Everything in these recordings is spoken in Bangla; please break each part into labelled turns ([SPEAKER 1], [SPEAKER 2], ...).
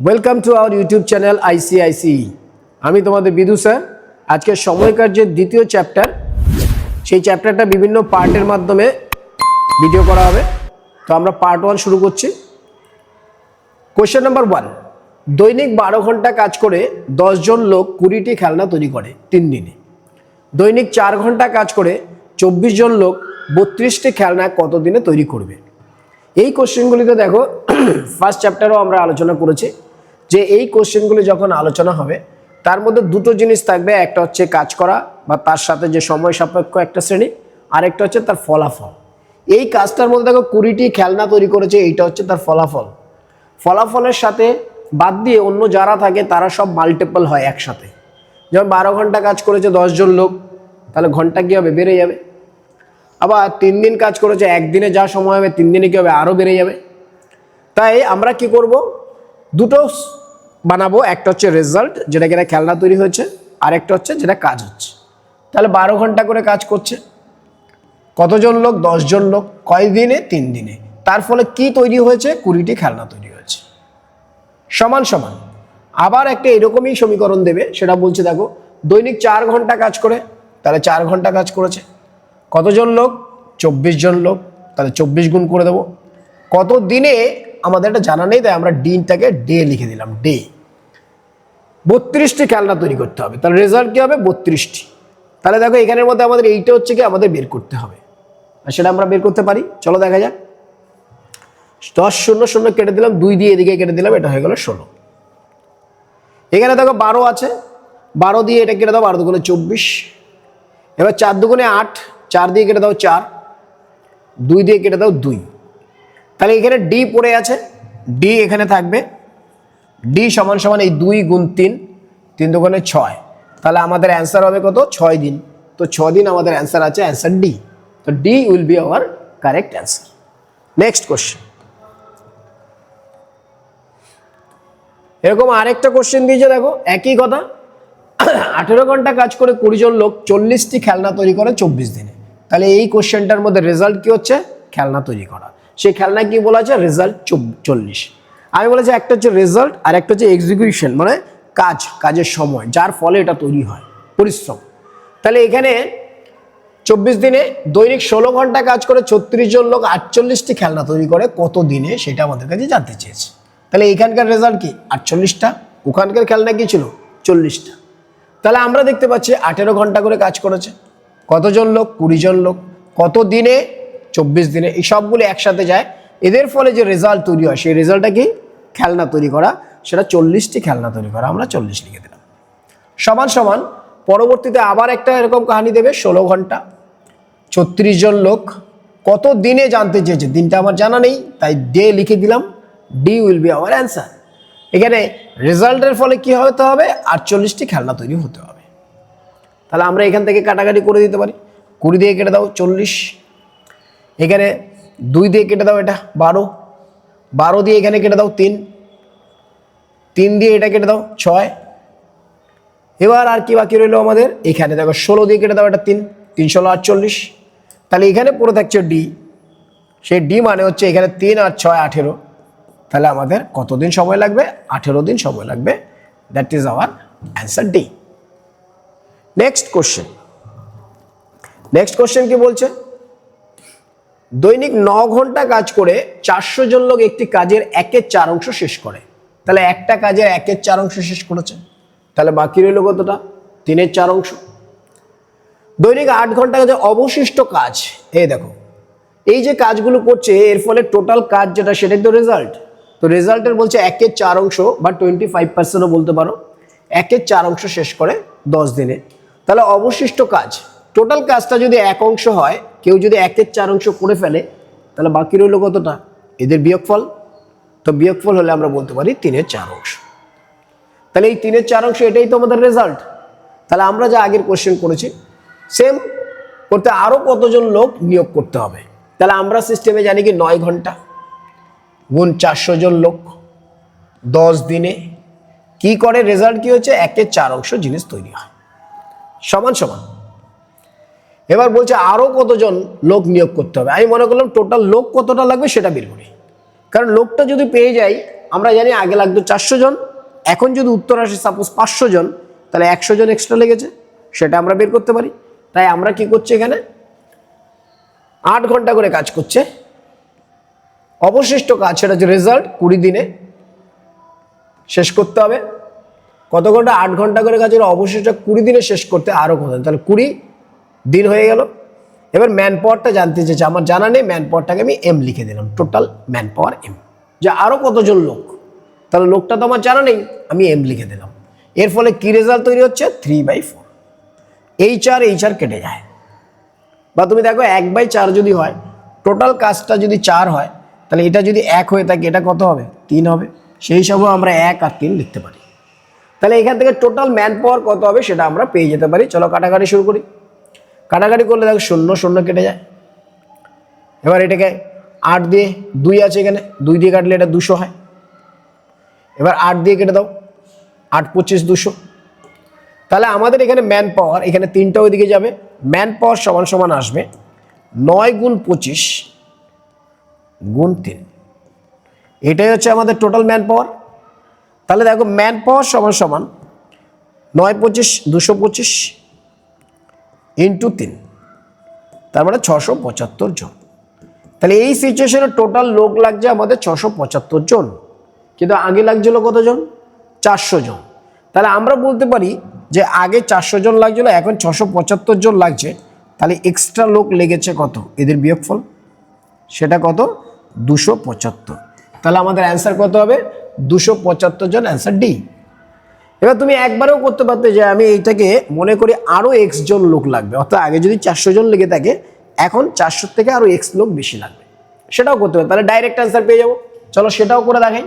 [SPEAKER 1] Welcome to our YouTube channel ICICE. আমি তোমাদের বিদু স্যার। আজকে সময়কার্যের দ্বিতীয় চ্যাপ্টার, সেই চ্যাপ্টারটা বিভিন্ন পার্টের মাধ্যমে ভিডিও করা হবে। তো আমরা পার্ট 1 শুরু করছি। কোয়েশ্চেন নাম্বার 1, দৈনিক 12 ঘন্টা কাজ করে 10 জন লোক 20টি খেলনা তৈরি করে 3 দিনে। দৈনিক 4 ঘন্টা কাজ করে 24 জন লোক 32টি খেলনা কত দিনে তৈরি করবে? এই কোশ্চেনগুলিতে দেখো ফার্স্ট চ্যাপ্টারও আমরা আলোচনা করেছি যে এই কোশ্চেনগুলি যখন আলোচনা হবে তার মধ্যে দুটো জিনিস থাকবে, একটা হচ্ছে কাজ করা বা তার সাথে যে সময় সাপেক্ষ একটা শ্রেণী, আরেকটা হচ্ছে তার ফলাফল। এই কাজটার মধ্যে দেখো 20টি খেলনা তৈরি করেছে, এইটা হচ্ছে তার ফলাফল। ফলাফলের সাথে বাদ দিয়ে অন্য যারা থাকে তারা সব মাল্টিপল হয় একসাথে। যেমন 12 ঘন্টা কাজ করেছে 10 জন লোক, তাহলে ঘন্টা কী হবে? বেড়ে যাবে। আবার 3 দিন কাজ করেছে, একদিনে যা সময় হবে 3 দিনে কী হবে? আরও বেড়ে যাবে। তাই আমরা কি করব, দুটো বানাবো, একটা হচ্ছে রেজাল্ট যেটা কিনা খেলনা তৈরি হয়েছে, আর একটা হচ্ছে যেটা কাজ হচ্ছে। তাহলে 12 ঘন্টা করে কাজ করছে, কতজন লোক? 10 জন লোক। কয় দিনে? 3 দিনে। তার ফলে কি তৈরি হয়েছে? 20টি খেলনা তৈরি হয়েছে। সমান সমান আবার একটা এরকমই সমীকরণ দেবে, সেটা বলছে দেখো দৈনিক 4 ঘন্টা কাজ করে, তাহলে 4 ঘন্টা কাজ করেছে, কতজন লোক? 24 জন লোক, তাহলে 24 গুণ করে দেবো। কত দিনে আমাদের এটা জানা নেই, তাই আমরা দিনটাকে ডে লিখে দিলাম, ডে। 32টি খেলনা তৈরি করতে হবে, তাহলে রেজাল্ট কি হবে? 32টি। তাহলে দেখো এখানের মধ্যে আমাদের এইটা হচ্ছে কি আমাদের বের করতে হবে, আর সেটা আমরা বের করতে পারি। চলো দেখা যাক। 10 0 0 কেটে দিলাম, 2 দিয়ে এদিকে কেটে দিলাম, এটা হয়ে গেল 16। এখানে দেখো 12 আছে, 12 দিয়ে এটা কেটে দাও, 12 দুগুণে 24। এবার 4 দুগুণে 8, 4 দিয়ে কেটে দাও 4, 2 দিয়ে কেটে দাও 2। তাহলে এখানে ডি পড়ে আছে, ডি এখানে থাকবে। ডি সমান সমান এই 2 গুণ 3, 3 দুগুণে 6। তাহলে আমাদের অ্যান্সার হবে কত? 6 দিন। তো 6 দিন আমাদের অ্যান্সার আছে, অ্যান্সার ডি। তো D will be our correct answer. Next question. এরকম আরেকটা কোশ্চেন দিয়েছে, দেখো একই কথা। 18 ঘন্টা কাজ করে 20 জন লোক 40টি খেলনা তৈরি করে 24 দিনে। তাহলে এই কোশ্চেনটার মধ্যে রেজাল্ট কি হচ্ছে? খেলনা তৈরি করা। সেই খেলনা কি বলা আছে? রেজাল্ট 40। আমি বলেছি একটা হচ্ছে রেজাল্ট আর একটা হচ্ছে এক্সিকিউশন, মানে কাজের সময়, যার ফলে এটা তৈরি হয়, পরিশ্রম। তাহলে এখানে 24 দিনে দৈনিক 16 ঘন্টা কাজ করে 36 জন লোক 48টি খেলনা তৈরি করে কত দিনে, সেটা আমাদের কাছে জানতে চেয়েছে। তাহলে এখানকার রেজাল্ট কি? 48টা। ওখানকার খেলনা কি ছিল? 40টা। তাহলে আমরা দেখতে পাচ্ছি 18 ঘন্টা করে কাজ করেছে, কতজন লোক? 20 জন লোক। কত দিনে? 24 দিনে। এই সবগুলো একসাথে যায়, এদের ফলে যে রেজাল্ট তৈরি হয় সেই রেজাল্টটা কি? খেলনা তৈরি করা। সেটা 40টি খেলনা তৈরি করা, আমরা 40 লিখে দিলাম। সমান সমান পরবর্তীতে আবার একটা এরকম কাহিনী দেবে, 16 ঘন্টা 36 জন লোক কত দিনে জানতে চেয়েছে। দিনটা আমার জানা নেই, তাই ডে লিখে দিলাম, D will be our answer. এখানে রেজাল্টের ফলে কি হতে হবে? 48টি খেলনা তৈরি হতে হবে। তাহলে আমরা এখান থেকে কাটাকাটি করে দিতে পারি। 20 দিয়ে কেটে দাও 40, এখানে 2 দিয়ে কেটে দাও এটা 12, 12 দিয়ে এখানে কেটে দাও 3, 3 দিয়ে এটা কেটে দাও 6। এবার আর কি বাকি রইলো আমাদের? এখানে দেখো 16 দিয়ে কেটে দাও এটা 3, 3 16 48। তাহলে এখানে পড়ে থাকছে ডি, সেই ডি মানে হচ্ছে এখানে 3 আর 6 18। তাহলে আমাদের কতদিন সময় লাগবে? 18 দিন সময় লাগবে। That is our answer, D. Next question. Next question কি বলছে? দৈনিক 9 ঘন্টা কাজ করে 400 জন লোক একটি কাজের 1/4 অংশ শেষ করে। তাহলে একটা কাজের 1/4 অংশ শেষ করেছে, তাহলে বাকি রইল কতটা? 3/4 অংশ। দৈনিক 8 ঘন্টা কাজে অবশিষ্ট কাজ, এই দেখো এই যে কাজগুলো করছে এর ফলে টোটাল কাজ যেটা, সেটাই তো রেজাল্ট। তো রেজাল্টের বলছে 1/4 অংশ বা 25%ও বলতে পারো, 1/4 অংশ শেষ করে 10 দিনে। তাহলে অবশিষ্ট কাজ, টোটাল কাজটা যদি 1 অংশ হয়, কেউ যদি 1/4 অংশ করে ফেলে, তাহলে বাকি রইল কতটা? এদের বিয়োগফল। তো বিয়োগফল হলে আমরা বলতে পারি 3/4 অংশ। তাহলে এই 3/4 অংশ এটাই তো আমাদের রেজাল্ট। তাহলে আমরা যা আগের কোশ্চেন করেছি সেম করতে আরও কতজন লোক নিয়োগ করতে হবে? তাহলে আমরা সিস্টেমে জানি কি 9 ঘন্টা গুণ 400 জন লোক 10 দিনে কি করে? রেজাল্ট কি হচ্ছে? 1/4 অংশ জিনিস তৈরি হয়, সমান সমান। এবার বলছে আরও কতজন লোক নিয়োগ করতে হবে। আমি মনে করলাম টোটাল লোক কতটা লাগবে সেটা বের করি। কারণ লোকটা যদি পেয়ে যাই, আমরা জানি আগে লাগতো 400 জন, এখন যদি উত্তর আসে সাপোজ 500 জন, তাহলে 100 জন এক্সট্রা লেগেছে, সেটা আমরা বের করতে পারি। তাই আমরা কি করছি, এখানে 8 ঘন্টা করে কাজ করছে, অবশিষ্ট কাজ সেটা হচ্ছে রেজাল্ট 20 দিনে শেষ করতে হবে। কত ঘন্টা? 8 ঘন্টা করে কাজ করে অবশিষ্ট 20 দিনে শেষ করতে আরো কত, তাহলে 20 দিন হয়ে গেল। এবার ম্যান পাওয়ারটা জানতে চেয়েছে, আমার জানা নেই, ম্যান পাওয়ারটাকে আমি এম লিখে দিলাম, টোটাল ম্যান পাওয়ার এম। যে আরো কতজন লোক, তাহলে লোকটা তো আমার জানা নেই, আমি এম লিখে দিলাম। এর ফলে কি রেজাল্ট তৈরি হচ্ছে? 3/4। এইচ আর কেটে যায়। বা তুমি দেখো 1/4 যদি হয়, টোটাল কাজটা যদি 4 হয়, তাহলে এটা যদি 1 হয়ে থাকে, এটা কত হবে? 3 হবে। সেই হিসাবেও আমরা 1 আর 3 লিখতে পারি। তাহলে এখান থেকে টোটাল ম্যান পাওয়ার কত হবে সেটা আমরা পেয়ে যেতে পারি। চলো কাটাকাটি শুরু করি। কাটাকাটি করলে দেখো 0 0 কেটে যায়। এবার এটাকে 8 দিয়ে, 2 আছে এখানে, 2 দিয়ে কাটলে এটা 200 হয়। এবার 8 দিয়ে কেটে দাও, 8 25 200। তাহলে আমাদের এখানে ম্যান পাওয়ার, এখানে 3টা ওইদিকে যাবে, ম্যান পাওয়ার সমান সমান আসবে 9 × 25 × 3। এটাই হচ্ছে আমাদের টোটাল ম্যান পাওয়ার। তাহলে দেখো ম্যান পাওয়ার সমান সমান 9 25 225 × 3, তার মানে 675 জন। তাহলে এই সিচুয়েশনে টোটাল লোক লাগছে আমাদের 675 জন, কিন্তু আগে লাগছিল কতজন? 400 জন। তাহলে আমরা বলতে পারি যে আগে 400 জন লাগছিল, এখন 675 জন লাগছে। তাহলে এক্সট্রা লোক লেগেছে কত? এদের বিয়োগফল, সেটা কত? 275। তাহলে আমাদের অ্যান্সার কত হবে? 275 জন, অ্যান্সার ডি। এবার তুমি একবারেও করতে পারতে যে আমি এইটাকে মনে করি আরো এক্স জন লোক লাগবে, অর্থাৎ আগে যদি 400 জন লেগে থাকে, এখন 400 থেকে আরো এক্স লোক বেশি লাগবে, সেটাও করতে পারবে। তাহলে ডাইরেক্ট অ্যান্সার পেয়ে যাবো। চলো সেটাও করে দেখাই।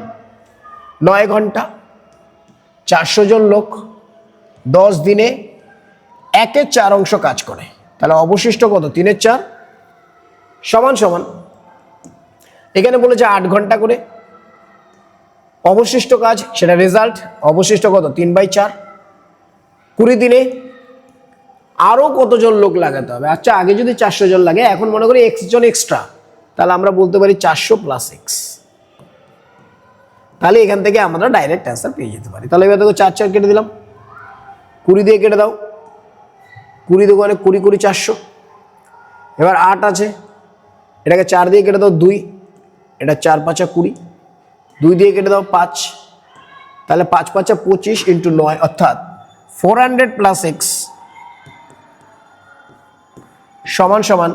[SPEAKER 1] 9 ঘন্টা 400 জন লোক 10 দিনে 1/4 অংশ কাজ করে, তাহলে অবশিষ্ট কত? 3/4 সমান সমান, এখানে বলেছে 8 ঘন্টা করে অবশিষ্ট কাজ, সেটা রেজাল্ট, অবশিষ্ট কত? 3/4। 20 দিনে আরো কতজন লোক লাগাতে হবে? আচ্ছা আগে যদি 400 জন লাগে, এখন মনে করি x জন এক্সট্রা, তাহলে আমরা বলতে পারি 400 + x। তাহলে এখান থেকে আমরা ডাইরেক্ট অ্যান্সার পেয়ে যেতে পারি। তাহলে এবার দেখো 4 4 কেটে দিলাম, 20 দিয়ে কেটে দাও, 20 দোকানে 20 20 400। এবার 8 আছে, এটাকে 4 দিয়ে কেটে দাও 2, এটা 4 5 20, 2 দিয়ে কেটে দাও 5, তাহলে 5 5 25 × 9, অর্থাৎ 400 + x সমান সমান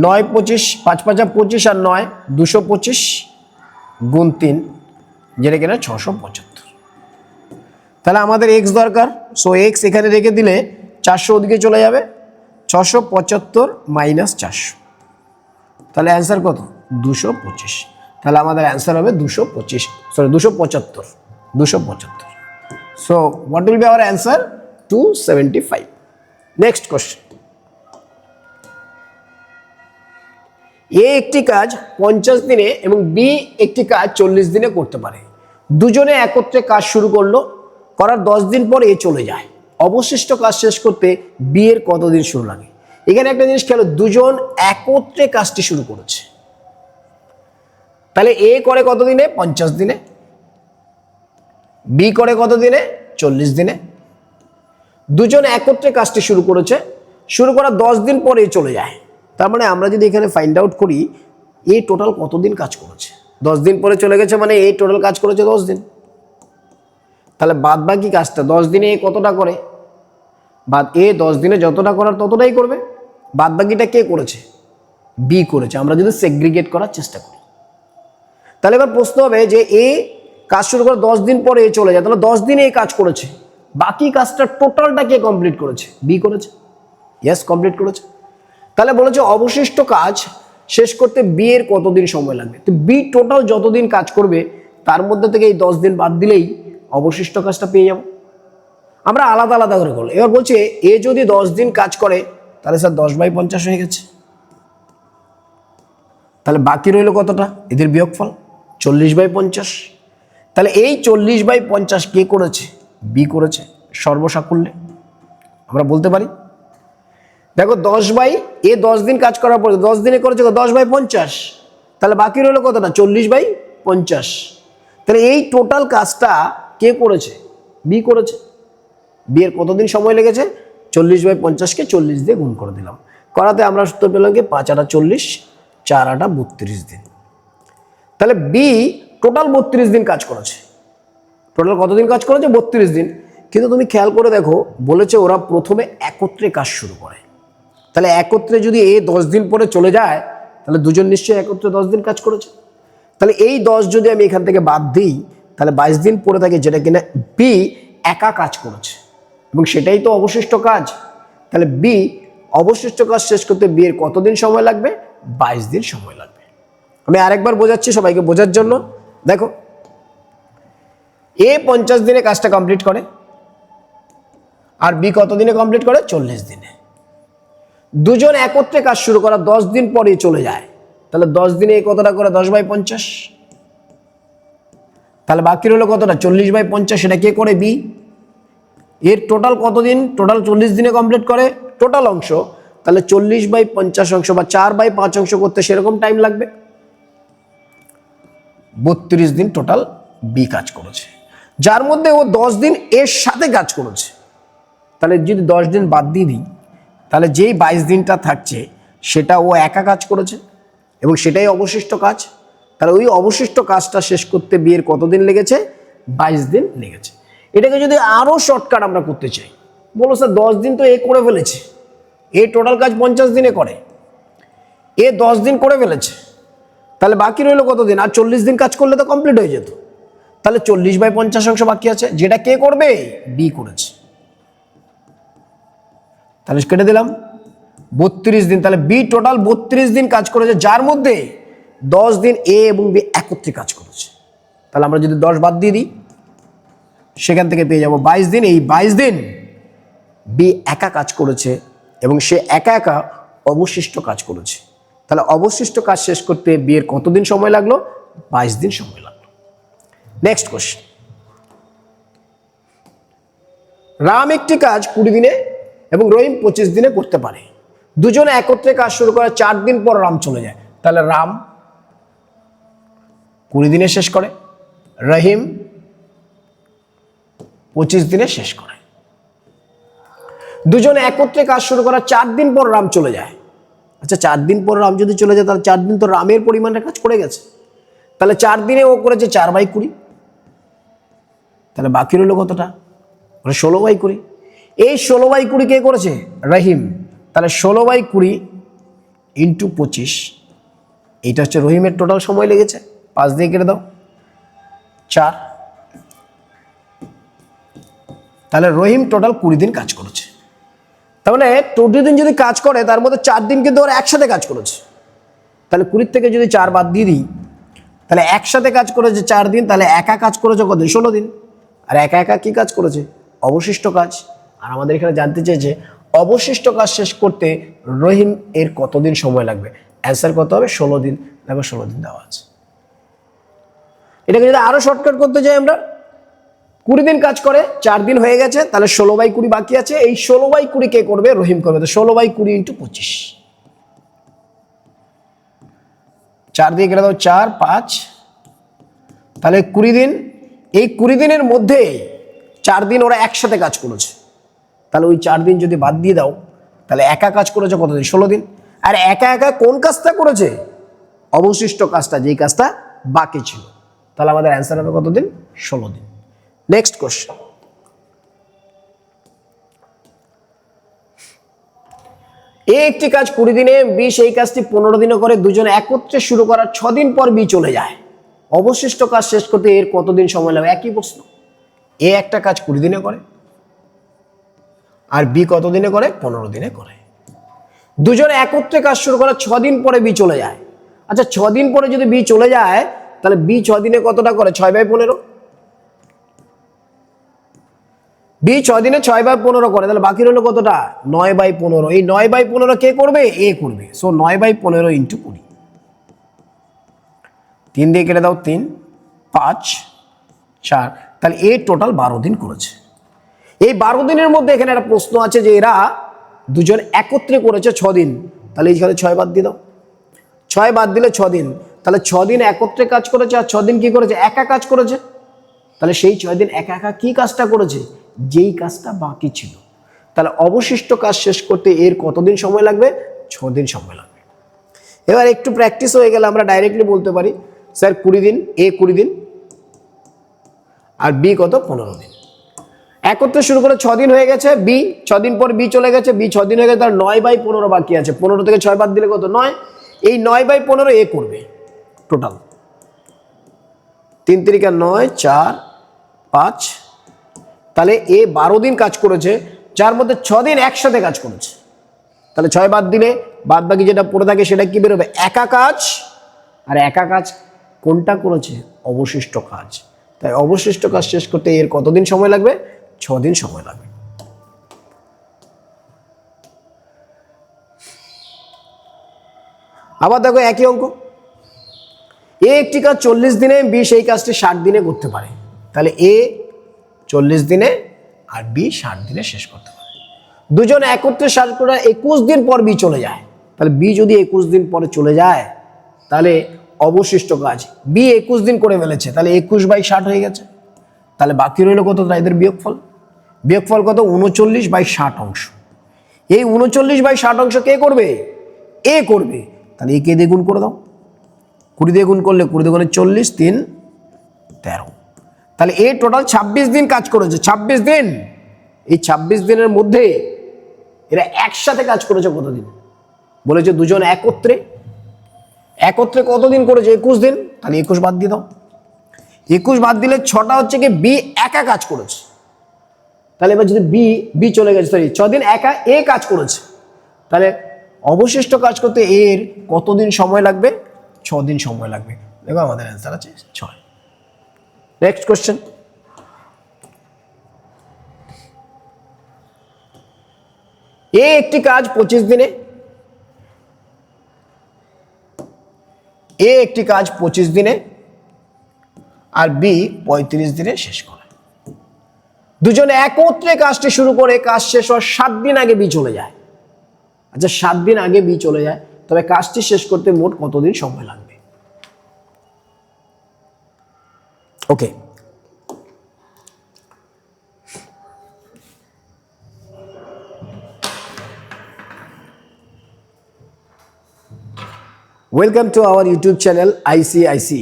[SPEAKER 1] 9 25, 5 5 25 আর 9 225 × 3, যেটা কিনা 675। তাহলে আমাদের এক্স দরকার, সো এক্স এখানে রেখে দিলে 400 ওদিকে চলে যাবে, 675 - 400, তাহলে অ্যান্সার কত? 225। তাহলে আমাদের অ্যান্সার হবে 225, sorry 275, 275। So what will be our answer? 275। Next question. A একটি কাজ 50 দিনে এবং বি একটি কাজ 40 দিনে করতে পারে। দুজনে একত্রে কাজ শুরু করলো, করার 10 দিন পর এ চলে যায়। অবশিষ্ট কাজ শেষ করতে বি এর কতদিন শুরু লাগে? এখানে একটা জিনিস খেয়াল, দুজন একত্রে কাজটি শুরু করেছে, তাহলে এ করে কত দিনে? 50 দিনে। বি করে কত দিনে? 40 দিনে। দুজন একত্রে কাজটি শুরু করেছে, শুরু করার 10 দিন পর এ চলে যায়। তার মানে আমরা যদি এখানে ফাইন্ড আউট করি এ টোটাল কতদিন কাজ করেছে, 10 দিন পরে চলে গেছে, মানে এই টোটাল কাজ করেছে 10 দিন। তাহলে বাদ বাকি কাজটা 10 দিনে এ কতটা করে? এ 10 দিনে যতটা করার ততটাই করবে। বাদ বাকিটা কে করেছে? বি করেছে, আমরা যদি সেগ্রিগেট করার চেষ্টা করি। তাহলে এবার প্রশ্ন হবে যে এ কাজ শুরু করে 10 দিন পরে এ চলে যায়, তাহলে 10 দিনে এ কাজ করেছে, বাকি কাজটা টোটালটা কে কমপ্লিট করেছে? বি করেছে। ইয়েস, কমপ্লিট করেছে। তাহলে বলেছে অবশিষ্ট কাজ শেষ করতে বি এর কতদিন সময় লাগবে? তো বি টোটাল যতদিন কাজ করবে তার মধ্যে থেকে এই 10 দিন বাদ দিলেই অবশিষ্ট কাজটা পেয়ে যাব। আমরা আলাদা আলাদা করে করবো। এবার বলছে এ যদি 10 দিন কাজ করে, তাহলে স্যার 10/50 হয়ে গেছে, তাহলে বাকি রইল কতটা? এদের বিয়োগফল 40/50। তাহলে এই 40/50 কে করেছে? বি করেছে সর্বসাকুল্যে, আমরা বলতে পারি। দেখো 10 দিন কাজ করার পরে 10 দিনে করেছে 10/50, তাহলে বাকি রইল কতটা? 40/50। 50, তাহলে এই টোটাল কাজটা কে করেছে? বি করেছে। বি এর কতদিন সময় লেগেছে? 40/50কে 40 দিয়ে গুণ করে দিলাম, করাতে আমরা সূত্র পেলাম কি 5 8 40, 4 8 32 দিন। তাহলে বি টোটাল 32 দিন কাজ করেছে। টোটাল কতদিন কাজ করেছে? 32 দিন। কিন্তু তুমি খেয়াল করে দেখো, বলেছে ওরা প্রথমে একত্রে কাজ শুরু করে। তাহলে একত্রে যদি এ 10 দিন পরে চলে যায়, তাহলে দুজন নিশ্চয়ই একত্রে 10 দিন কাজ করেছে। তাহলে এই 10 যদি আমি এখান থেকে বাদ দিই, তাহলে 22 দিন পরে থাকে, যেটা কিনা বি একা কাজ করেছে, এবং সেটাই তো অবশিষ্ট কাজ। তাহলে বি অবশিষ্ট কাজ শেষ করতে বি এর কতদিন সময় লাগবে? 22 দিন সময় লাগবে। আমি আরেকবার বোঝাচ্ছি সবাইকে বোঝার জন্য। দেখো, এ 50 দিনে কাজটা কমপ্লিট করে, আর বি কত দিনে কমপ্লিট করে? 40 দিনে। দুজন একত্রে কাজ শুরু করা 10 দিন পরে চলে যায়, তাহলে 10 দিনে এই কতটা করে? 10/50। তাহলে বাকি রইল কতটা? 40/50। সেটা কে করে? বি। এর টোটাল কতদিন? টোটাল 40 দিনে কমপ্লিট করে টোটাল অংশ। তাহলে 40/50 অংশ বা 4/5 অংশ করতে সেরকম টাইম লাগবে। 32 দিন টোটাল বি কাজ করেছে, যার মধ্যে ও 10 দিন এর সাথে কাজ করেছে। তাহলে যদি 10 দিন বাদ দিয়ে দিই, তাহলে যেই 22 দিনটা থাকছে সেটা ও একা কাজ করেছে, এবং সেটাই অবশিষ্ট কাজ। তাহলে ওই অবশিষ্ট কাজটা শেষ করতে বি এর কতদিন লেগেছে? 22 দিন লেগেছে। এটাকে যদি আরো শর্টকাট আমরা করতে চাই, বলো স্যার 10 দিন তো এ করে ফেলেছে, এ টোটাল কাজ 50 দিনে করে, এ 10 দিন করে ফেলেছে, তাহলে বাকি রইল কতদিন? আর 40 দিন কাজ করলে তো কমপ্লিট হয়ে যেত। তাহলে 40/50 অংশ বাকি আছে, যেটা কে করবে? বি করেছে। তাহলে কেটে দিলাম 32 দিন। তাহলে বি টোটাল 32 দিন কাজ করেছে, যার মধ্যে 10 দিন এ এবং বি একত্রে কাজ করেছে। তাহলে আমরা যদি 10 বাদ দিয়ে দিই, সেখান থেকে পেয়ে যাব 22 দিন। এই 22 দিন বি একা কাজ করেছে, এবং সে একা একা অবশিষ্ট কাজ করেছে। তাহলে অবশিষ্ট কাজ শেষ করতে বি এর কতদিন সময় লাগলো? 22 দিন সময় লাগলো। নেক্সট কোশ্চেন, রাম একটি কাজ 20 দিনে এবং রহিম 25 দিনে করতে পারে। দুজনে একত্রে কাজ শুরু করে 4 দিন পর রাম চলে যায়। তাহলে রাম 20 দিনে শেষ করে, রহিম 25 দিনে শেষ করে। দুজনে একত্রে কাজ শুরু করার 4 দিন পর রাম চলে যায়। আচ্ছা, 4 দিন পর রাম যদি চলে যায়, তাহলে 4 দিন তো রামের পরিমাণের কাজ করে গেছে। তাহলে 4 দিনে ও করেছে 4/20, তাহলে বাকি রইল কতটা? 16/20। এই 16/20 কে করেছে? রহিম। তাহলে 16/20 ইন্টু 25, এইটা হচ্ছে রহিমের টোটাল সময় লেগেছে। 5 দিয়ে কেটে দাও, 4। তাহলে রহিম টোটাল 20 দিন কাজ করেছে। তার মানে 20 দিন যদি কাজ করে, তার মধ্যে 4 দিন কিন্তু ওরা একসাথে কাজ করেছে। তাহলে 20 থেকে যদি 4 বাদ দিয়ে দিই, তাহলে একসাথে কাজ করেছে 4 দিন। তাহলে একা কাজ করেছে কত? 16 দিন। আর একা একা কি কাজ করেছে? অবশিষ্ট কাজ। আর আমাদের এখানে জানতে চেয়েছে অবশিষ্ট কাজ শেষ করতে রহিম এর কতদিন সময় লাগবে। অ্যান্সার কত হবে? 16 দিন। দেখো 16 দিন দেওয়া আছে। এটাকে যদি আরো শর্টকাট করতে চাই আমরা, 20 দিন কাজ করে 4 দিন হয়ে গেছে, তাহলে 16/20 বাকি আছে। এই 16/20 কে করবে? রহিম করবে। তো 16/20 ইন্টু 25, 4 দিয়ে কেটে দাও, 4 5। তাহলে 20 দিন। এই 20 দিনের মধ্যে 4 দিন ওরা একসাথে কাজ করেছে। তাহলে ওই 4 দিন যদি বাদ দিয়ে দাও, তাহলে একা কাজ করেছে কতদিন? 16 দিন। আর একা একা কোন কাজটা করেছে? অবশিষ্ট কাজটা, যেই কাজটা বাকি ছিল। তাহলে আমাদের অ্যান্সার হবে কতদিন? 16 দিন। নেক্সট কোশ্চেন, এ একটি কাজ 20 দিনে, বি সেই কাজটি 15 দিনে করে। দুজনে একত্রে শুরু করার 6 দিন পর বি চলে যায়। অবশিষ্ট কাজ শেষ করতে এর কতদিন সময় লাগবে? একই প্রশ্ন। এ একটা কাজ 20 দিনে করে, আর বি কত দিনে করে? 15 দিনে করে। দুজনে একত্রে কাজ শুরু করার 6 দিন পরে বি চলে যায়। আচ্ছা, 6 দিন পরে যদি বি চলে যায়, তাহলে বি 6 দিনে কতটা করে? 6/15। বি 6 দিনে 6/15 করে, তাহলে বাকি রইল কতটা? 9/15। এই 9/15 কে করবে? এ করবে। সো 9/15 ইন্টু 20, 3 দিয়ে কেটে দাও, 3 5 4। তাহলে এ টোটাল 12 দিন করেছে। এই 12 দিনের মধ্যে এখানে একটা প্রশ্ন আছে যে এরা দুজন একত্রে করেছে 6 দিন। তাহলে এইখানে 6 বাদ দিয়ে দাও, 6 বাদ দিলে 6 দিন। তাহলে 6 দিন একত্রে কাজ করেছে আর 6 দিন কি করেছে, একা কাজ করেছে। তাহলে সেই 6 দিন একা একা কি কাজটা করেছে, যেই কাজটা বাকি ছিল। তাহলে অবশিষ্ট কাজ শেষ করতে এর কতদিন সময় লাগবে, 6 দিন সময় লাগবে। এবার একটু প্র্যাকটিস হয়ে গেলে আমরা ডাইরেক্টলি বলতে পারি স্যার 20 দিন, এ 20 দিন আর বি কত, 15 দিন। একত্রে শুরু করে 6 দিন হয়ে গেছে, বি 6 দিন পর বি চলে গেছে, বি 6 দিন হয়ে গেছে, তার 9/15 বাকি আছে। 15 থেকে 6 বাদ দিলে কত, 9। এই 9/15 এ করবে টোটাল। 3 3 9, 4 5। তাহলে এ 12 দিন কাজ করেছে, যার মধ্যে 6 দিন একসাথে কাজ করেছে। তাহলে 6 বাদ দিলে বাদ বাকি যেটা পড়ে থাকে সেটা কি বেরোবে, একা কাজ। আর একা কাজ কোনটা করেছে, অবশিষ্ট কাজ। তাই অবশিষ্ট কাজ শেষ করতে এর কতদিন সময় লাগবে, 6 দিন সময় লাগবে। আবার দেখো একই অঙ্ক, এ একটি কাজ 40 দিনে, বি সেই কাজটি 60 দিনে করতে পারে। তাহলে এ 40 দিনে আর বি 60 দিনে শেষ করতে পারে। দুজন একত্রে কাজ করে 21 দিন পর বি চলে যায়। তাহলে বি যদি 21 দিন পরে চলে যায়, তাহলে অবশিষ্ট কাজ বি 21 দিন করে ফেলেছে, তাহলে 21/60 হয়ে গেছে। তাহলে বাকি রইল কত, এদের বিয়োগফল। বিয়োগফল কত, 39/60 অংশ। এই 39/60 অংশ কে করবে, এ করবে। তাহলে একে দিয়ে গুণ করে দাও, 20 দিয়ে গুণ করলে 20 দুগুণে 40, 3 13। তাহলে এ টোটাল 26 দিন কাজ করেছে। 26 দিন, এই 26 দিনের মধ্যে এরা একসাথে কাজ করেছে কতদিন, বলেছে দুজন একত্রে। একত্রে কতদিন করেছে, 21 দিন। তাহলে 21 বাদ দিয়ে দাও, 21 বাদ দিলে 6টা হচ্ছে কি বি একা কাজ করেছে। তাহলে এবার যদি বি চলে গেছে, সরি 6 দিন একা এ কাজ করেছে, তাহলে অবশিষ্ট কাজ করতে এর কতদিন সময় লাগবে, 6 দিন সময় লাগবে। দেখো আমাদের অ্যান্সার আছে 6। নেক্সট কোশ্চেন, এ একটি কাজ 25 দিনে, এ একটি কাজ 25 দিনে আর বি 35 দিনে শেষ করে। দুজনে একত্রে কাজটি শুরু করে কাজ শেষ হওয়ার 7 দিন আগে বি চলে যায়। আচ্ছা 7 দিন আগে বি চলে যায়, তবে কাজটি শেষ করতে মোট কতদিন সময় লাগবে। Okay, welcome to our YouTube channel ICICE।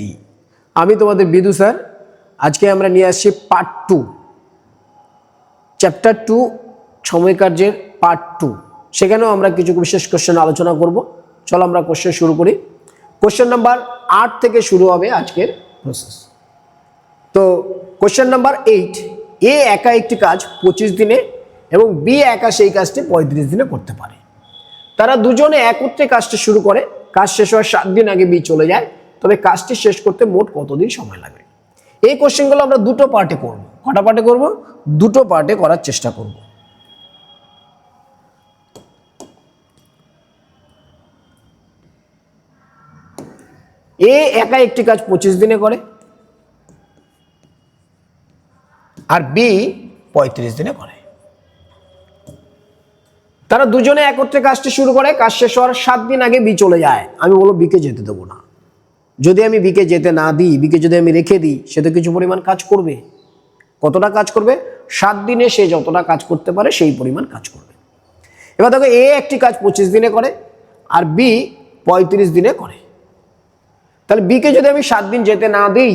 [SPEAKER 1] আমি তোমাদের বিদু স্যার। আজকে আমরা নিয়ে আসছি পার্ট 2, চ্যাপ্টার 2 সময় কার্যের পার্ট 2। সেখানেও আমরা কিছু বিশেষ কোশ্চেন আলোচনা করব। চলো আমরা কোশ্চেন শুরু করি। কোশ্চেন নাম্বার 8 থেকে শুরু হবে আজকের প্রসেস। তো কোশ্চেন নাম্বার 8, এ একা একটি কাজ 25 দিনে এবং বি একা সেই কাজটি 35 দিনে করতে পারে। তারা দুজনে একত্রে কাজটি শুরু করে, কাজ শেষ হওয়ার 7 দিন আগে বি চলে যায়, তবে কাজটি শেষ করতে মোট কতদিন সময় লাগবে। এই কোশ্চেনগুলো আমরা দুটো পার্টে করব। কটা পার্টে করব, দুটো পার্টে করার চেষ্টা করব। এ একা একটি কাজ 25 দিনে করে আর বি 35 দিনে করে। তারা দুজনে একত্রে কাজটি শুরু করে, কাজ শেষ হওয়ার 7 দিন আগে বি চলে যায়। আমি বলবো বিকে যেতে দেবো না। যদি আমি বিকে যেতে না দিই, বিকে যদি আমি রেখে দিই, সে তো কিছু পরিমাণ কাজ করবে। কতটা কাজ করবে, 7 দিনে সে যতটা কাজ করতে পারে সেই পরিমাণ কাজ করবে। এবার দেখো এ একটি কাজ 25 দিনে করে আর বি 35 দিনে করে। তাহলে বিকে যদি আমি 7 দিন যেতে না দিই,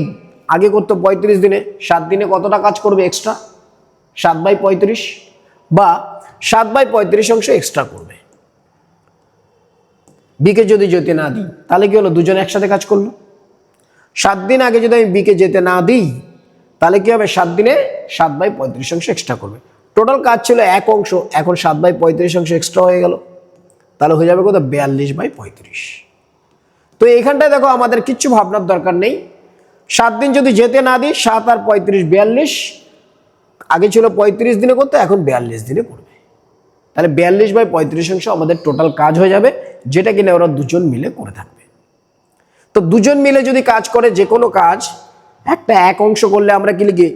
[SPEAKER 1] আগে করতো 35 দিনে, 7 দিনে কতটা কাজ করবে এক্সট্রা, 7/35 বা 7/35 অংশ এক্সট্রা করবে। বিকে যদি যেতে না দিই, তাহলে কি হলো, দুজন একসাথে কাজ করলো। 7 দিন আগে যদি আমি বিকে যেতে না দিই, তাহলে কি হবে, 7 দিনে 7/35 অংশ এক্সট্রা করবে। টোটাল কাজ ছিল 1 অংশ, এখন 7/35 অংশ এক্সট্রা হয়ে গেল, তাহলে হয়ে যাবে কত, 42/35। তো এইখানটায় দেখো আমাদের কিচ্ছু ভাবনার দরকার নেই। 7 দিন যদি যেতে না দিই, 7 আর 35 42, আগে ছিল 35 দিনে করতে, এখন 42 দিনে করবে। তাহলে 42/35 অংশ আমাদের টোটাল কাজ হয়ে যাবে, যেটা কিনা ওরা দুজন মিলে করে থাকবে। তো দুজন মিলে যদি কাজ করে যে কোনো কাজ, একটা 1 অংশ করলে আমরা কি লিখি,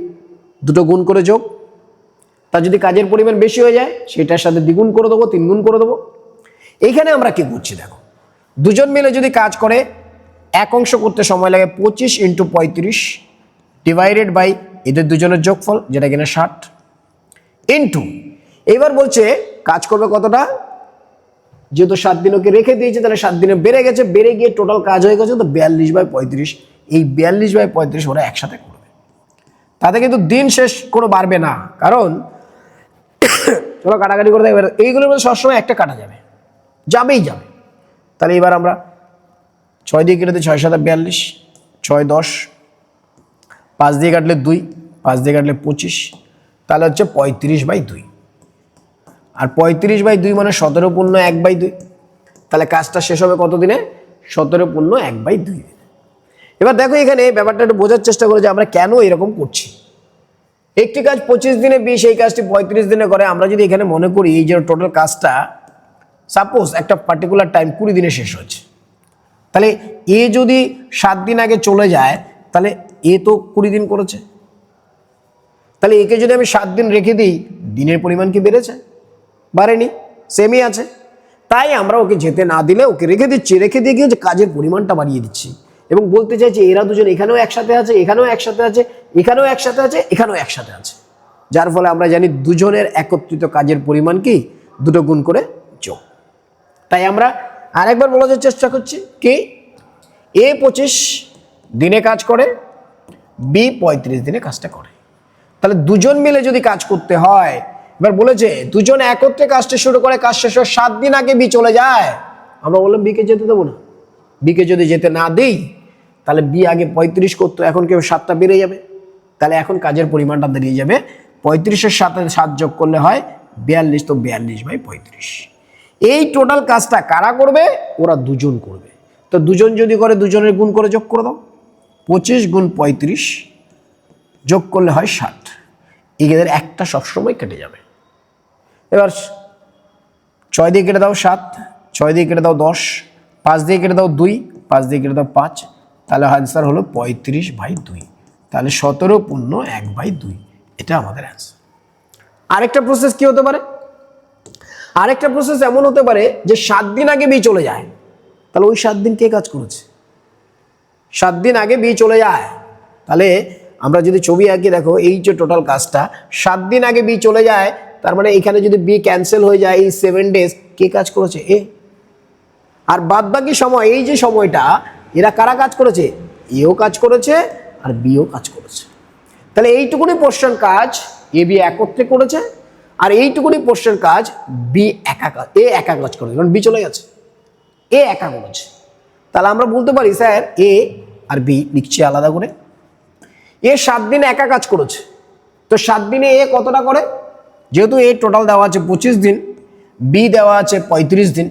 [SPEAKER 1] দুটো গুণ করে যোগ। তা যদি কাজের পরিমাণ বেশি হয়ে যায়, সেটার সাথে দ্বিগুণ করে দেবো, 3 গুণ করে দেবো। এইখানে আমরা কি করছি দেখো, দুজন মিলে যদি কাজ করে এক অংশ করতে সময় লাগে 25 ইন্টু 35 ডিভাইডেড বাই এদের দুজনের যোগফল যেটা কিনা 60 ইন্টু এবার বলছে কাজ করবে কতটা, যেহেতু 7 দিন ওকে রেখে দিয়েছে তাহলে 7 দিনে বেড়ে গেছে, বেড়ে গিয়ে টোটাল কাজ হয়ে গেছে তো 42/35। এই 42/35 ওরা একসাথে করবে, তাতে কিন্তু দিন শেষ কোনো বাড়বে না, কারণ চলো কাটাকাটি করে দেখবে এইগুলোর মধ্যে সবসময় একটা কাটা যাবে, যাবেই যাবে। তাহলে এবার আমরা 6 দিয়ে কেটে দিই, 6 7 42, 6 10, 5 দিয়ে কাটলে 2, 5 দিয়ে কাটলে 25, তাহলে হচ্ছে 35/2। আর 35/2 মানে 17 পূর্ণ 1/2। তাহলে কাজটা শেষ হবে কত দিনে? 17 পূর্ণ 1/2 দিনে। এবার দেখো এখানে ব্যাপারটা একটু বোঝার চেষ্টা করে যে আমরা কেন এরকম করছি। একটি কাজ 25 দিনে বি, সেই কাজটি 35 দিনে করে। আমরা যদি এখানে মনে করি এই যে টোটাল কাজটা সাপোজ একটা পার্টিকুলার টাইম 20 দিনে শেষ হচ্ছে, তাহলে এ যদি 7 দিন আগে চলে যায় তাহলে এ তো 20 দিন করেছে, তাহলে একে যদি আমি 7 দিন রেখে দিই দিনের পরিমাণ কি বেড়েছে? বাড়েনি, সেমই আছে। তাই আমরা ওকে যেতে না দিলে ওকে রেখে দিচ্ছি, রেখে দিয়ে গিয়ে যে কাজের পরিমাণটা বাড়িয়ে দিচ্ছি এবং বলতে চাইছি এরা দুজন এখানেও একসাথে আছে, এখানেও একসাথে আছে, এখানেও একসাথে আছে, এখানেও একসাথে আছে, যার ফলে আমরা জানি দুজনের একত্রিত কাজের পরিমাণ কি 2 গুণ করে যোগ। তাই আমরা আরেকবার বলার চেষ্টা করছি কি এ 25 দিনে কাজ করে, বি 35 দিনে কাজটা করে। তাহলে দুজন মিলে যদি কাজ করতে হয়, এবার বলেছে দুজন একত্রে কাজটা শুরু করে, কাজ শেষ হয় 7 দিন আগে বি চলে যায়, আমরা বললাম বিকে যেতে দেবো না। বিকে যদি যেতে না দিই তাহলে বি আগে 35 করতো, এখন কেউ 7টা বেড়ে যাবে, তাহলে এখন কাজের পরিমাণটা দাঁড়িয়ে যাবে 35-এর সাথে 7 যোগ করলে হয় 42, তো 42/35। এই টোটাল কাজটা কারা করবে? ওরা দুজন করবে। তো দুজন যদি করে দুজনের গুণ করে যোগ করে দাও, 25 গুণ 35 যোগ করলে হয় 60। এদের একটা সবসময় কেটে যাবে। এবার 6 দিয়ে কেটে দাও 7, 6 দিয়ে কেটে দাও 10, 5 দিয়ে কেটে দাও 2, 5 দিয়ে কেটে দাও 5, তাহলে আনসার হলো 35/2। তাহলে 17 পূর্ণ 1/2, এটা আমাদের অ্যান্সার। আরেকটা প্রসেস কি হতে পারে? আরেকটা প্রসেস এমন হতে পারে যে 7 দিন আগে বি চলে যায়, তাহলে ওই 7 দিন কে কাজ করেছে? 7 দিন আগে বি চলে যায়, তাহলে আমরা যদি ছবি আঁকি দেখো এই যে টোটাল কাজটা 7 দিন আগে বি চলে যায়, তার মানে এখানে যদি বি ক্যান্সেল হয়ে যায় এই 7 ডেজ কে কাজ করেছে? এ। আর বাদ বাকি সময় এই যে সময়টা এরা কারা কাজ করেছে? এও কাজ করেছে আর বিও কাজ করেছে। তাহলে এইটুকুনি পোর্শন কাজ এ বি একত্রে করেছে, আর এইটুকুনি পোর্শন কাজ বি একা কাজ, এ একা কাজ করেছে, কারণ বি চলে গেছে, এ একা করেছে। তাহলে আমরা বলতে পারি স্যার এ আর বি লিখছি আলাদা করে। এ 7 দিন একা কাজ করেছে, তো 7 দিনে এ কতটা করে? যেহেতু এ টোটাল দেওয়া আছে 25 দিন, বি দেওয়া আছে 35 দিন,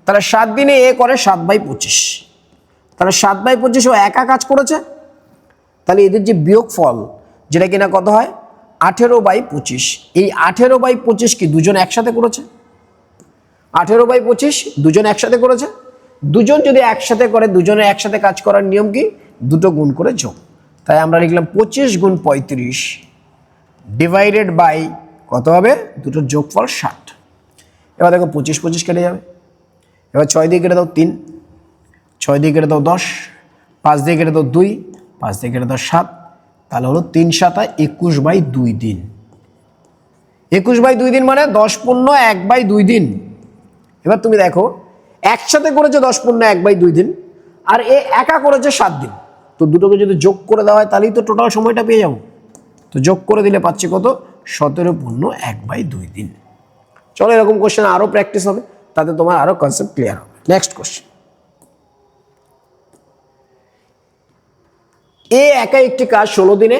[SPEAKER 1] তাহলে 7 দিনে এ করে 7/25। তাহলে 7/25 ও একা কাজ করেছে, তাহলে এদের যে বিয়োগ ফল যেটা কিনা কত হয় 18/25। এই 18/25 কি দুজন একসাথে করেছে? 18/25 দুজন একসাথে করেছে। দুজন যদি একসাথে করে, দুজনে একসাথে কাজ করার নিয়ম কি? 2 গুণ করে যোগ। তাই আমরা লিখলাম 25 গুণ 35 ডিভাইডেড বাই কত হবে? দুটোর যোগফল 60। এবার দেখো 25 কেটে যাবে। এবার 6 দিয়ে কেটে দাও 3, 6 দিয়ে কেটে দাও 10, 5 দিয়ে কেটে দাও 2, 5 দিয়ে কেটে দাও 7, তাহলে হলো 3 7 21/2 দিন। 21/2 দিন মানে 10 পূর্ণ 1/2 দিন। এবার তুমি দেখো একসাথে করেছে 10 পূর্ণ 1/2 দিন, আর এ একা করেছে 7 দিন। তো দুটোকে যদি যোগ করে দেওয়া হয় তাহলেই তো টোটাল সময়টা পেয়ে যাবো। তো যোগ করে দিলে পাচ্ছি কত? 17 পূর্ণ 1/2 দিন। চলো এরকম কোশ্চেন আরো প্র্যাকটিস হবে, তাতে তোমার আরো কনসেপ্ট ক্লিয়ার হবে। নেক্সট কোশ্চেন, এ একা একটি কাজ 16 দিনে,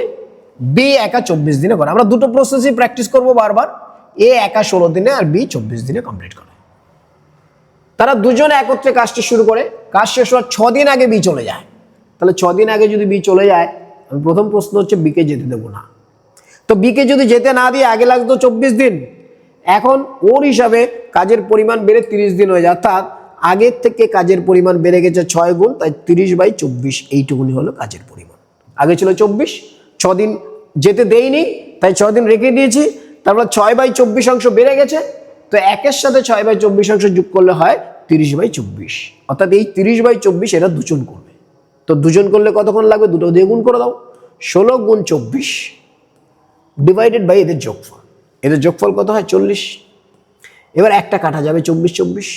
[SPEAKER 1] বি একা 24 দিনে করে। আমরা দুটো প্রসেসই প্র্যাকটিস করব বারবার। এ একা 16 দিনে আর বি 24 দিনে কমপ্লিট করে। তারা দুজনে একত্রে কাজটি শুরু করে, কাজ শেষ হওয়ার 6 দিন আগে বি চলে যায়। তাহলে 6 দিন আগে যদি বি চলে যায়, আমি প্রথম প্রশ্ন হচ্ছে বিকে যেতে দেবো না। তো বিকে যদি যেতে না দিয়ে আগে লাগতো 24 দিন, এখন ওর হিসাবে কাজের পরিমাণ বেড়ে 30 দিন হয়ে যায়, অর্থাৎ আগের থেকে কাজের পরিমাণ বেড়ে গেছে 6 গুণ, তাই 30/24 এইটুকুনি হলো কাজের পরিমাণ। আগে ছিল 24, 6 দিন যেতে দেইনি তাই 6 দিন রেখে দিয়েছি, তারপর 6/24 অংশ বেড়ে গেছে, তো একের সাথে 6/24 অংশ যোগ করলে হয় 30/24, অর্থাৎ এই 30/24 এরা দুজন করবে। তো দুজন করলে কতক্ষণ লাগবে, দুটো দিয়ে গুণ করে দাও, 16 গুণ 24 ডিভাইডেড বাই এদের যোগফল। এদের যোগফল কত হয় 40। এবার একটা কাটা যাবে 24 24,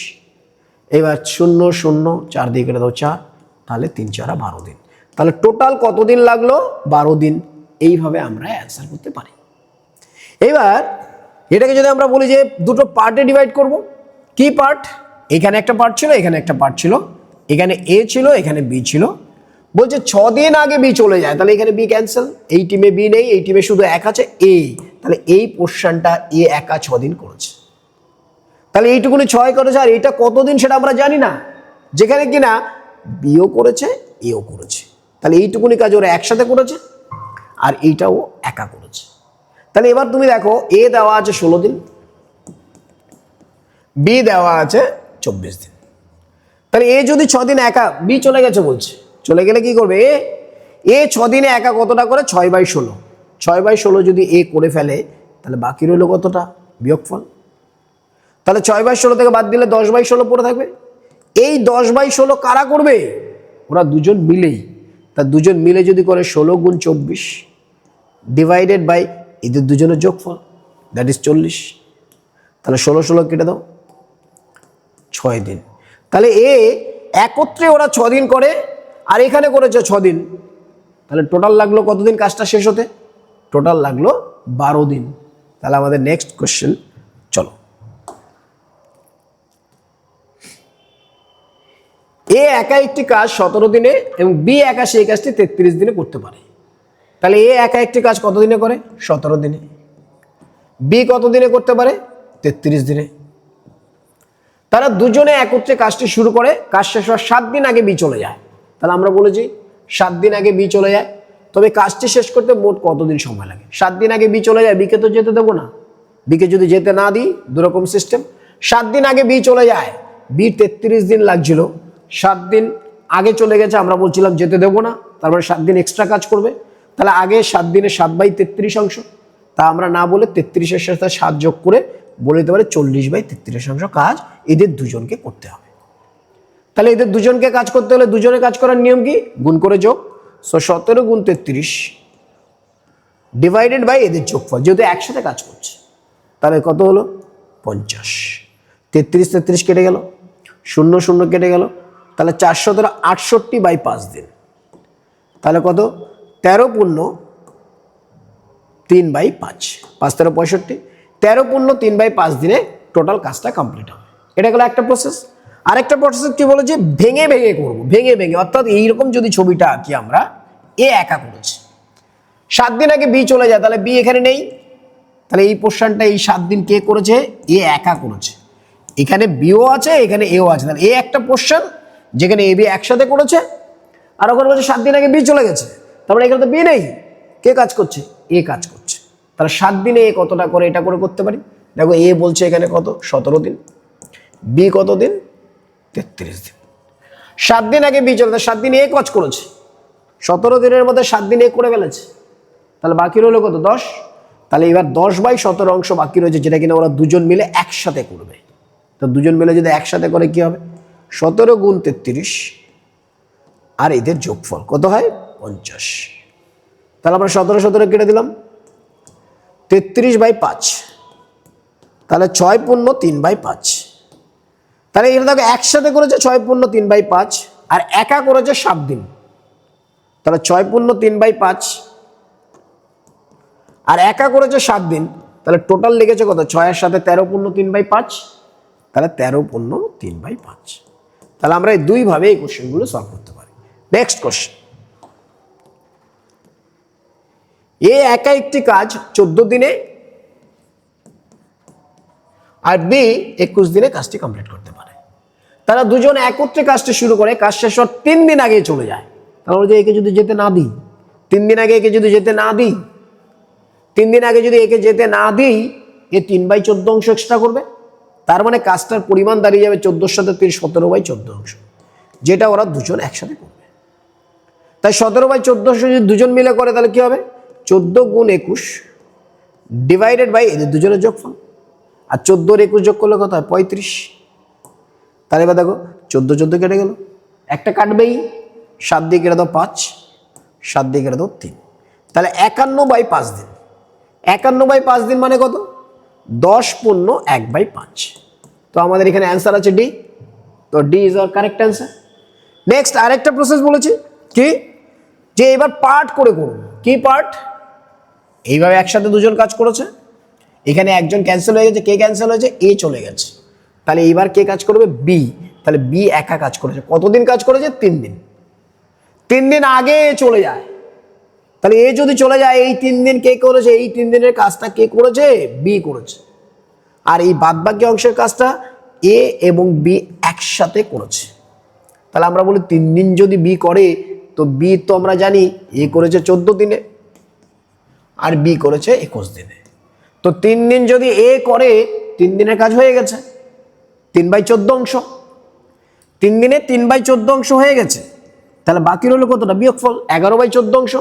[SPEAKER 1] এবার 0 0 4 দিয়ে কেটে দাও 4, তাহলে 3 4 12 দিন। তাহলে টোটাল কতদিন লাগলো, 12 দিন। এইভাবে আমরা অ্যান্সার করতে পারি। এবার এটাকে যদি আমরা বলি যে দুটো পার্টে ডিভাইড করব, কি পার্ট, এখানে একটা পার্ট ছিল, এখানে একটা পার্ট ছিল, এখানে এ ছিল, এখানে বি ছিল, বলছে 6 দিন আগে বি চলে যায়, তাহলে এখানে বি ক্যান্সেল, এই টিমে বি নেই, এই টিমে শুধু এক আছে এ, তাহলে এই পোর্শনটা এ একা 6 দিন করেছে, তাহলে এইটুকুনি 6 করেছে, আর এটা কতদিন সেটা আমরা জানি না, যেখানে কিনা বিও করেছে এও করেছে, তাহলে এইটুকুনি কাজ ওরা একসাথে করেছে আর এইটাও একা করেছে। তাহলে এবার তুমি দেখো এ দেওয়া আছে 16 দিন, বি দেওয়া আছে 24 দিন, তাহলে এ যদি 6 দিন একা, বি চলে গেছে বলছে, চলে গেলে কি করবে, এ 6 দিনে একা কতটা করে 6/16, 6/16 যদি এ করে ফেলে তাহলে বাকি রইল কতটা, বিয়োগফল, তাহলে 6/16 থেকে বাদ দিলে 10/16 পড়ে থাকবে। এই 10/16 কারা করবে, ওরা দুজন মিলেই, তা দুজন মিলে যদি করে 16 গুণ 24 ডিভাইডেড বাই এদের দুজনের যোগফল, দ্যাট ইজ 40, তাহলে 16 16 কেটে দাও, 6 দিন। তাহলে এ একত্রে ওরা 6 দিন করে, আর এখানে করেছে 6 দিন, তাহলে টোটাল লাগলো কতদিন কাজটা শেষ হতে, টোটাল লাগলো 12 দিন। তাহলে আমাদের নেক্সট কোশ্চেন, চলো। এ একা একটি কাজ 17 দিনে এবং বি একা সেই কাজটি 33 দিনে করতে পারে, তাহলে এ একা একটি কাজ কত দিনে করে, 17 দিনে, বি কত দিনে করতে পারে, 33 দিনে। তারা দুজনে একত্রে কাজটি শুরু করে, কাজ শেষ হওয়ার 7 দিন আগে বি চলে যায়, তাহলে আমরা বলেছি 7 দিন আগে বি চলে যায়, তবে কাজটি শেষ করতে মোট কতদিন সময় লাগে, 7 দিন আগে বি চলে যায়, বিকে তো যেতে দেবো না, বিকে যদি যেতে না দিই দুরকম সিস্টেম, 7 দিন আগে বি চলে যায়, বি 33 দিন লাগছিল, 7 দিন আগে চলে গেছে, আমরা বলছিলাম যেতে দেবো না, তারপরে 7 দিন এক্সট্রা কাজ করবে, তাহলে আগে 7 দিনে 7/33 অংশ, তা আমরা না বলে 33-এর সাথে 7 যোগ করে বলে দিতে পারে 40/33 অংশ কাজ এদের দুজনকে করতে হবে। তাহলে এদের দুজনকে কাজ করতে হলে দুজনে কাজ করার নিয়ম কি, গুণ করে যোগ, 17 গুণ 33 ডিভাইডেড বাই এদের যোগফল, যেহেতু একসাথে কাজ করছে, তাহলে কত হলো 50, 33 33 কেটে গেল, 0 0 কেটে গেল, তাহলে 468/5 দিন, তাহলে কত 13 পূর্ণ 3/5, 5 13 65, 13 পূর্ণ 3/5 দিনে টোটাল কাজটা কমপ্লিট হবে। এটা গেল একটা প্রসেস। আরেকটা প্রসেস কি বলেছে, ভেঙে ভেঙে করবো, ভেঙে ভেঙে, অর্থাৎ এইরকম যদি ছবিটা আঁকি আমরা, এ একা করেছে, 7 দিন আগে বি চলে যায়, তাহলে বি এখানে নেই, তাহলে এই পোর্শনটা এই 7 দিন কে করেছে, এ একা করেছে, এখানে বিও আছে, এখানে এও আছে, তাহলে এ একটা পোর্শন যেখানে এ বি একসাথে করেছে, আর ওখানে বলছে 7 দিন আগে বি চলে গেছে, তারপরে এখানে তো বি নেই, কে কাজ করছে, এ কাজ করছে, তাহলে 7 দিনে এ কতটা করে এটা করে করতে পারি, দেখো এ বলছে এখানে কত 17 দিন, বি কত দিন 33 দিন, 7 দিন আগে বি চলে, 7 দিন এ কাজ করেছে, 17 দিনের মধ্যে 7 দিন এ করে ফেলেছে, তাহলে বাকি রইল কত 10, তাহলে এবার 10/17 অংশ বাকি রয়েছে, যেটা কিনা ওরা দুজন মিলে একসাথে করবে, তো দুজন মিলে যদি একসাথে করে কি হবে, 17 গুণ 33 আর এদের যোগফল কত হয় 50, তাহলে আমরা 17 17 কেটে দিলাম, 33/5, তাহলে 6 পূর্ণ 3/5, তাহলে এটা দেখো একসাথে করেছে 6 পূর্ণ 3/5 আর একা করেছে 7 দিন, তাহলে 6 পূর্ণ 3/5 আর একা করেছে 7 দিন, তাহলে টোটাল লেগেছে কত, 6 এর সাথে 13 পূর্ণ 3/5, তাহলে 13 পূর্ণ 3/5। তাহলে আমরা এই দুই ভাবে এই কোশ্চেনগুলো সলভ করতে পারি। নেক্সট কোশ্চেন, এ একা একটি কাজ 14 দিনে আর বি 21 দিনে কাজটি কমপ্লিট করতে পারে, তারা দুজন একত্রে কাজটি শুরু করে, কাজ শেষ হওয়ার 3 দিন আগে চলে যায়, তাহলে যে একে যদি যেতে না দিই, 3 দিন আগে একে যদি যেতে না দিই, 3 দিন আগে যদি একে যেতে না দিই, এ 3/14 অংশ এক্সট্রা করবে, তার মানে কাজটার পরিমাণ দাঁড়িয়ে যাবে 14-র সাথে 3 17/14 অংশ, যেটা ওরা দুজন একসাথে করবে। তাই 17/14 অংশ যদি দুজন মিলে করে তাহলে কি হবে, 14 গুণ 21 ডিভাইডেড বাই এদের দুজনের যোগফল, আর 14 আর 21 যোগ করলে কত হয় 35, তাহলে এবার দেখো 14 14 কেটে গেল, একটা কাটবেই, 7 দিয়ে কেটে দাও 5, 7 দিয়ে কেটে দাও 3, তাহলে 51/5 দিন। 51/5 দিন মানে কত? 10 পূর্ণ 1/5। তো আমাদের এখানে অ্যান্সার আছে ডি। তো D is our correct answer. Next আরেকটা প্রসেস বলেছি কি, যে এবার পার্ট করে করুন। কি পার্ট? এইভাবে একসাথে দুজন কাজ করেছে, এখানে একজন ক্যান্সেল হয়ে গেছে। কে ক্যান্সেল হয়েছে? এ চলে গেছে। তাহলে এবার কে কাজ করবে? বি। তাহলে বি একা কাজ করেছে। কতদিন কাজ করেছে? 3 দিন। 3 দিন আগে এ চলে যায়। তাহলে এ যদি চলে যায়, এই 3 দিন কে করেছে? এই 3 দিনের কাজটা কে করেছে? বি করেছে। আর এই বাদবাকি অংশের কাজটা এ এবং বি একসাথে করেছে। তাহলে আমরা বলি 3 দিন যদি বি করে, তো বি তো আমরা জানি এ করেছে 14 দিনে আর বি করেছে 21 দিনে। তো 3 দিন যদি এ করে, 3 দিনের কাজ হয়ে গেছে, 3/14 অংশ। 3 দিনে 3/14 অংশ হয়ে গেছে। তাহলে বাকি রইল কতটা? বিয়োগফল 11/14 অংশ।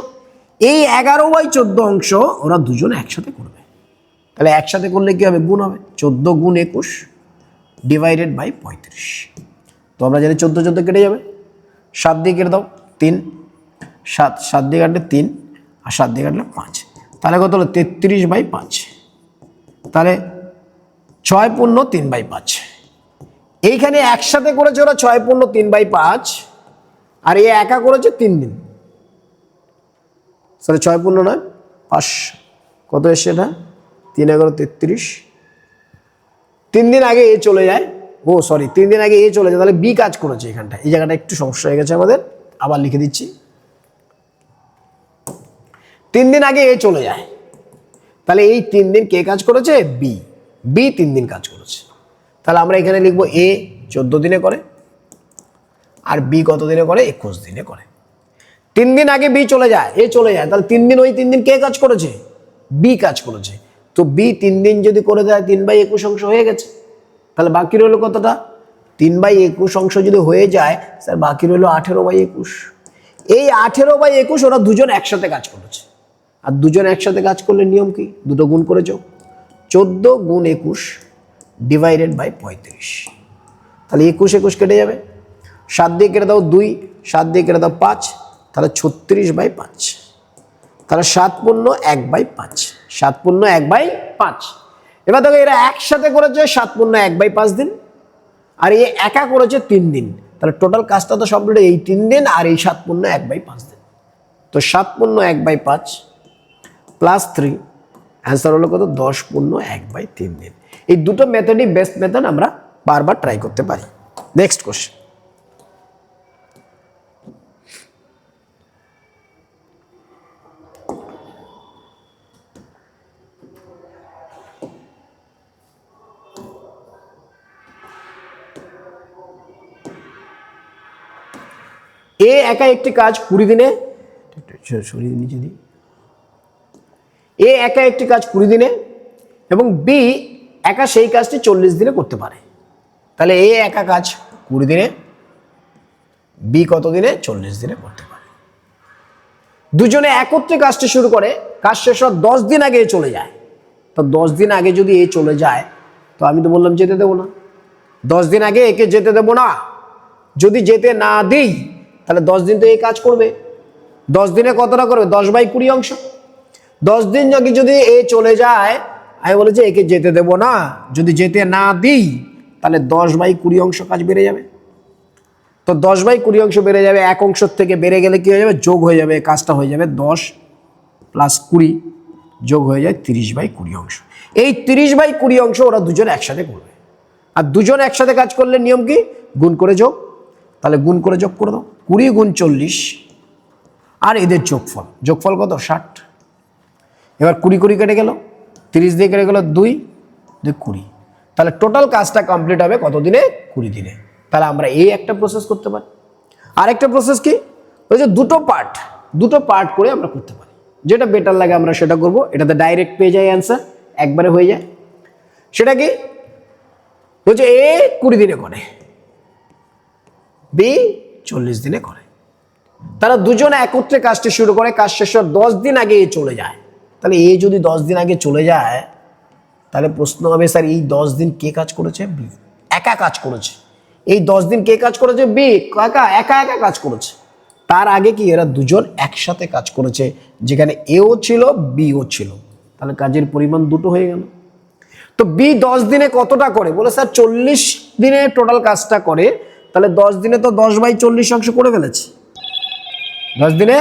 [SPEAKER 1] এই 11/14 অংশ ওরা দুজন একসাথে করবে। তাহলে একসাথে করলে কি হবে? গুণ হবে। 14 গুণ 21 ডিভাইডেড বাই 35। তো আমরা জানি 14 14 কেটে যাবে, 7 দিয়ে কেটে দাও 3, 7 দিয়ে কাটলে 3 আর 7 দিয়ে কাটলে 5। তাহলে কত হলো? 33/5। তাহলে 6 পূর্ণ 3/5। এইখানে একসাথে করেছে ওরা 6 পূর্ণ 3/5, আর এ একা করেছে 3 দিন। তাহলে 6 পূর্ণ 9 5, কত এসছে এটা? 3 11 33। 3 দিন আগে এ চলে যায়। ও সরি, 3 দিন আগে এ চলে যায়। তাহলে বি কাজ করেছে এখানটা। এই জায়গাটা একটু সমস্যা হয়ে গেছে আমাদের, আবার লিখে দিচ্ছি। 3 দিন আগে এ চলে যায়, তাহলে এই 3 দিন কে কাজ করেছে? বি। বি 3 দিন কাজ করেছে। তাহলে আমরা এখানে লিখবো এ 14 দিনে করে আর বি কত দিনে করে? 21 দিনে করে। 3 দিন আগে বি চলে যায়, এ চলে যায়, তাহলে 3 দিন, ওই 3 দিন কে কাজ করেছে? বি কাজ করেছে। তো বি 3 দিন যদি করে দেয়, 3/21 অংশ হয়ে গেছে। তাহলে বাকি রইল কতটা? 3/21 অংশ যদি হয়ে যায়, স্যার বাকি রইল 18/21। এই 18/21 ওরা দুজন একসাথে কাজ করেছে। আর দুজন একসাথে কাজ করলে নিয়ম কি? দুটো গুণ করে যোগ। 14 গুণ 21 ডিভাইডেড বাই 35। তাহলে 21 21 কেটে যাবে। 7 দিয়ে কেটে দাও 2, 7 দিয়ে কেটে দাও 5, তাহলে 36/5। তাহলে 7 পূর্ণ 1/5। 7 পূর্ণ 1/5। এবার দেখো এরা একসাথে করেছে 7 পূর্ণ 1/5 দিন, আর এ একা করেছে 3 দিন। তাহলে টোটাল কাজটা তো সব এই 3 দিন আর এই 7 পূর্ণ 1/5 দিন। তো 7 পূর্ণ 1/5 প্লাস 3, অ্যান্সার হলো কত? 10 পূর্ণ 1/3 দিন। এই দুটো মেথডই বেস্ট মেথড, আমরা বারবার ট্রাই করতে পারি। Next question. এ একা একটি কাজ 20 দিনে, সরিয়ে নিচে দিই, এ একা একটি কাজ 20 দিনে এবং বি একা সেই কাজটি 40 দিনে করতে পারে। তাহলে এ একা কাজ 20 দিনে, বি কত দিনে? 40 দিনে করতে পারে। দুজনে একত্রে কাজটি শুরু করে, কাজ শেষ হওয়ার 10 দিন আগে এ চলে যায়। তো 10 দিন আগে যদি এ চলে যায়, তো আমি তো বললাম যেতে দেবো না। 10 দিন আগে একে যেতে দেবো না। যদি যেতে না দিই, তাহলে 10 দিন তো এই কাজ করবে। 10 দিনে কতটা করবে? 10/20 অংশ। 10 দিন যদি এ চলে যায়, আমি বলেছি একে যেতে দেব না, যদি যেতে না দিই তাহলে 10/20 অংশ কাজ বেড়ে যাবে। তো 10/20 অংশ বেড়ে যাবে, এক অংশ থেকে বেড়ে গেলে কি হয়ে যাবে? যোগ হয়ে যাবে, কাজটা হয়ে যাবে 10 + 20 যোগ হয়ে যায় 30/20 অংশ। এই 30/20 অংশ ওরা দুজন একসাথে করবে। আর দুজন একসাথে কাজ করলে নিয়ম কি? গুণ করে যোগ। তাহলে গুণ করে যোগ করে দাও, 20 গুণ 40 আর এদের যোগফল, যোগফল কত? 60। এবার 20 20 কেটে গেল, 30 দিয়ে কেটে গেল 2 2 20। তাহলে টোটাল কাজটা কমপ্লিট হবে কত দিনে? 20 দিনে। তাহলে আমরা এই একটা প্রসেস করতে পারি। আরেকটা প্রসেস কি? ওই যে দুটো পার্ট করে আমরা করতে পারি। যেটা বেটার লাগে আমরা সেটা করব। এটাতে ডাইরেক্ট পেয়ে যাই অ্যান্সার, একবারে হয়ে যায়। সেটা কি? বলছে এ 20 দিনে করে, বি 40 দিনে করে। তারা দুজনে একত্রে কাজটি শুরু করে, কাজ শেষ হওয়ার 10 দিন আগে এ চলে যায়। তাহলে এ যদি 10 দিন আগে চলে যায়, তাহলে প্রশ্ন হবে স্যার এই 10 দিন কে কাজ করেছে? বি একা কাজ করেছে। এই 10 দিন কে কাজ করেছে? বি একা কাজ করেছে। তার আগে কি এরা দুজন একসাথে কাজ করেছে, যেখানে এও ছিল বিও ছিল, তাহলে কাজের পরিমাণ দুটো হয়ে গেল। তো বি 10 দিনে কতটা করে, বলে স্যার 40 দিনে টোটাল কাজটা করে, তাহলে 10 দিনে তো 10/40 অংশ করে ফেলেছে। 10 দিনে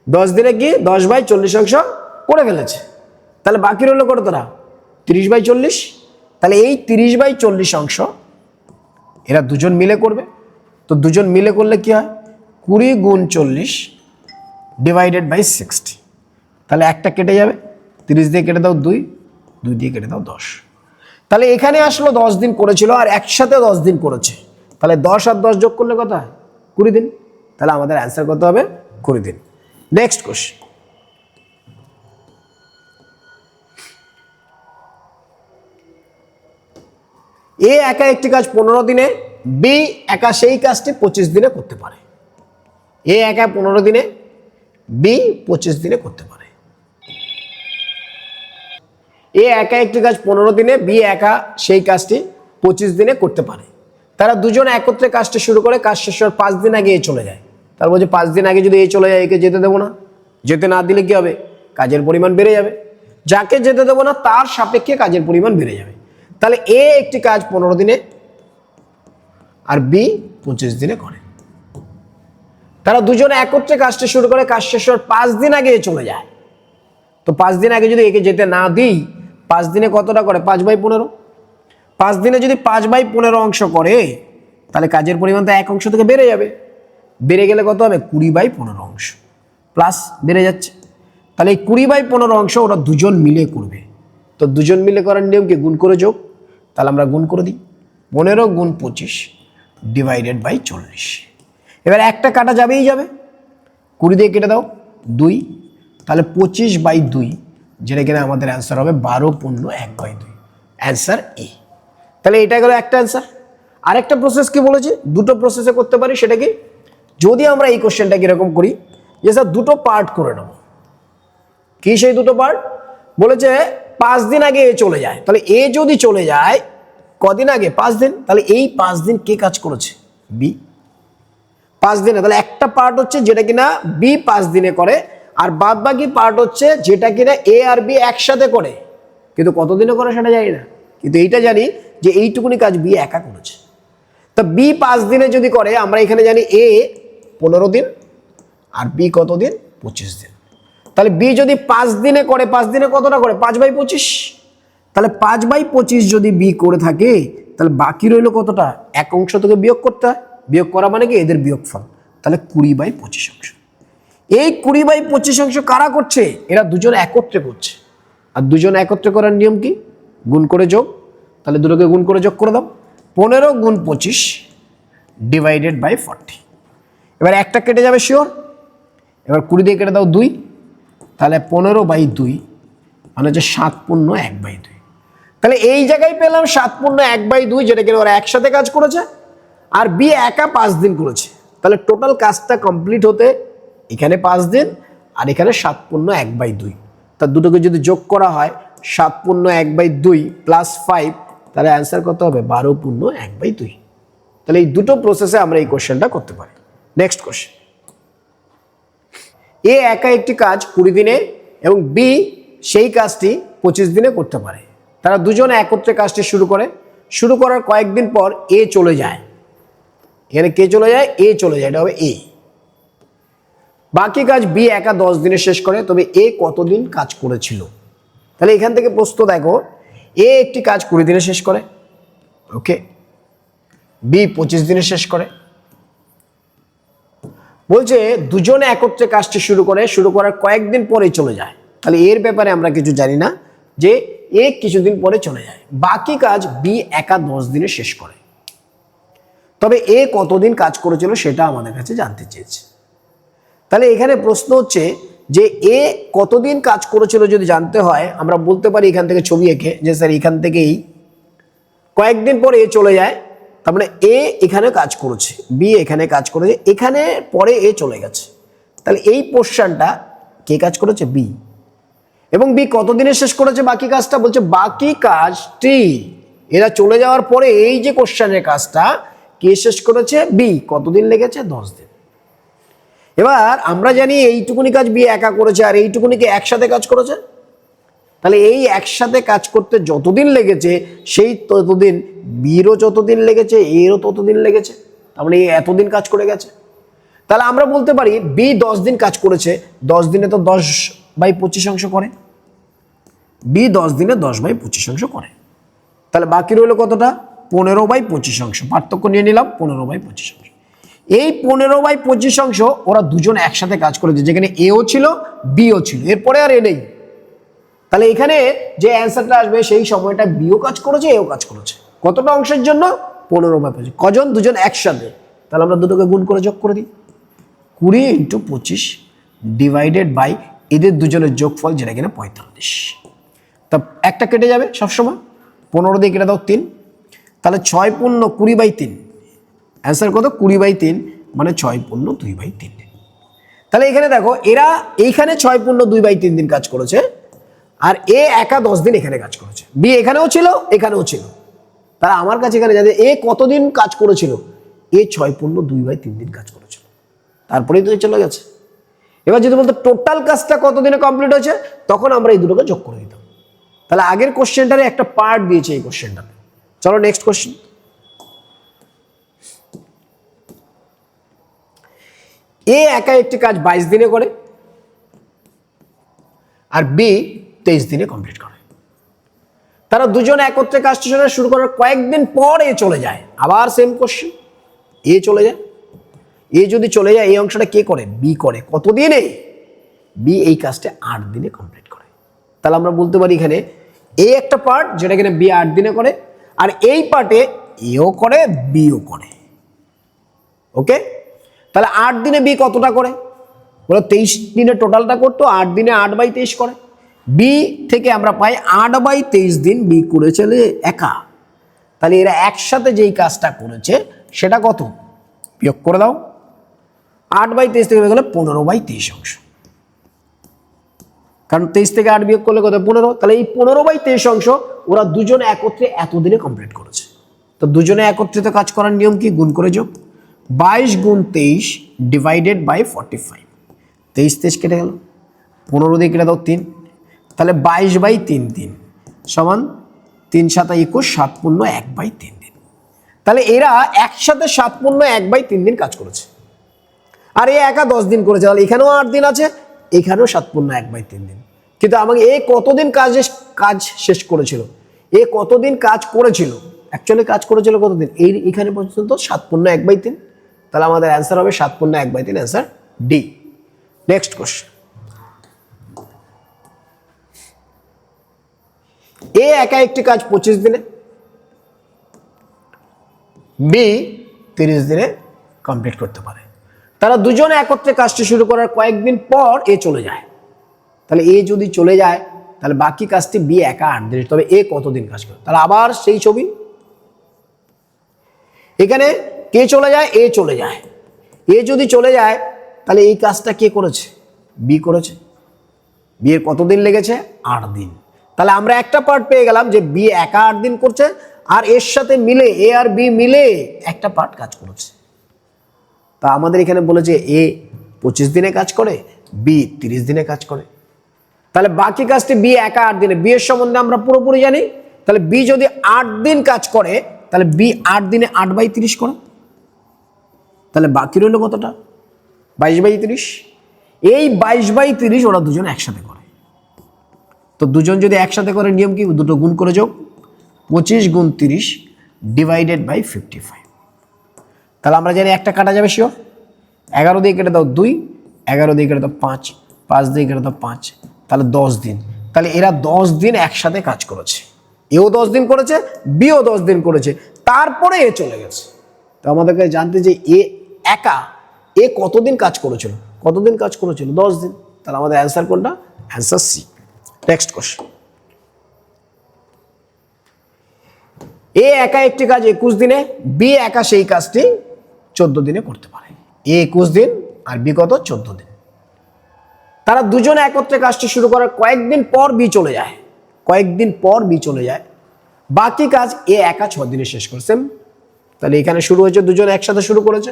[SPEAKER 1] 10 দিনে কি 10/40 অংশ করে ফেলেছে, তাহলে বাকি রইল কতটা 30/40। তাহলে এই 30/40 অংশ এরা দুজন মিলে করবে। তো দুজন মিলে করলে কি হয়, 20 গুণ 40 ডিভাইডেড বাই 60। তাহলে একটা কেটে যাবে, 30 দিয়ে কেটে দাও 2, 2 দিয়ে কেটে দাও 10। তাহলে এখানে আসলো 10 দিন করেছিল আর একসাথে 10 দিন করেছে, তাহলে 10 আর 10 যোগ করলে কত হয় 20 দিন। তাহলে আমাদের অ্যান্সার কত হবে 20 দিন। নেক্সট কোশ্চেন, এ একা একটি কাজ 15 দিনে, বি একা সেই কাজটি 25 দিনে করতে পারে। এ একা 15 দিনে, বি 25 দিনে করতে পারে। এ একা একটি কাজ 15 দিনে, বি একা সেই কাজটি 25 দিনে করতে পারে। তারা দুজন একত্রে কাজটা শুরু করে, কাজ শেষ হওয়ার 5 দিন আগে এ চলে যায়। তার বলছে 5 দিন আগে যদি এ চলে যায়, একে যেতে দেবো না, যেতে না দিলে কি হবে, কাজের পরিমাণ বেড়ে যাবে। যাকে যেতে দেবো না তার সাপেক্ষে কাজের পরিমাণ বেড়ে যাবে। তাহলে এ একটি কাজ 15 দিনে আর বি 25 দিনে করে। তারা দুজনে একত্রে কাজটা শুরু করে, কাজ শেষ হওয়ার 5 দিন আগে এ চলে যায়। তো 5 দিন আগে যদি একে যেতে না দিই, 5 দিনে কতটা করে 5/15। 5 দিনে যদি 5/15 অংশ করে, তাহলে কাজের পরিমাণ তো এক অংশ থেকে বেড়ে যাবে। বেড়ে গেলে কত হবে 20/15 অংশ, প্লাস বেড়ে যাচ্ছে। তাহলে এই 20/15 অংশ ওরা দুজন মিলে করবে। তো দুজন মিলে করার নিয়ম কি, গুণ করে যোগ। তাহলে আমরা গুণ করে দিই, 15 গুণ 25 ডিভাইডেড বাই 40। এবার একটা কাটা যাবেই যাবে, 20 দিয়ে কেটে দাও 2, তাহলে 25/2, যেটা কিনা আমাদের অ্যান্সার হবে 12/1/2, অ্যান্সার এ। তাহলে এটা গেল একটা অ্যান্সার। আরেকটা প্রসেস কি বলেছি, দুটো প্রসেসে করতে পারি। সেটা কি, যদি আমরা এই কোশ্চেনটা কিরকম করি, যে স্যার দুটো পার্ট করে নেব। কি সেই দুটো পার্ট, বলেছে 5 দিন আগে এ চলে যায়, তাহলে এ যদি চলে যায় কদিন আগে, 5 দিন, তাহলে এই 5 দিন কে কাজ করেছে, বি 5 দিনে। তাহলে একটা পার্ট হচ্ছে যেটা কিনা বি 5 দিনে করে, আর বাদ বাকি পার্ট হচ্ছে যেটা কিনা এ আর বি একসাথে করে, কিন্তু কতদিনে করে সেটা জানি না, কিন্তু এইটা জানি যে এইটুকুনি কাজ বি একা করেছে। তা বি 5 দিনে যদি করে, আমরা এখানে জানি এ 15 দিন আর বি কত দিন 25 দিন। তাহলে বি যদি 5 দিনে করে, 5 দিনে কতটা করে 5/25, তাহলে 5/25 যদি বি করে থাকে, তাহলে বাকি রইল কতটা, এক অংশ থেকে বিয়োগ করতে হয়। বিয়োগ করা মানে কি, এদের বিয়োগফল, তাহলে 20/25 অংশ। এই 20/25 অংশ কারা করছে, এরা দুজন একত্রে করছে। আর দুজন একত্রে করার নিয়ম কি, গুণ করে যোগ। তাহলে দুটোকে গুণ করে যোগ করে দাও, 15 গুণ 25 ডিভাইডেড বাই 40। এবার একটা কেটে যাবে শিওর। এবার 20 দিয়ে কেটে দাও 2, তাহলে 15/2 মানে হচ্ছে 7/1/2। তাহলে এই জায়গায় পেলাম 7/1/2, যেটা কিনা ওরা একসাথে কাজ করেছে, আর বি একা 5 দিন করেছে। তাহলে টোটাল কাজটা কমপ্লিট হতে এখানে 5 দিন আর এখানে 7/1/2। তার দুটোকে যদি যোগ করা হয় 7/1/2 প্লাস 5, তাহলে অ্যান্সার কত হবে 12/1/2। তাহলে এই দুটো প্রসেসে আমরা এই কোশ্চেনটা করতে পারি। নেক্সট কোশ্চেন, এ একা একটি কাজ 20 দিনে এবং বি সেই কাজটি 25 দিনে করতে পারে। তারা দুজনে একত্রে কাজটি শুরু করে, শুরু করার কয়েকদিন পর এ চলে যায়। এখানে কে চলে যায়, এ চলে যায়, এটা হবে এ। বাকি কাজ বি একা 10 দিনে শেষ করে, তবে এ কতদিন কাজ করেছিল। তাহলে এখান থেকে প্রশ্ন দেখো, এ একটি কাজ 20 দিনে শেষ করে, ওকে, বি 25 দিনে শেষ করে। বলছে দুজনে একত্রে কাজটি শুরু করে, শুরু করার কয়েকদিন পরে চলে যায়। তাহলে এর ব্যাপারে আমরা কিছু জানি না, যে এ কিছুদিন পরে চলে যায়। বাকি কাজ বি একা 10 দিনে শেষ করে, তবে এ কতদিন কাজ করেছিল সেটা আমাদের কাছে জানতে চেয়েছে। তাহলে এখানে প্রশ্ন হচ্ছে যে এ কতদিন কাজ করেছিল যদি জানতে হয়, আমরা বলতে পারি এখান থেকে ছবি এঁকে, যে স্যার এখান থেকেই কয়েকদিন পরে এ চলে যায়, তার মানে এ এখানে কাজ করেছে, বি এখানে কাজ করেছে, এখানে পরে এ চলে গেছে। তাহলে এই পোর্শনটা কে কাজ করেছে, বি। এবং বি কতদিনে শেষ করেছে বাকি কাজটা, বলছে বাকি কাজটি এরা চলে যাওয়ার পরে এই যে কোশ্চেনের কাজটা, কে শেষ করেছে? বি। কতদিন লেগেছে? 10 দিন। এবার আমরা জানি এইটুকুনি কাজ বি একা করেছে আর এইটুকুনিকে একসাথে কাজ করেছে, তাহলে এই একসাথে কাজ করতে যতদিন লেগেছে সেই ততদিন বিরও যতদিন লেগেছে, এরও ততদিন লেগেছে, তার মানে এই এতদিন কাজ করে গেছে। তাহলে আমরা বলতে পারি বি 10 দিন কাজ করেছে, 10 দিনে তো 10/25 অংশ করে, বি 10 দিনে 10/25 অংশ করে। তাহলে বাকি রইল কতটা? 15/25 অংশ। পার্থক্য নিয়ে নিলাম 15/25 অংশ। এই 15/25 অংশ ওরা দুজন একসাথে কাজ করেছে, যেখানে এও ছিল বিও ছিল, এরপরে আর এ নেই। তাহলে এখানে যে অ্যান্সারটা আসবে সেই সময়টা বিও কাজ করেছে, এও কাজ করেছে। কতটা অংশের জন্য? 15/25। কজন? দুজন একসাথে। তাহলে আমরা দুটোকে গুণ করে যোগ করে দিই, 20 × 25 ডিভাইডেড বাই এদের দুজনের যোগফল, যেটা কিনা 45। তা একটা কেটে যাবে সবসময়, 15 দিয়ে কেটে দাও 3, তাহলে 6 পূর্ণ 20/3। অ্যান্সার কত? 20/3, মানে 6 পূর্ণ 2/3। তাহলে এখানে দেখো এরা এইখানে 6 পূর্ণ 2/3 দিন কাজ করেছে, আর এ একা 10 দিন এখানে কাজ করেছে। বি এখানেও ছিল এখানেও ছিল। তারা আমার কাছে এখানে জানে এ কতদিন কাজ করেছিল, এ 6 পূর্ণ 2/3 দিন কাজ করেছিল, তারপরেই তো চলে গেছে। এবার যদি বলতো টোটাল কাজটা কতদিনে কমপ্লিট হয়েছে, তখন আমরা এই দুটোকে যোগ করে দিতাম। তাহলে আগের কোশ্চেনটারে একটা পার্ট দিয়েছে এই কোশ্চেনটাতে। চলো নেক্সট কোশ্চেন। এ একা একটি কাজ 22 দিনে করে আর বি 23 দিনে কমপ্লিট করে। তারা দুজন একত্রে কাজটি শুরু করার কয়েকদিন পর এ চলে যায়। আবার সেম কোশ্চেন, এ চলে যায়। এ যদি চলে যায় এই অংশটা কে করে? বি করে। কতদিনে? বি এই কাজটা 8 দিনে কমপ্লিট করে। তাহলে আমরা বলতে পারি এখানে এ একটা পার্ট যেটা কিনা বি 8 দিনে করে, আর এই পার্টে এও করে বিও করে। ওকে, তাহলে 8 দিনে বি কতটা করে? বলো 23 দিনে টোটালটা করতো, 8 দিনে 8/23 করে। বি থেকে আমরা পাই 8/23 দিন বি করেছে একা। তাহলে এরা একসাথে যেই কাজটা করেছে সেটা কত? বিয়োগ করে দাও, 8/23 থেকে হয়ে গেলে 15/23 অংশ, কারণ 23 থেকে 8 বিয়োগ করলে কত? 15। তাহলে এই 15/23 অংশ ওরা দুজনে একত্রে এতদিনে কমপ্লিট করেছে। তো দুজনে একত্রিত কাজ করার নিয়ম কি? গুণ করে যোগ, 22 × 23 ডিভাইডেড বাই 45। 23 কেটে গেল, 15 দিয়ে কেটে দাও 3, তাহলে 22/3 দিন সমান 3 × 7 = 21, 7 পূর্ণ 1/3 দিন। তাহলে এরা একসাথে 7 পূর্ণ 1/3 দিন কাজ করেছে, আর এ একা 10 দিন করেছে। তাহলে এখানেও 8 দিন আছে, এখানেও 7 পূর্ণ 1/3 দিন। কিন্তু আমাকে এ কতদিন কাজ শেষ করেছিল? এ কতদিন কাজ করেছিল? অ্যাকচুয়ালি কাজ করেছিল কতদিন? এই এখানে পর্যন্ত 7 পূর্ণ 1/3। তাহলে আমাদের অ্যান্সার হবে 7 পূর্ণ 1/3, answer D. Next question. A একা একটি কাজ 25 দিনে, বি 30 দিনে কমপ্লিট করতে পারে। তারা দুজনে একত্রে কাজটি শুরু করার কয়েকদিন পর এ চলে যায়। তাহলে এ যদি চলে যায় তাহলে বাকি কাজটি বি একা 8 দিনে। তবে এ কতদিন কাজ করে? তাহলে আবার সেই ছবি, এখানে কে চলে যায়? এ চলে যায়। এ যদি চলে যায় তাহলে এই কাজটা কে করেছে? বি করেছে। বি এর কতদিন লেগেছে? 8 দিন। তাহলে আমরা একটা পার্ট পেয়ে গেলাম যে বি একা 8 দিন করছে, আর এর সাথে মিলে এ আর বি মিলে একটা পার্ট কাজ করেছে। তা আমাদের এখানে বলেছে এ 25 দিনে কাজ করে, বি 30 দিনে কাজ করে। তাহলে বাকি কাজটি বি একা 8 দিনে। বি এর সম্বন্ধে আমরা পুরোপুরি জানি। তাহলে বি যদি 8 দিন কাজ করে তাহলে বি 8 দিনে 8/30 করে। তাহলে বাকি রইল কতটা? 22/30। এই 22/30 ওরা দুজন একসাথে করে। তো দুজন যদি একসাথে করে নিয়ম কি? দুটো গুণ করে যোগ, 25 × 30 ডিভাইডেড বাই 55। তাহলে আমরা জানি একটা কাটা যাবে শিওর। 11 দিয়ে কেটে দাও 2, 11 দিয়ে কেটে দাও 5, 5 দিয়ে কেটে দাও 5, তাহলে 10 দিন। তাহলে এরা 10 দিন একসাথে কাজ করেছে। এও 10 দিন করেছে, বিও 10 দিন করেছে, তারপরে এ চলে গেছে। তো আমাদেরকে জানতে যে এ একা এ কতদিন কাজ করেছিল? কতদিন কাজ করেছিল? 10 দিন। তাহলে আমাদের অ্যান্সার কোনটা? Answer C. Next question. A একা একটি কাজ 21 দিনে, বি একা সেই কাজটি 14 দিনে করতে পারে। এ 21 দিন আর বি কত? 14 দিন। তারা দুজনে একত্রে কাজটি শুরু করার কয়েকদিন পর বি চলে যায়। কয়েকদিন পর বি চলে যায়। বাকি কাজ এ একা 6 দিনে শেষ করে। সেম তাহলে এখানে শুরু হয়েছে, দুজন একসাথে শুরু করেছে,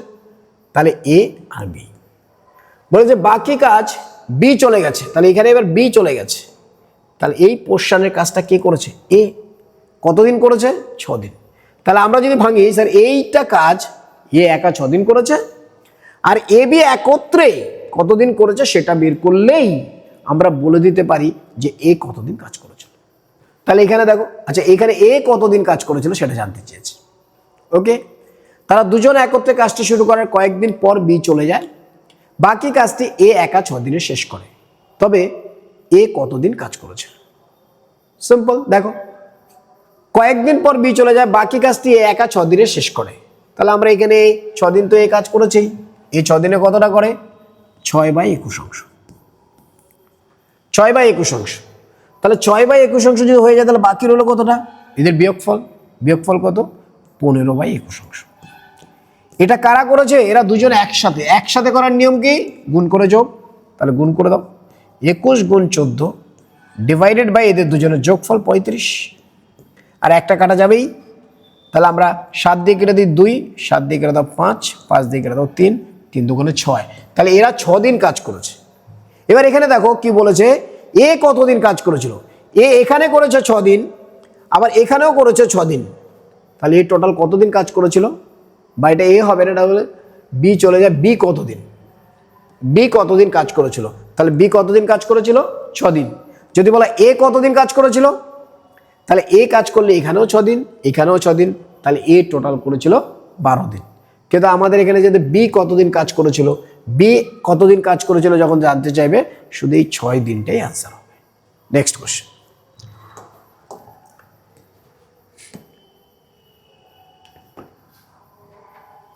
[SPEAKER 1] তাহলে এ আর বি। বলে যে বাকি কাজ বি চলে গেছে, তাহলে এখানে এবার বি চলে গেছে, তাহলে এই পোর্শনের কাজটা কে করেছে? এ। কতদিন করেছে? 6 দিন। তাহলে আমরা যদি ভাঙি, স্যার এইটা কাজ এ একা 6 দিন করেছে, আর এ বি একত্রে কতদিন করেছে সেটা বের করলেই আমরা বলে দিতে পারি যে এ কতদিন কাজ করেছিল। তাহলে এখানে দেখো, আচ্ছা এখানে এ কতদিন কাজ করেছিল সেটা জানতে চেয়েছে। ওকে, তারা দুজন একত্রে কাজটি শুরু করার কয়েকদিন পর বি চলে যায়, বাকি কাজটি এ একা 6 দিনে শেষ করে। তবে এ কতদিন কাজ করেছে? সিম্পল, দেখো কয়েকদিন পর বি চলে যায়, বাকি কাজটি এ একা 6 দিনে শেষ করে। তাহলে আমরা এখানে 6 দিন তো এ কাজ করেছেই, এই 6 দিনে কতটা করে? 6/21 অংশ। 6/21 অংশ। তাহলে 6/21 অংশ যদি হয়ে যায়, তাহলে বাকি রইল কতটা? এদের বিয়োগফল। বিয়োগফল কত? 15/21 অংশ। এটা কারা করেছে? এরা দুজন একসাথে। একসাথে করার নিয়ম কি? গুণ করে যোগ। তাহলে গুণ করে দাও, 21 গুণ 14 ডিভাইডেড বাই এদের দুজনের যোগফল 35। আর একটা কাটা যাবেই, তাহলে আমরা 7 দিয়ে কেটে দিই 2, 7 দিয়ে কেটে দাও 5, 5 দিয়ে কেটে দাও 3, 3 দুগুণে 6। তাহলে এরা 6 দিন কাজ করেছে। এবার এখানে দেখো কি বলেছে, এ কতদিন কাজ করেছিল? এ এখানে করেছে 6 দিন, আবার এখানেও করেছে 6 দিন। তাহলে এই টোটাল কতদিন কাজ করেছিল? বা এটা এ হবে না, এটা হলে বি চলে যায়। বি কতদিন? বি কতদিন কাজ করেছিল? তাহলে বি কতদিন কাজ করেছিল? 6 দিন। যদি বলা এ কতদিন কাজ করেছিল, তাহলে এ কাজ করলে এখানেও 6 দিন, এখানেও 6 দিন, তাহলে এ টোটাল করেছিল 12 দিন। কিন্তু আমাদের এখানে যদি বি কতদিন কাজ করেছিল, বি কতদিন কাজ করেছিল যখন জানতে চাইবে, শুধু এই 6 দিনটাই আনসার হবে। নেক্সট কোশ্চেন,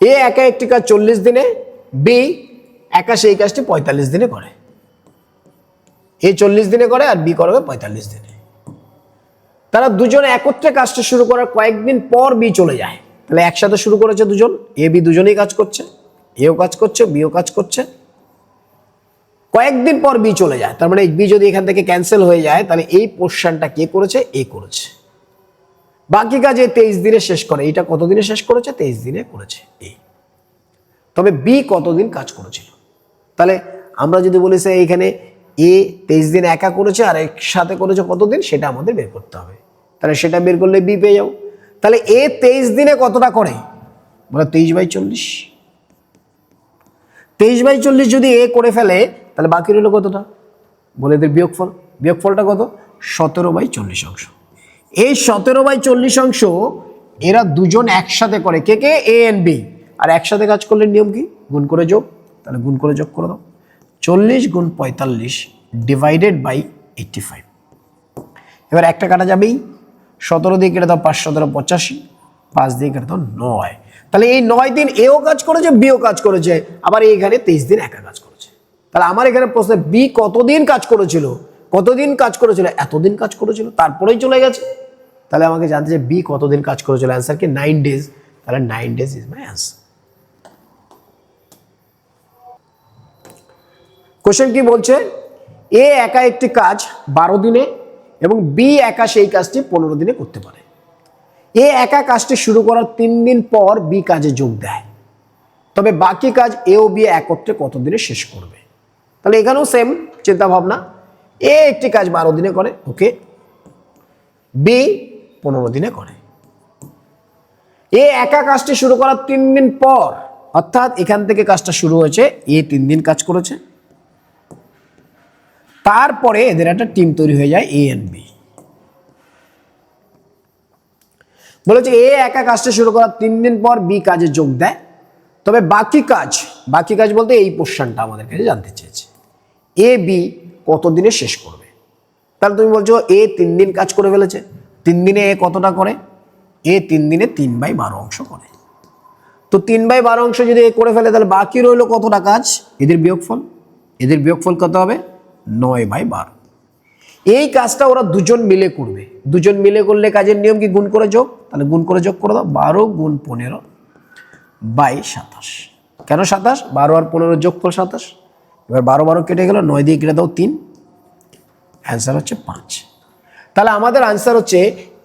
[SPEAKER 1] এ একা একটি কাজ 40 দিনে, বি একা সেই কাজটি 45 দিনে করে। এ 40 দিনে করে আর বি করবে 45 দিনে। তারা দুজন একত্রে কাজটা শুরু করার কয়েকদিন পর বি চলে যায়। তাহলে একসাথে শুরু করেছে দুজন, এ বি দুজনেই কাজ করছে, এও কাজ করছে বিও কাজ করছে। কয়েকদিন পর বি চলে যায়, তার মানে বি যদি এখান থেকে ক্যান্সেল হয়ে যায়, তাহলে এই পোর্শনটা কে করেছে? এ করেছে। বাকি কাজ এ 23 দিনে শেষ করে। এটা কত দিনে শেষ করেছে? 23 দিনে করেছে এ। তবে বি কতদিন কাজ করেছিল? তাহলে আমরা যদি বলি স্যার এখানে এ 23 দিন একা করেছে আর একসাথে করেছে কতদিন, সেটা আমাদের বের করতে হবে। তাহলে সেটা বের করলে বি পেয়ে যাও। তাহলে এ 23 দিনে কতটা করে? বলো 23/40। 23/40 যদি এ করে ফেলে, তাহলে বাকি রইল কতটা? বলে এদের বিয়োগফল। বিয়োগফলটা কত? 17/40 অংশ। এই 17/40 অংশ এরা দুজন একসাথে করে। কে কে? এ এন্ড বি। আর একসাথে কাজ করলে নিয়ম কি? গুণ করে যোগ। তাহলে গুণ করে যোগ করে দাও, 40 গুণ 45 ডিভাইডেড বাই 85। এবার একটা কাটা যাবেই, 17 দিয়ে কেটে দাও 5 17 85, 5 দিয়ে কেটে দাও 9। তাহলে এই 9 দিন এও কাজ করেছে, বিও কাজ করেছে, আবার এইখানে 23 দিন একা কাজ করেছে। তাহলে আমার এখানে প্রশ্নে বি কতদিন কাজ করেছিল? কতদিন কাজ করেছিল? এতদিন কাজ করেছিল, তারপরেই চলে গেছে। তাহলে আমাকে জানতে চাই বি কতদিন কাজ করেছিল। অ্যান্সার কি? 9 ডেজ। তাহলে 9 days is my answer. Question কি বলছে? এ একা একটি কাজ 12 দিনে এবং বি একা সেই কাজটি 15 দিনে করতে পারে। এ একা কাজটি শুরু করার 3 দিন পর বি কাজে যোগ দেয়, তবে বাকি কাজ এ ও বি একত্রে কত দিনে শেষ করবে? তাহলে এখানেও সেম চিন্তা ভাবনা। এ একটি কাজ 12 দিনে করে, ওকে, বি 15 দিনে করে। এ একা কাজটি শুরু করার 3 দিন পর, অর্থাৎ এখান থেকে কাজটা শুরু হয়েছে, এ 3 দিন কাজ করেছে, তারপরে এদের একটা টিম তৈরি হয়ে যায় এ এন্ড বি। বলেছে এ একা কাজটা শুরু করার 3 দিন পর বি কাজে যোগ দেয়, তবে বাকি কাজ বলতে এই পোর্শনটা আমাদের কাছে জানতে চেয়েছে, এ বি কত দিনে শেষ করবে। তাহলে তুমি বলছো এ 3 দিন কাজ করে ফেলেছে, 3 দিনে এ কতটা করে? এ 3 দিনে 3/12 অংশ করে। তো 3/12 অংশ যদি এ করে ফেলে, তাহলে বাকি রইল কতটা কাজ? এদের বিয়োগফল। এদের বিয়োগফল কত হবে? 9/12। এই কাজটা ওরা দুজন মিলে করবে। দুজন মিলে করলে কাজের নিয়ম কি? গুণ করে যোগ। তাহলে গুণ করে যোগ করে দাও, 12 গুণ 15/27। কেন 27? 12 আর 15 যোগফল 27। এবার 12 12 কেটে গেল, 9 দিয়ে কেটে দাও 3, অ্যান্সার হচ্ছে 5। তাহলে আমাদের আনসার হচ্ছে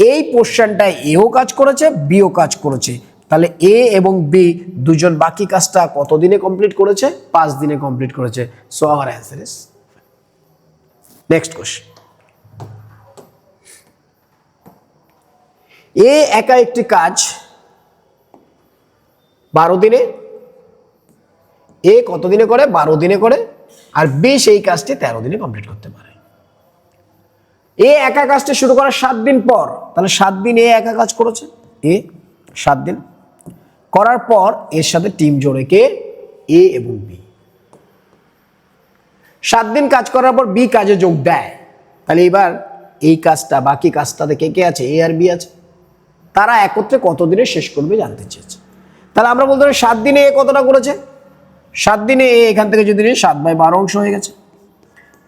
[SPEAKER 1] এই পোর্শনটায় এও কাজ করেছে, বিও কাজ করেছে, তাহলে এ এবং বি দুজন বাকি কাজটা কত দিনে কমপ্লিট করেছে? 5 দিনে কমপ্লিট করেছে। So our answer is. Next question, A একা একটি কাজ 12 দিনে, এ কত দিনে করে? 12 দিনে করে, আর বি সেই কাজটি 13 দিনে কমপ্লিট করতে পারে। এ একা কাজটি শুরু করার 7 দিন পর, তাহলে 7 দিন এ একা কাজ করেছে, এ 7 দিন করার পর এর সাথে টিম জোড়ে কে? এ এবং বি। 7 দিন কাজ করার পর বি কাজে যোগ দেয়, তাহলে এবার এই কাজটা, বাকি কাজটাতে কে কে আছে? এ আর বি আছে। তারা একত্রে কত দিনে শেষ করবে জানতে চেয়েছে। তাহলে আমরা বলতে পারি 7 দিনে এ কতটা করেছে? 7 দিনে এ এখান থেকে যদি নিই 7/12 অংশ হয়ে গেছে।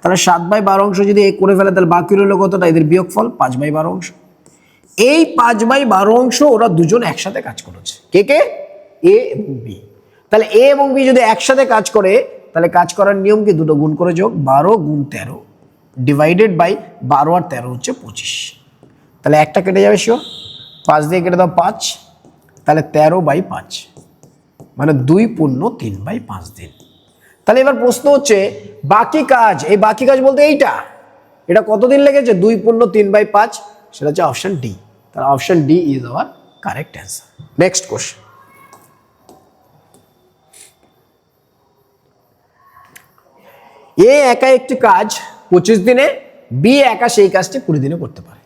[SPEAKER 1] তাহলে 7/12 অংশ যদি এ করে ফেলে তাহলে বাকি রইল কতটা? এদের বিয়োগফল 5/12 অংশ। এই 5/12 অংশ ওরা দুজন একসাথে কাজ করেছে। কে কে? এ এবং বি। তাহলে এ এবং বি যদি একসাথে কাজ করে তাহলে কাজ করার নিয়ম কি? দুটো গুণ করে যোগ, 12 গুণ 13 ডিভাইডেড বাই 12 আর 13 হচ্ছে 25। তাহলে একটা কেটে যাবে, শিওর 5 দিয়ে কেটে দাও 5, তাহলে 13/5 মানে 2 পূর্ণ 3/5 দিন। তাহলে এবার প্রশ্ন হচ্ছে বাকি কাজ, এই বাকি কাজ বলতে এইটা, এটা কতদিন লেগেছে? 2 পূর্ণ 3/5, সেটা হচ্ছে অপশন ডি। তাহলে option D is our correct answer. Next question, A একা একটি কাজ 25 দিনে, বি একা সেই কাজটি 20 দিনে করতে পারে।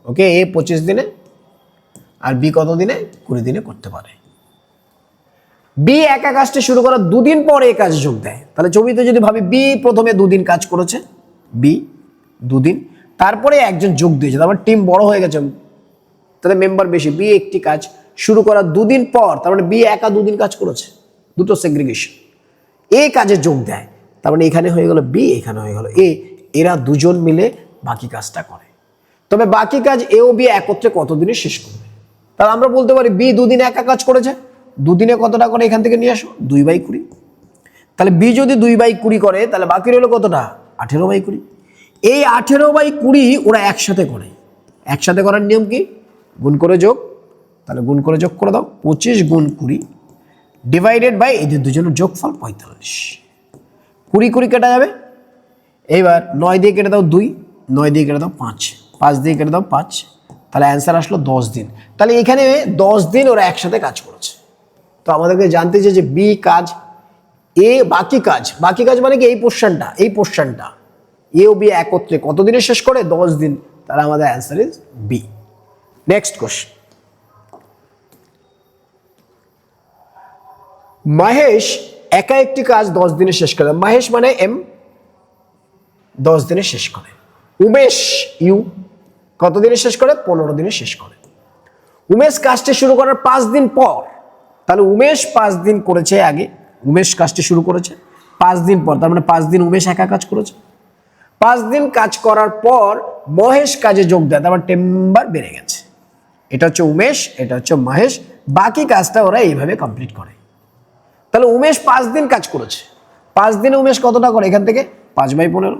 [SPEAKER 1] ওকে, এ 25 দিনে আর বি কত দিনে? 20 দিনে করতে পারে। বি একা কাজটি শুরু করার 2 দিন পর এ কাজে যোগ দেয়। তাহলে ছবিতে যদি ভাবি বি প্রথমে 2 দিন কাজ করেছে, বি 2 দিন, তারপরে একজন যোগ দিয়েছে, তারপর টিম বড় হয়ে গেছে, তাহলে মেম্বার বেশি। বি একটি কাজ শুরু করার 2 দিন পর, তার মানে বি একা 2 দিন কাজ করেছে, দুটো সেগ্রিগেশন, এ কাজে যোগ দেয়, তার মানে এখানে হয়ে গেল বি, এখানে হয়ে গেল এ, এরা দুজন মিলে বাকি কাজটা করে। তবে বাকি কাজ এ ও বি একত্রে কত দিনে শেষ করবে? তাহলে আমরা বলতে পারি বি 2 দিনে একা কাজ করেছে, 2 দিনে কতটা করে এখান থেকে নিয়ে আসো? 2/20। তাহলে বি যদি 2/20 করে তাহলে বাকি রইল কতটা? 18/20। এই 18/20 ওরা একসাথে করে। একসাথে করার নিয়ম কি? গুণ করে যোগ, তাহলে গুণ করে যোগ করে দাও, 25 গুণ 20 ডিভাইডেড বাই এদের দুজনের যোগফল 45। 20 কেটে যাবে, এইবার 9 দিয়ে কেটে দাও 2, 9 দিয়ে কেটে দাও 5, 5 দিয়ে কেটে দাও 5, তাহলে অ্যান্সার আসলো 10 দিন। তাহলে এখানে 10 দিন ওরা একসাথে কাজ করেছে। তো আমাদেরকে জানতে চাই যে বি কাজ, এ বাকি কাজ, বাকি কাজ মানে কি? এই পোর্শনটা এ ও বি একত্রে কত দিনে শেষ করে? 10 দিন। তাহলে আমাদের answer is B. Next question, Mahesh একা একটি কাজ 10 দিনে শেষ করে। মহেশ মানে এম, 10 দিনে শেষ করে। উমেশ ইউ কত দিনে শেষ করে? 15 দিনে শেষ করে। উমেশ কাজটি শুরু করার 5 দিন পর, তাহলে উমেশ 5 দিন করেছে আগে, উমেশ কাজটি শুরু করেছে 5 দিন পর, তার মানে 5 দিন উমেশ একা কাজ করেছে। 5 দিন কাজ করার পর মহেশ কাজে যোগ দেয়, তারপর টেম্বার বেড়ে গেছে। এটা হচ্ছে উমেশ, এটা হচ্ছে মহেশ, বাকি কাজটা ওরা এইভাবে কমপ্লিট করে। তাহলে উমেশ 5 দিন কাজ করেছে, 5 দিনে উমেশ কতটা করে? এখান থেকে 5/15।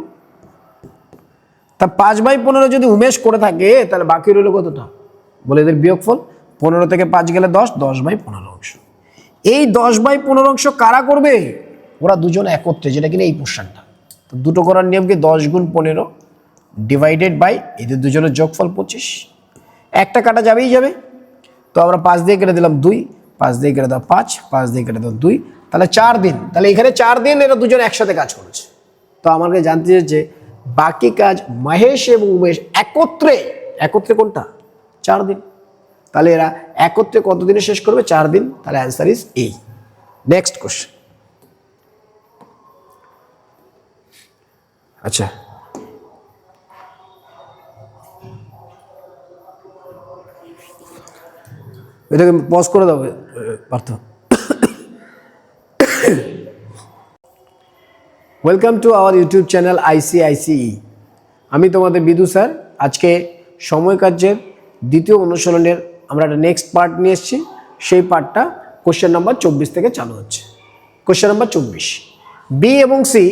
[SPEAKER 1] তা 5/15 যদি উমেশ করে থাকে তাহলে বাকি রইল কতটা? বলে এদের বিয়োগফল, 15 থেকে 5 গেলে 10, 10/15 অংশ। এই 10/15 অংশ কারা করবে? ওরা দুজন একত্রে, যেটা কিনা এই পোর্শনটা। তো দুটো করার নিয়ম কি? 10 গুণ 15 ডিভাইডেড বাই এদের দুজনের যোগফল 25। একটা কাটা যাবেই যাবে, তো আমরা 5 দিয়ে কেটে দিলাম 2, 5 দিয়ে কেটে দাও 5, 5 দিয়ে কেটে দাও 2, তাহলে 4 দিন। তাহলে এখানে 4 দিন এরা দুজন একসাথে কাজ করেছে। তো আমাকে জানতে চাইছে বাকি কাজ মহেশ এবং উমেশ একত্রে, একত্রে কোনটা? 4 দিন। তাহলে এরা একত্রে কত দিনে শেষ করবে? 4 দিন। তাহলে answer is a. Next question, আচ্ছা এটাকে পজ করে দাও Partha. Welcome to our YouTube channel ICICE। আমি তোমাদের বিদু স্যার। আজকে সময় কার্যের দ্বিতীয় অনুশীলনের আমরা একটা নেক্সট পার্ট নিয়ে এসেছি। সেই পার্টটা কোশ্চেন নাম্বার 24 থেকে চালু হচ্ছে। কোশ্চেন নাম্বার 24, বি এবং সি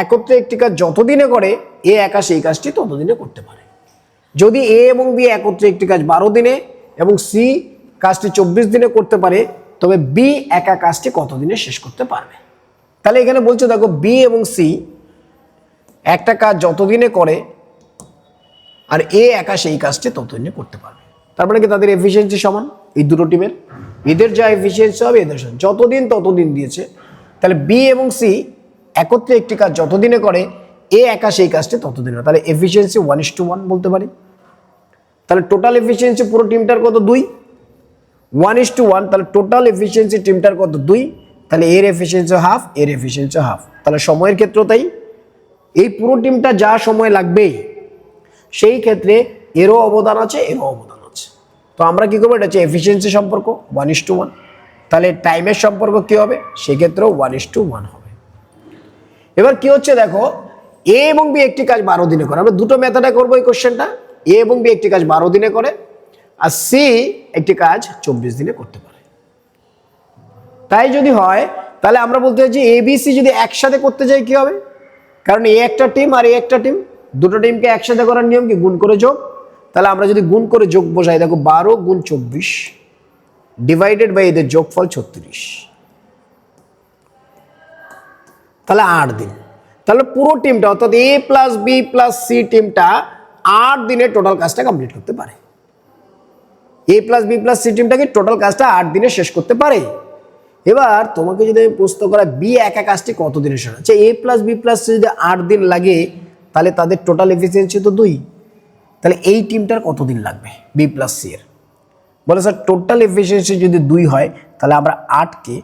[SPEAKER 1] একত্রে একটি কাজ যতদিনে করে এ একা সেই কাজটি ততদিনে করতে পারে। যদি এ এবং বি একত্রে একটি কাজ 12 দিনে এবং সি কাজটি 24 দিনে করতে পারে, তবে বি একা কাজটি কত দিনে শেষ করতে পারবে। তাহলে এখানে বলছে দেখো বি এবং সি একটা কাজ যত দিনে করে আর এ একা সেই কাজটি তত দিনে করতে পারবে। তার মানে কি তাদের এফিসিয়েন্সি সমান, এই দুটো টিমের এদের যা এফিসিয়েন্সি হবে এদের সমান, যতদিন ততদিন দিয়েছে। তাহলে বি এবং সি একত্রে একটি কাজ যতদিনে করে এ একা সেই কাজটি ততদিনে, তাহলে এফিসিয়েন্সি 1:1 বলতে পারি। তাহলে টোটাল এফিসিয়েন্সি পুরো টিমটার কত 2, 1:1, তাহলে টোটাল এফিসিয়েন্সি টিমটার কত 2, তাহলে এর এফিসিয়েন্সি হাফ, এর এফিসিয়েন্সি হাফ। তাহলে সময়ের ক্ষেত্রে তাই এই পুরো টিমটা যা সময় লাগবে সেই ক্ষেত্রে এরও অবদান আছে, এরও অবদান আছে। তো আমরা কি করবো, এটা হচ্ছে এফিসিয়েন্সি সম্পর্ক 1:1। তাহলে টাইমের সম্পর্ক কি হবে, সেক্ষেত্রেও 1:1 হবে। এবার কি হচ্ছে দেখো, এ এবং বি একটি কাজ 12 দিনে করে, আমরা দুটো মেথডে করবো এই কোশ্চেনটা। এ এবং বি একটি কাজ 12 দিনে করে আর সি একটি কাজ 24 দিনে করতে পারে। তাই যদি হয় তাহলে আমরা বলতে চাই যে এ বি সি যদি একসাথে করতে যাই কি হবে, কারণ এ একটা টিম আর এ একটা টিম, দুটো টিমকে একসাথে করার নিয়ম কি গুণ করে যোগ। তাহলে আমরা যদি গুণ করে যোগ বসাই, দেখো 12 গুণ 24 ডিভাইডেড বাই এদের যোগফল 36, তাহলে 8 দিন। তাহলে পুরো টিমটা অর্থাৎ A plus B plus C টিমটা 8 দিনে টোটাল কাজটা কমপ্লিট করতে পারে। A plus B plus C টিমটাকে টোটাল কাজটা 8 দিনে শেষ করতে পারে। এবার তোমাকে যদি আমি প্রশ্ন করা বি একা কাজটি কত দিনে শেষ হচ্ছে, এ প্লাস বি প্লাস সি যদি 8 দিন লাগে তাহলে তাদের টোটাল এফিসিয়েন্সি তো 2, তাহলে এই টিমটার কত দিন লাগবে বি প্লাস সি এর। বলে স্যার টোটাল এফিসিয়েন্সি যদি 2 হয় তাহলে আমরা 8কে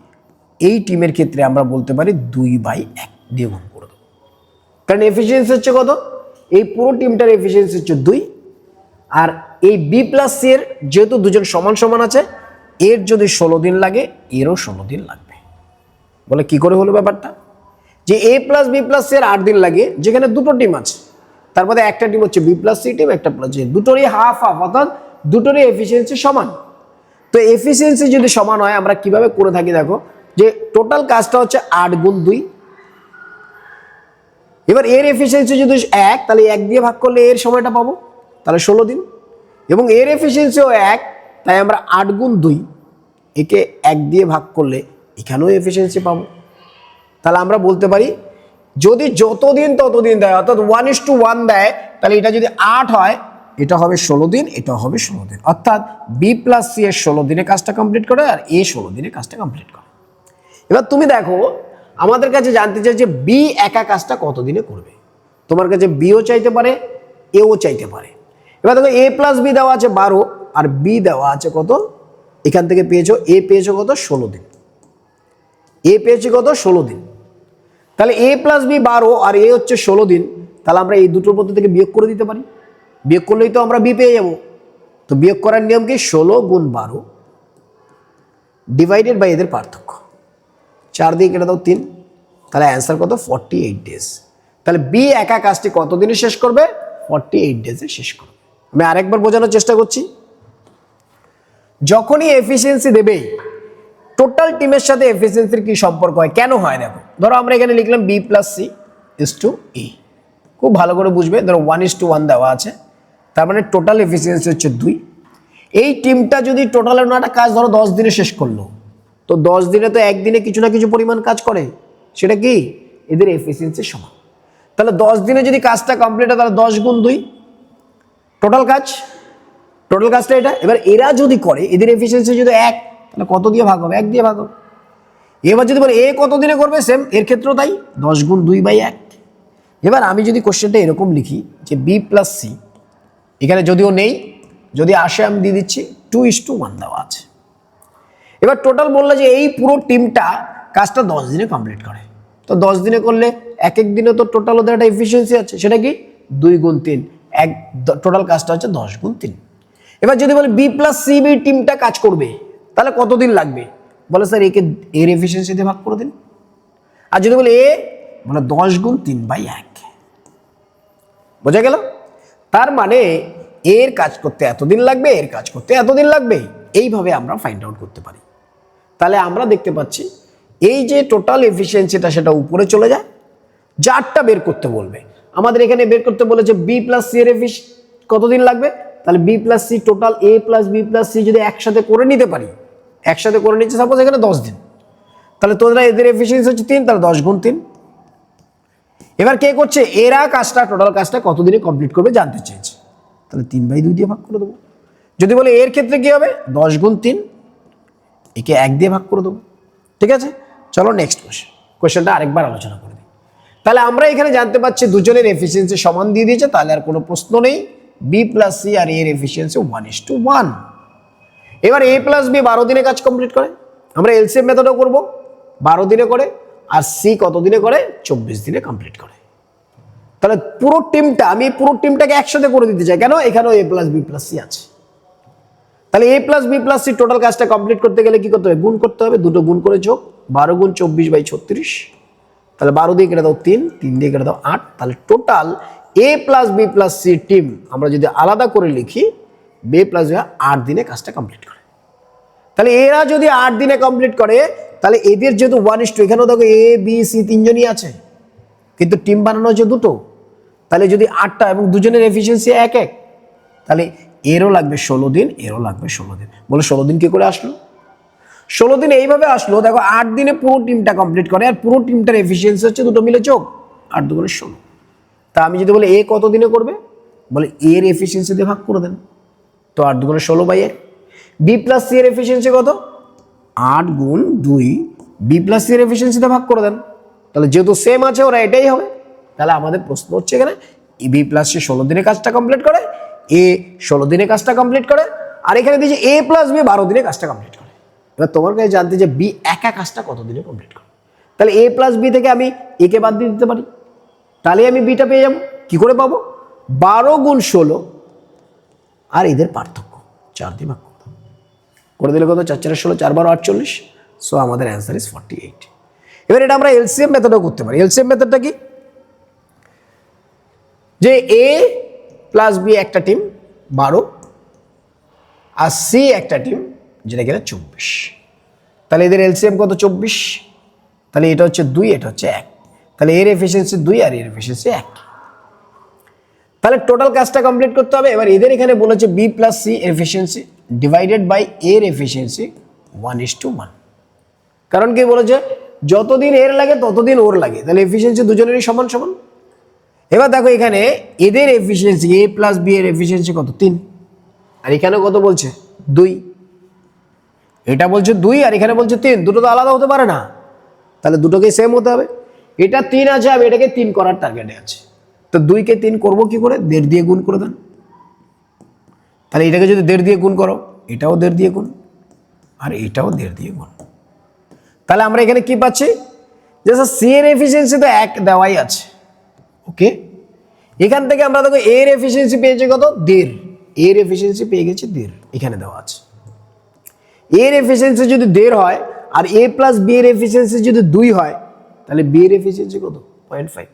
[SPEAKER 1] এই টিমের ক্ষেত্রে আমরা বলতে পারি 2/1 দিয়ে গুণ করে দেবো, কারণ এফিসিয়েন্সি হচ্ছে কত, এই পুরো টিমটার এফিসিয়েন্সি হচ্ছে 2, আর এই বি প্লাস সি এর যেহেতু দুজন সমান সমান আছে, এর যদি 16 দিন লাগে এরও 16 দিন লাগবে। বলে কি করে হলো ব্যাপারটা, যে এ প্লাস বি প্লাস সি এর 8 দিন লাগে, যেখানে দুটো টিম আছে, তার মধ্যে একটা টিম হচ্ছে বি প্লাস সি টিম, একটা প্লাস সি, দুটোরই হাফ হাফ, অর্থাৎ দুটোরই এফিসিয়েন্সি সমান। তো এফিসিয়েন্সি যদি সমান হয় আমরা কিভাবে করে থাকি, দেখো যে টোটাল কাজটা হচ্ছে 8 গুণ 2, এবার এর এফিসিয়েন্সি যদি 1, তাহলে 1 দিয়ে ভাগ করলে এর সময়টা পাবো, তাহলে 16 দিন, এবং এর এফিসিয়েন্সিও 1, তাই আমরা 8 গুণ 2 একে 1 দিয়ে ভাগ করলে এখানেও এফিসিয়েন্সি পাবো। তাহলে আমরা বলতে পারি যদি যতদিন ততদিন দেয়, অর্থাৎ 1:1 দেয়, তাহলে এটা যদি 8 হয় এটা হবে 16 দিন, এটা হবে 16 দিন, অর্থাৎ বি প্লাস সি এর 16 দিনে কাজটা কমপ্লিট করে আর এ 16 দিনে কাজটা কমপ্লিট করে। এবার তুমি দেখো আমাদের কাছে জানতে চাই যে বি একা কাজটা কত দিনে করবে, তোমার কাছে বিও চাইতে পারে এও চাইতে পারে। এবার দেখো এ প্লাস বি দেওয়া আছে 12 আর বি দেওয়া আছে কত, এখান থেকে পেয়েছো এ পেয়েছো কত 16 দিন, এ পেয়েছি কত 16 দিন, তাহলে এ প্লাস বি 12 আর এ হচ্ছে 16 দিন, তাহলে আমরা এই দুটোর মধ্যে থেকে বিয়োগ করে দিতে পারি, বিয়োগ করলেই তো আমরা বি পেয়ে যাবো। তো বিয়োগ করার নিয়ম কি, 16 গুণ 12 ডিভাইডেড বাই এদের পার্থক্য, 4 দিয়ে কেটে দাও 3, তাহলে অ্যান্সার কত 48 ডেজ। তাহলে বি একা কাজটি কত দিনে শেষ করবে, 48 ডেজে শেষ করবে। আমি আরেকবার বোঝানোর চেষ্টা করছি, যখনই এফিসিয়েন্সি দেবে টোটাল টিমের সাথে এফিসিয়েন্সির কি সম্পর্ক হয়, কেন হয় দেখো, ধরো আমরা এখানে লিখলাম B plus C is to A, খুব ভালো করে বুঝবে, ধরো 1:1 দেওয়া আছে, তার মানে টোটাল এফিসিয়েন্সি হচ্ছে 2। এই টিমটা যদি টোটাল একটা কাজ ধরো 10 দিনে শেষ করলো, তো 10 দিনে তো একদিনে কিছু না কিছু পরিমাণ কাজ করে, সেটা কি এদের এফিসিয়েন্সি সমান। তাহলে 10 দিনে যদি কাজটা কমপ্লিট হয় তাহলে 10 গুণ 2 টোটাল কাজ, টোটাল কাজটা এটা। এবার এরা যদি করে এদের এফিসিয়েন্সি যদি 1, তাহলে কত দিয়ে ভাগ হবে, 1 দিয়ে ভাগ হবে। এবার যদি বলে এ কত দিনে করবে, সেম এর ক্ষেত্রেও তাই, 10 গুণ 2/1। এবার আমি যদি কোশ্চেনটা এরকম লিখি যে বি প্লাস সি, এখানে যদিও নেই, যদি আসে আমি দিয়ে দিচ্ছি 2:1 দেওয়া আছে। এবার টোটাল বললে যে এই পুরো টিমটা কাজটা 10 দিনে কমপ্লিট করে, তো 10 দিনে করলে এক এক দিনে তো টোটাল ওদের একটা এফিসিয়েন্সি আছে, সেটা কি 2 গুণ 3, এক টোটাল কাজটা হচ্ছে 10 গুণ 3। এবার যদি বলে বি প্লাস সি বি টিমটা কাজ করবে তাহলে কতদিন লাগবে, বলে স্যার একে এর এফিসিয়েন্সি দিয়ে ভাগ করে দিন, আর যদি বলে এ, বলে 10 গুণ 3/1, বোঝা গেল। তার মানে এর কাজ করতে এতদিন লাগবে, এর কাজ করতে এতদিন লাগবে, এইভাবে আমরা ফাইন্ড আউট করতে পারি। তাহলে আমরা দেখতে পাচ্ছি এই যে টোটাল এফিসিয়েন্সিটা সেটা উপরে চলে যায়, যারটা বের করতে বলবে, আমাদের এখানে বের করতে বলেছে বি প্লাস সি এর কতদিন লাগবে, তাহলে B plus C total A plus B plus C যদি একসাথে করে নিতে পারি, একসাথে করে নিচ্ছে সাপোজ এখানে 10 দিন, তাহলে তোমরা এদের এফিসিয়েন্সি হচ্ছে 3, তাহলে 10 গুণ 3। এবার কে করছে, এরা কাজটা টোটাল কাজটা কতদিনে কমপ্লিট করবে জানতে চেয়েছে, তাহলে 3/2 দিয়ে ভাগ করে দেবো। যদি বলে এর ক্ষেত্রে কি হবে, 10 গুণ 3, একে 1 দিয়ে ভাগ করে দেবো। ঠিক আছে, চলো নেক্সট কোয়েশ্চেনটা আরেকবার আলোচনা করে দিই। তাহলে আমরা এখানে জানতে পারছি দুজনের এফিসিয়েন্সি সমান দিয়ে দিয়েছে, তাহলে আর কোনো প্রশ্ন নেই, বি প্লাস সি আর এর এফিসিয়েন্সি 1:1। এবার এ প্লাস বি 12 দিনে কাজ কমপ্লিট করে, আমরা এলসিএম মেথডও করব, 12 দিনে করে, আর সি কত দিনে করে, 24 দিনে কমপ্লিট করে। তাহলে পুরো টিমটা, আমি পুরো টিমটাকে একসাথে করে দিতে চাই, কেন, এখানেও A plus B plus C আছে। তাহলে A plus B plus C total কাজটা কমপ্লিট করতে গেলে কি করতে হবে, গুণ করতে হবে, দুটো গুণ করে যোগ, 12 গুণ 24/36, তাহলে 12 দিয়ে কেটে দাও 3, 3 দিয়ে কেটে দাও 8, তাহলে total A plus B plus C team আমরা যদি আলাদা করে লিখি, বি প্লাস বি 8 দিনে কাজটা কমপ্লিট করে। তাহলে এরা যদি 8 দিনে কমপ্লিট করে, তাহলে এদের যেহেতু 1:2, এখানেও দেখো এ বি সি তিনজনই আছে, কিন্তু টিম বানানো হচ্ছে দুটো, তাহলে যদি 8টা এবং দুজনের এফিসিয়েন্সি 1-1, তাহলে এরও লাগবে 16 দিন, এরও লাগবে 16 দিন। বলে 16 দিন কি করে আসলো, 16 দিন এইভাবে আসলো, দেখো 8 দিনে পুরো টিমটা কমপ্লিট করে, আর পুরো টিমটার এফিসিয়েন্সি হচ্ছে দুটো মিলে যোগ 8 2 16। তা আমি যদি বলি এ কত দিনে করবে, বলে এর এফিসিয়েন্সি দিয়ে ভাগ করে দেন, তো 8 2 16/1। বি প্লাস সি এর এফিসিয়েন্সি কত, 8 গুণ 2, বি প্লাস সি এর এফিসিয়েন্সিতে ভাগ করে দেন, তাহলে যেহেতু সেম আছে ওরা এটাই হবে। তাহলে আমাদের প্রশ্ন হচ্ছে এখানে বি প্লাস সি 16 দিনে কাজটা কমপ্লিট করে, এ 16 দিনে কাজটা কমপ্লিট করে, আর এখানে দিয়েছে এ প্লাস বি 12 দিনে কাজটা কমপ্লিট করে। এবার তোমার কাছে জানতে যে বি একা কাজটা কত দিনে কমপ্লিট করে, তাহলে এ প্লাস বি থেকে আমি এ কে বাদ দিয়ে দিতে পারি, তাহলে আমি বিটা পেয়ে যাবো। কি করে পাবো, 12 গুণ 16 আর এদের পার্থক্য 4 দিয়ে ভাগ করে দিলে কত, 4 4 16, 4 12 48, সো আমাদের অ্যান্সার ইজ 48। এবার এটা আমরা এলসিএম মেথডও করতে পারি। এলসিএম মেথডটা কি, যে এ প্লাস বি একটা টিম 12, আর সি একটা টিম যেটা কিনা 24, তাহলে এদের এলসিএম কত, 24, তাহলে এটা হচ্ছে 2, এটা হচ্ছে 1, তাহলে এর এফিসিয়েন্সি 2 আর এর এফিসিয়েন্সি 1, তাহলে টোটাল কাজটা কমপ্লিট করতে হবে। এবার এদের এখানে বলেছে B plus C efficiency divided by এর এফিসিয়েন্সি 1:1, কারণ কি বলেছে, যতদিন এর লাগে ততদিন ওর লাগে, তাহলে এফিসিয়েন্সি দুজনেরই সমান সমান। এবার দেখো এখানে এদের এফিসিয়েন্সি এ প্লাস বি এর এফিসিয়েন্সি কত, 3, আর এখানে কত বলছে, 2, এটা বলছে 2 আর এখানে বলছে 3, দুটো তো আলাদা হতে পারে না, তাহলে দুটোকে সেম হতে হবে। এটা 3 আছে, আমি এটাকে 3 করার টার্গেটে আছে, তো 2 কে 3 করবো কি করে, 1.5 দিয়ে গুণ করে দেন, তাহলে এটাকে যদি 1.5 দিয়ে গুণ করো, এটাও 1.5 দিয়ে গুণ, আর এটাও 1.5 দিয়ে গুণ, তাহলে আমরা এখানে কি পাচ্ছি, যে সি এর এফিসিয়েন্সি তো 1 দেওয়াই আছে, ওকে। এখান থেকে আমরা দেখো এর এফিসিয়েন্সি পেয়েছি কত, 1.5, এর এফিসিয়েন্সি পেয়ে গেছি 1.5, এখানে দেওয়া আছে। এর এফিসিয়েন্সি যদি 1.5 হয় আর এ প্লাস বি এর এফিসিয়েন্সি যদি 2 হয়, তাহলে বি এর এফিসিয়েন্সি কত, 0.5।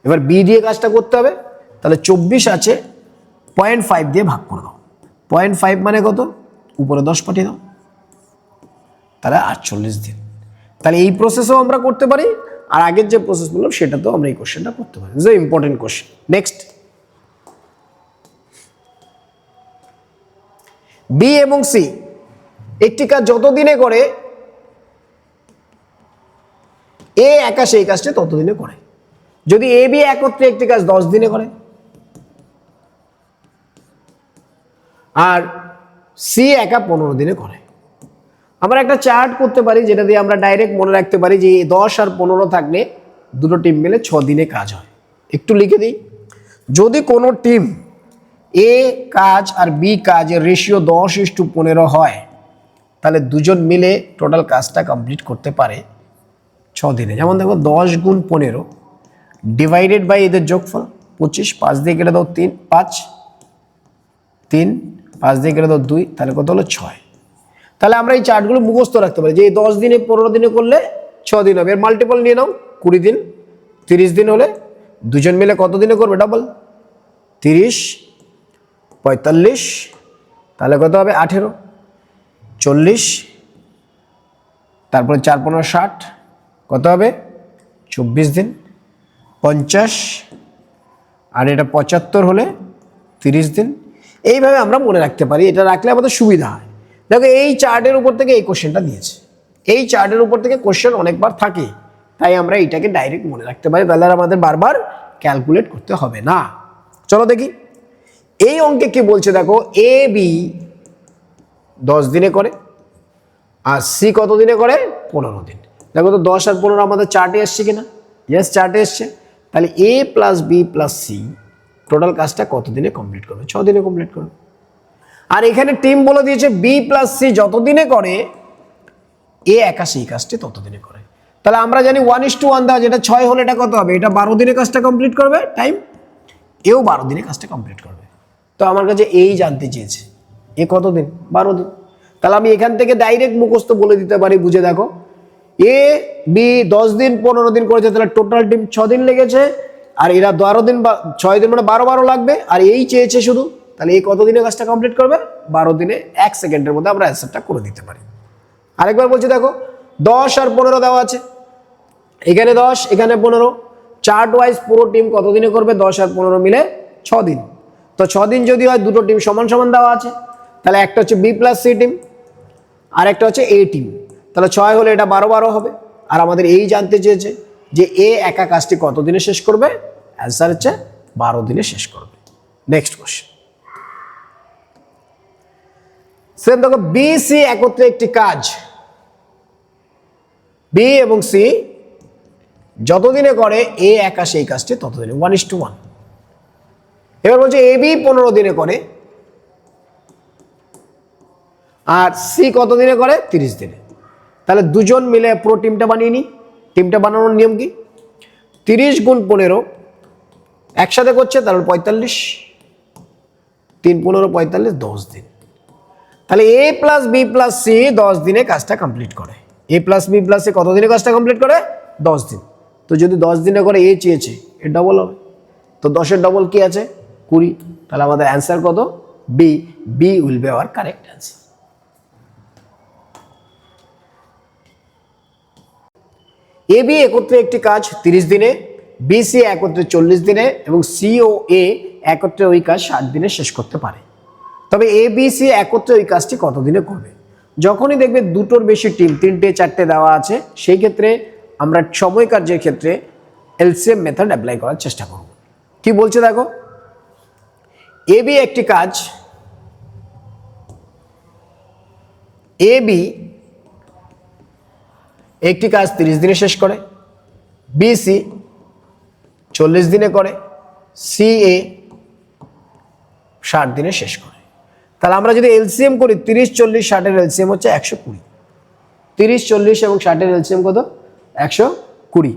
[SPEAKER 1] এবার বি দিয়ে কাজটা করতে হবে, তাহলে 24 আছে, 0.5 দিয়ে ভাগ করে দাও, 0.5 মানে কত, উপরে 10 পাঠিয়ে দাও, তাহলে 48 দিন। তাহলে এই প্রসেসও আমরা করতে পারি, আর আগের যে প্রসেস বললাম সেটাতেও আমরা এই কোশ্চেনটা করতে পারি। Is a important question. Next, B এবং সি একটি কাজ যত দিনে করে, এ একা সেই কাজটা তত দিনে করে। যদি এ বি একত্রে একটি কাজ 10 দিনে করে, আর সি একা 15 দিনে করে। আমরা একটা চার্ট করতে পারি, যেটা দিয়ে আমরা ডাইরেক্ট মনে রাখতে পারি যে 10 আর 15 থাকলে দুটো টিম মিলে 6 দিনে কাজ হয়। একটু লিখে দিই, যদি কোনো টিম এ কাজ আর বি কাজের রেশিও 10:15 হয়, তাহলে দুজন মিলে টোটাল কাজটা কমপ্লিট করতে পারে 6 দিনে। যেমন দেখো 10 গুণ 15 ডিভাইডেড বাই এদের যোগফল 25, 5 দিয়ে কেটে দাও 3, 5 3, 5 দিয়ে কেটে দাও 2, তাহলে কত হলো 6। তাহলে আমরা এই চার্টগুলো মুখস্থ রাখতে পারি, যে এই 10 দিনে 15 দিনে করলে 6 দিন হবে। এর মাল্টিপল নিয়ে নাও, 20 দিন, 30 দিন হলে দুজন মিলে কত দিনে করবে, ডাবল, 30 45, তাহলে কত হবে 18, 40, তারপরে 4 15 60, কত হবে 24 দিন, 50, আর এটা 75 হলে 30 দিন। এইভাবে আমরা মনে রাখতে পারি, এটা রাখলে আমাদের সুবিধা হয়। দেখো এই চার্টের উপর থেকে এই কোশ্চেনটা দিয়েছে, এই চার্টের উপর থেকে কোশ্চেন অনেকবার থাকে, তাই আমরা এইটাকে ডাইরেক্ট মনে রাখতে পারি, তাহলে আর আমাদের বারবার ক্যালকুলেট করতে হবে না। চলো দেখি এই অঙ্কে কি বলছে, দেখো এ বি 10 দিনে করে আর সি কত দিনে করে 15 দিন। দেখো তো 10 আর 15 আমাদের চার্টে এসছে কিনা, ইয়েস চার্টে এসছে। তাহলে A plus B plus C total কাজটা কত দিনে কমপ্লিট করবে, 6 দিনে কমপ্লিট করবে। আর এখানে টিম বলে দিয়েছে বি প্লাস সি যত দিনে করে এ একা সেই কাজটি তত দিনে করে। তাহলে আমরা জানি 1:1 দেওয়া, যেটা 6 হলে এটা কত হবে, এটা 12 দিনে কাজটা কমপ্লিট করবে টাইম, এও 12 দিনে কাজটা কমপ্লিট করবে। তো আমার কাছে এই জানতে চেয়েছে এ কত দিন, 12 দিন। তাহলে আমি এখান থেকে ডাইরেক্ট মুখস্থ বলে দিতে পারি, বুঝে দেখো এ বি 10 দিন 15 দিন করেছে, তাহলে টোটাল টিম 6 দিন লেগেছে, আর এরা 12 দিন বা 6 দিন মানে 12 লাগবে, আর এই চেয়েছে শুধু, তাহলে এই কত দিনে কাজটা কমপ্লিট করবে, 12 দিনে 1 সেকেন্ডের মধ্যে আমরা অ্যান্সারটা করে দিতে পারি। আরেকবার বলছি দেখো 10 আর 15 দেওয়া আছে, এখানে 10 এখানে 15, চার্ট ওয়াইজ পুরো টিম কত দিনে করবে, 10 আর 15 মিলে 6 দিন। তো 6 দিন যদি হয় দুটো টিম সমান সমান দেওয়া আছে, তাহলে একটা হচ্ছে বি প্লাস সি টিম আর একটা হচ্ছে এ টিম, তাহলে 6 হলে এটা 12 হবে। আর আমাদের এই জানতে চেয়েছে যে এ একা কাজটি কত দিনে শেষ করবে, অ্যান্সার হচ্ছে 12 দিনে শেষ করবে। নেক্সট কোশ্চেন, সেম দেখো বি সি একত্রে একটি কাজ, বি এবং সি যতদিনে করে এ একা সেই কাজটি ততদিনে, 1:1। এবার বলছে এ বি 15 দিনে করে আর সি কত দিনে করে, 30 দিনে। তাহলে দুজন মিলে পুরো টিমটা বানিয়ে নি। টিমটা বানানোর নিয়ম কি, 30 গুণ 15 একসাথে করছে, তাহলে 45, 3 15 45, 10 দিন। তাহলে A plus B plus C 10 দিনে কাজটা কমপ্লিট করে, এ প্লাস বি প্লাস সি কত দিনে কাজটা কমপ্লিট করে, 10 দিন। তো যদি 10 দিনে করে এ চেয়েছে, এর ডবল হবে, তো 10-এর ডবল কি আছে 20, তাহলে আমাদের অ্যান্সার কত, B, B will be our correct answer. A B একত্রে একটি কাজ 30 দিনে, বি সি একত্রে 40 দিনে এবং সি ও এ একত্রে ওই কাজ 60 দিনে শেষ করতে পারে। তবে এ বি সি একত্রে ওই কাজটি কত দিনে করবে। যখনই দেখবে দুটোর বেশি টিম 3টে 4টে দেওয়া আছে, সেই ক্ষেত্রে আমরা সময় কার্যের ক্ষেত্রে এলসিএম মেথড অ্যাপ্লাই করার চেষ্টা করব। কি বলছে দেখো, এ বি একটি কাজ, এ বি একটি কাজ 30 দিনে শেষ করে, বি সি 40 দিনে করে, সি এ 60 দিনে শেষ করে। তাহলে আমরা যদি এলসিএম করি 30 40 60 এর এলসিএম হচ্ছে 120, 30 40 এবং 60 এর এলসিএম কত, 120।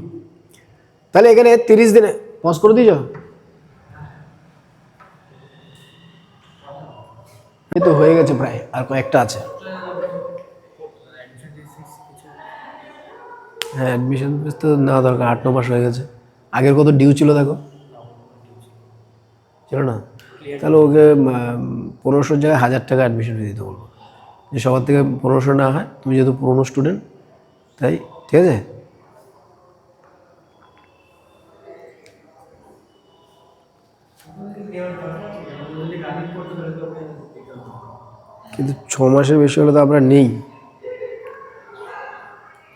[SPEAKER 1] তাহলে এখানে 30 দিনে পজ করে দিয়েছ, এই তো হয়ে গেছে প্রায়, আর কয়েকটা আছে। হ্যাঁ অ্যাডমিশন ফিস তো নেওয়া দরকার, 8-9 মাস হয়ে গেছে। আগের কত ডিউ ছিল দেখো, ছিল না, তাহলে ওকে 1500 জায়গায় 1000 টাকা অ্যাডমিশন ফি দিতে বলবো, যে সবার থেকে 1500 না হয়, তুমি যেহেতু পুরোনো স্টুডেন্ট তাই, ঠিক আছে। কিন্তু 6 মাসের বেশি হলে তো আমরা নেই,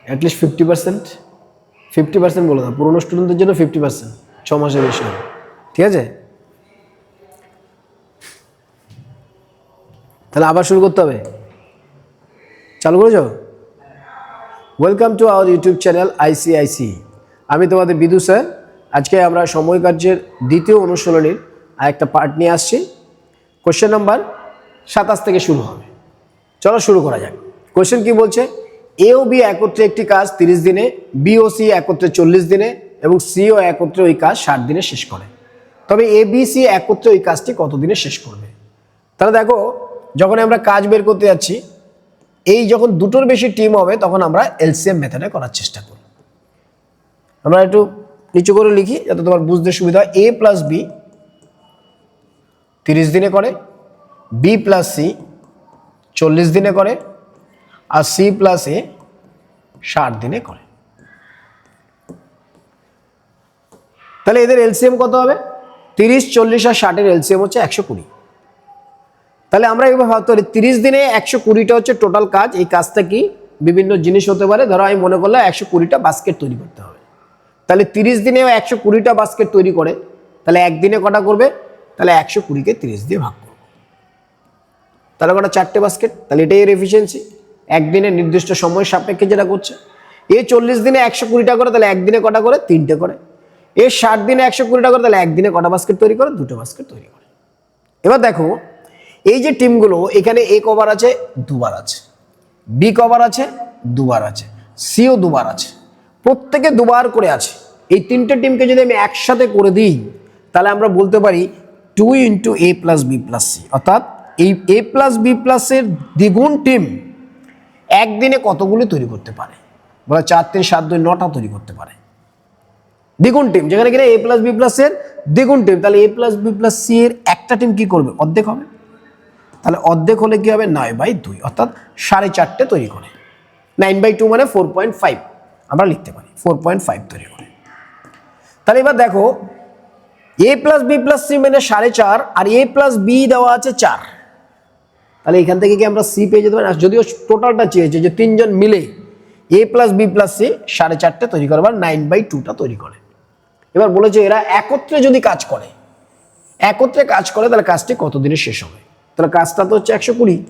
[SPEAKER 1] অ্যাটলিস্ট 50% বলে দাও, পুরোনো স্টুডেন্টদের জন্য 50%, 6 মাসের বেশি হবে, ঠিক আছে। তাহলে আবার শুরু করতে হবে, চালু করে যাও। Welcome to our YouTube channel ICICI. আমি তোমাদের বিদু স্যার। আজকে আমরা সময় কার্যের দ্বিতীয় অনুশীলনীর আরেকটা পার্ট নিয়ে আসছি। কোশ্চেন নাম্বার 27 থেকে শুরু হবে। চলো শুরু করা যাক। কোশ্চেন কি বলছে, এ ও বি একত্রে একটি কাজ 30 দিনে, বি ও সি একত্রে 40 দিনে এবং সি ও একত্রে ওই কাজ 60 দিনে শেষ করে। তবে এ বি সি একত্রে ওই কাজটি কত দিনে শেষ করবে। তাহলে দেখো, যখন আমরা কাজ বের করতে যাচ্ছি, এই যখন দুটোর বেশি টিম হবে তখন আমরা এলসিএম মেথডে করার চেষ্টা করি। আমরা একটু নিচু করে লিখি যাতে তোমার বুঝতে সুবিধা হয়। এ প্লাস বি 30 দিনে করে, বি প্লাস সি 40 দিনে করে আর সি প্লাস এ 60 দিনে করে। তাহলে এদের এলসিএম কত হবে, 30, 40 আর 60 এর এলসিএম হচ্ছে 120। তাহলে আমরা এভাবে ভাবতে পারি 30 দিনে 120টা হচ্ছে টোটাল কাজ। এই কাজটা কি বিভিন্ন জিনিস হতে পারে। ধরো আমি মনে করলাম 120টা বাস্কেট তৈরি করতে হবে, তাহলে 30 দিনেও 120টা বাস্কেট তৈরি করে, তাহলে একদিনে কটা করবে? তাহলে 120কে 30 দিয়ে ভাগ করবো, তাহলে কটা? 4টে বাস্কেট। তাহলে এটাই এর এফিসিয়েন্সি, একদিনে নির্দিষ্ট সময় সাপেক্ষে যেটা করছে। এ 40 দিনে 120টা করে, তাহলে একদিনে কটা করে? 3টে করে। এ 60 দিনে 120টা করে, তাহলে একদিনে কটা বাস্কেট তৈরি করে? 2টে বাস্কেট তৈরি করে। এবার দেখো এই যে টিমগুলো, এখানে এ কভার আছে, দুবার আছে, বি কভার আছে, দুবার আছে, সিও দুবার আছে, প্রত্যেকে দুবার করে আছে। এই 3টে টিমকে যদি আমি একসাথে করে দিই, তাহলে আমরা বলতে পারি 2 × A + B + C, অর্থাৎ এই A + B + এর দ্বিগুণ টিম একদিনে কতগুলি তৈরি করতে পারে? বলে 4, 3, 7, 2, 9টা তৈরি করতে পারে। দ্বিগুণ টিম, যেখানে কিনা A + B + এর দ্বিগুণ টিম, তাহলে A + B + C এর একটা টিম কি করবে? অর্ধেক হবে। তাহলে অর্ধেক হলে কি হবে? 9/2, অর্থাৎ 4.5টে তৈরি করে। 9/2 মানে 4.5, আমরা লিখতে পারি 4.5 তৈরি করে। তাহলে এবার দেখো A + B + C মানে 4.5, আর A + B দেওয়া আছে 4, তাহলে এখান থেকে কি আমরা C পেয়ে যেতে পারি? যদিও টোটালটা চেয়েছে যে 3 জন মিলে A + B + C 4.5টে তৈরি করে, বা 9/2টা তৈরি করে। এবার বলেছে এরা একত্রে যদি কাজ করে, তাহলে কাজটি কত দিনে শেষ হবে? তাহলে কাজটা তো হচ্ছে 120,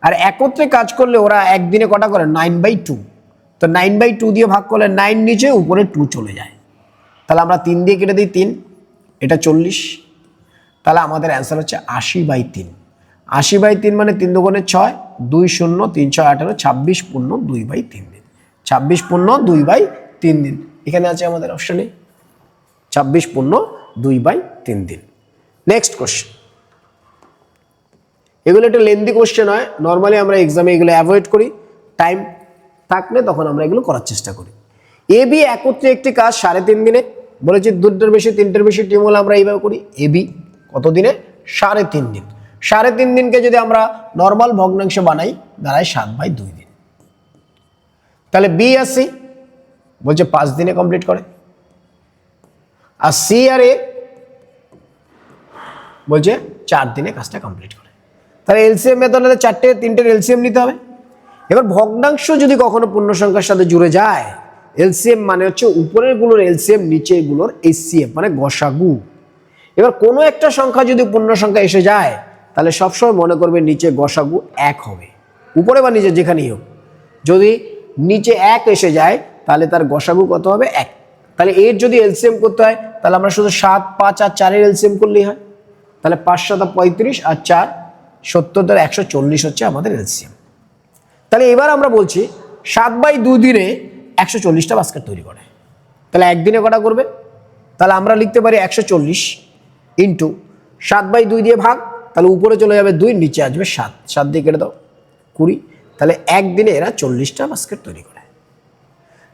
[SPEAKER 1] আর একত্রে কাজ করলে ওরা একদিনে কটা করে? 9/2। তো 9/2 দিয়ে ভাগ করলে 9 নিচে, উপরে 2 চলে যায়, তাহলে আমরা 3 দিয়ে কেটে দিই 3, এটা 40। তাহলে আমাদের অ্যান্সার হচ্ছে 80/3। 80/3 মানে 3 দুগুণে 6, 2 0, 3 6 18, 26 পূর্ণ 2/3 দিন। 26 পূর্ণ 2/3 দিন, এখানে আছে আমাদের অপশানে 26 পূর্ণ 2/3 দিন। Next question. এগুলো একটা লেন্দি কোশ্চেন হয়, নর্মালি আমরা এক্সামে এগুলো অ্যাভয়েড করি, টাইম থাকলে তখন আমরা এগুলো করার চেষ্টা করি। এ বি একত্রে একটি কাজ 3.5 দিনে, বলেছি 2টের বেশি 3টের বেশি টিম হলে আমরা এইভাবে করি। এ বি কত দিনে? 3.5 দিন। 3.5 দিনকে যদি আমরা নর্মাল ভগ্নাংশ বানাই, দাঁড়ায় 7/2 দিন। তাহলে বি আর সি বলছে 5 দিনে কমপ্লিট করে, আর সি আর এ বলছে 4 দিনে কাজটা কমপ্লিট করে। তাহলে এলসিএম মেথডে 3টের এলসিএম নিতে হবে। এবার ভগ্নাংশ যদি কখনো পূর্ণ সংখ্যার সাথে জুড়ে যায়, এলসিএম মানে হচ্ছে উপরের গুলোর এলসিএম, নিচের গুলোর এসসিএফ মানে গসাগু। এবার কোনো একটা সংখ্যা যদি পূর্ণ সংখ্যা এসে যায়, তাহলে সবসময় মনে করবে নিচে গসাগু 1 হবে, উপরে বা নিচে যেখানেই হোক। যদি নিচে 1 এসে যায়, তাহলে তার গসাগু কত হবে? 1। তাহলে এর যদি এলসিএম করতে হয়, তাহলে আমরা শুধু 7, 5 আর 4-এর এলসিএম করলেই হয়। তাহলে 5 × 7 = 35, আর 4 70, তাহলে 140 হচ্ছে আমাদের এলসিএম। তাহলে এবার আমরা বলছি 7/2 দিনে 140টা বাস্কেট তৈরি করে, তাহলে একদিনে কটা করবে? তাহলে আমরা লিখতে পারি 140 ইন্টু 7/2 দিয়ে ভাগ, তাহলে উপরে চলে যাবে 2, নিচে আসবে 7, 7 দিয়ে কেটে দাও 20, তাহলে একদিনে এরা 40টা বাস্কেট তৈরি করে।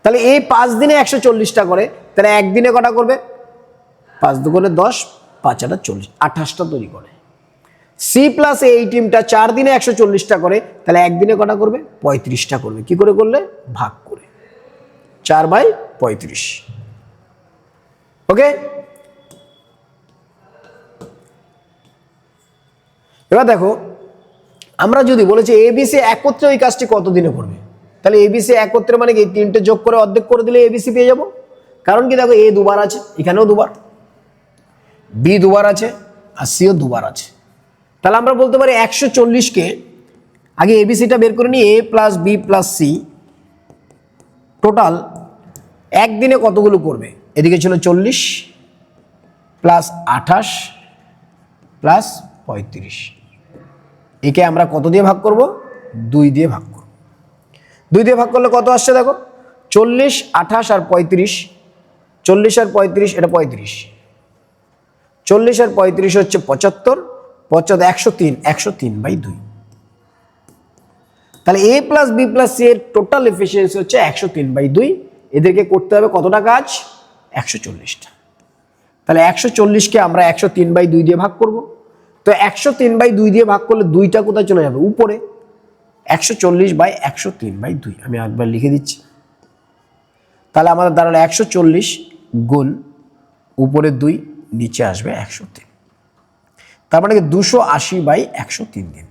[SPEAKER 1] তাহলে এই 5 দিনে 140টা করে, তাহলে একদিনে কটা করবে? 5 দুগুণে 10, 5 × 8 = 40, 28টা তৈরি করে। সি প্লাস এই টিমটা 4 দিনে 140টা করে, তাহলে একদিনে কটা করবে? 35টা করবে। কি করে করলে? ভাগ করে 4/35। ওকে, এবার দেখো আমরা যদি বলেছি এবিসি একত্রে ওই কাজটি কত দিনে করবে, তাহলে এবিসি একত্রে মানে কি 3টে যোগ করে অর্ধেক করে দিলে এবিসি পেয়ে যাব। কারণ কি দেখো, এ দুবার আছে, এখানেও দুবার, বি দুবার আছে, আর সিও দুবার আছে। তাহলে আমরা বলতে পারি 140কে আগে এবিসিটা বের করে নিই, A + B + C টোটাল একদিনে কতগুলো করবে? এদিকে ছিল 40 + 28 + 35, একে আমরা কত দিয়ে ভাগ করব? 2 দিয়ে ভাগ করব। 2 দিয়ে ভাগ করলে কত আসছে দেখো, 40, 28 আর 35, 40 আর 35 এটা 35, 40 আর 35 হচ্ছে 75, 103, 103/2। তাহলে A + B + C এর টোটাল এফিসিয়েন্সি হচ্ছে 103/2। এদেরকে করতে হবে কতটা কাজ? 140টা। তাহলে 140কে আমরা 103/2 দিয়ে ভাগ করব। তো 103/2 দিয়ে ভাগ করলে 2টা কোথায় চলে যাবে? উপরে। 140/103/2 আমি একবার লিখে দিচ্ছি। তাহলে আমাদের দাঁড়ালো 140 গুণ উপরে 2 নিচে আসবে 103। তার মানে কি 280/103 দিন।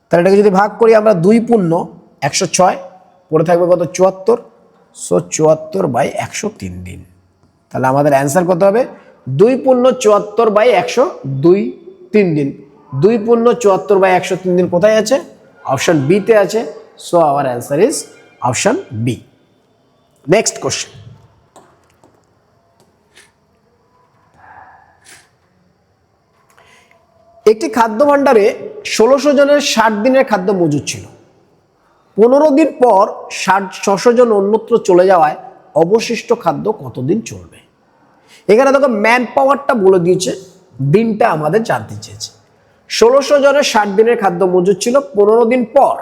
[SPEAKER 1] তাহলে এটাকে যদি ভাগ করি আমরা 2 পূর্ণ 106, পড়ে থাকবে কত 74, সো 74/103 দিন। তাহলে আমাদের অ্যান্সার কত হবে 2 পূর্ণ 74/102 3 দিন। 2 পূর্ণ 74/103 দিন কোথায় আছে? অপশন বি তে আছে। So our answer is option B. Next question, একটি খাদ্য ভাণ্ডারে 1600 জনের 60 দিনের খাদ্য মজুদ ছিল। 15 দিন পর 600 জন অন্যত্র চলে যাওয়ায় অবশিষ্ট খাদ্য কতদিন চলবে? এখানে দেখো ম্যান পাওয়ারটা বলে দিয়েছে, দিনটা আমাদের জানতে চেয়েছে। 1600 জনের 60 দিনের খাদ্য মজুদ ছিল, 15 দিন পর।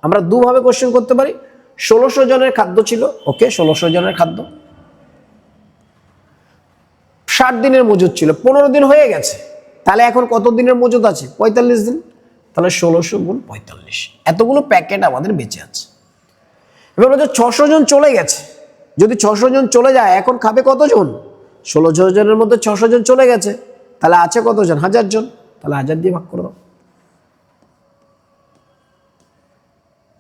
[SPEAKER 1] আমরা দুভাবে কোশ্চেন করতে পারি। 1600 জনের খাদ্য ছিল, ওকে, 1600 জনের খাদ্য 60 দিনের মজুদ ছিল, 15 দিন হয়ে গেছে, তাহলে এখন কত দিনের মজুদ আছে? 45 দিন। তাহলে 1600 গুণ 45, এতগুলো প্যাকেট আমাদের বেঁচে আছে। এবার বলছে 600 জন চলে গেছে। যদি 600 জন চলে যায়, এখন খাবে কতজন? 1600 জনের মধ্যে 600 জন চলে গেছে, তাহলে আছে কতজন? 1000 জন। তাহলে 1000 দিয়ে ভাগ করে দাও।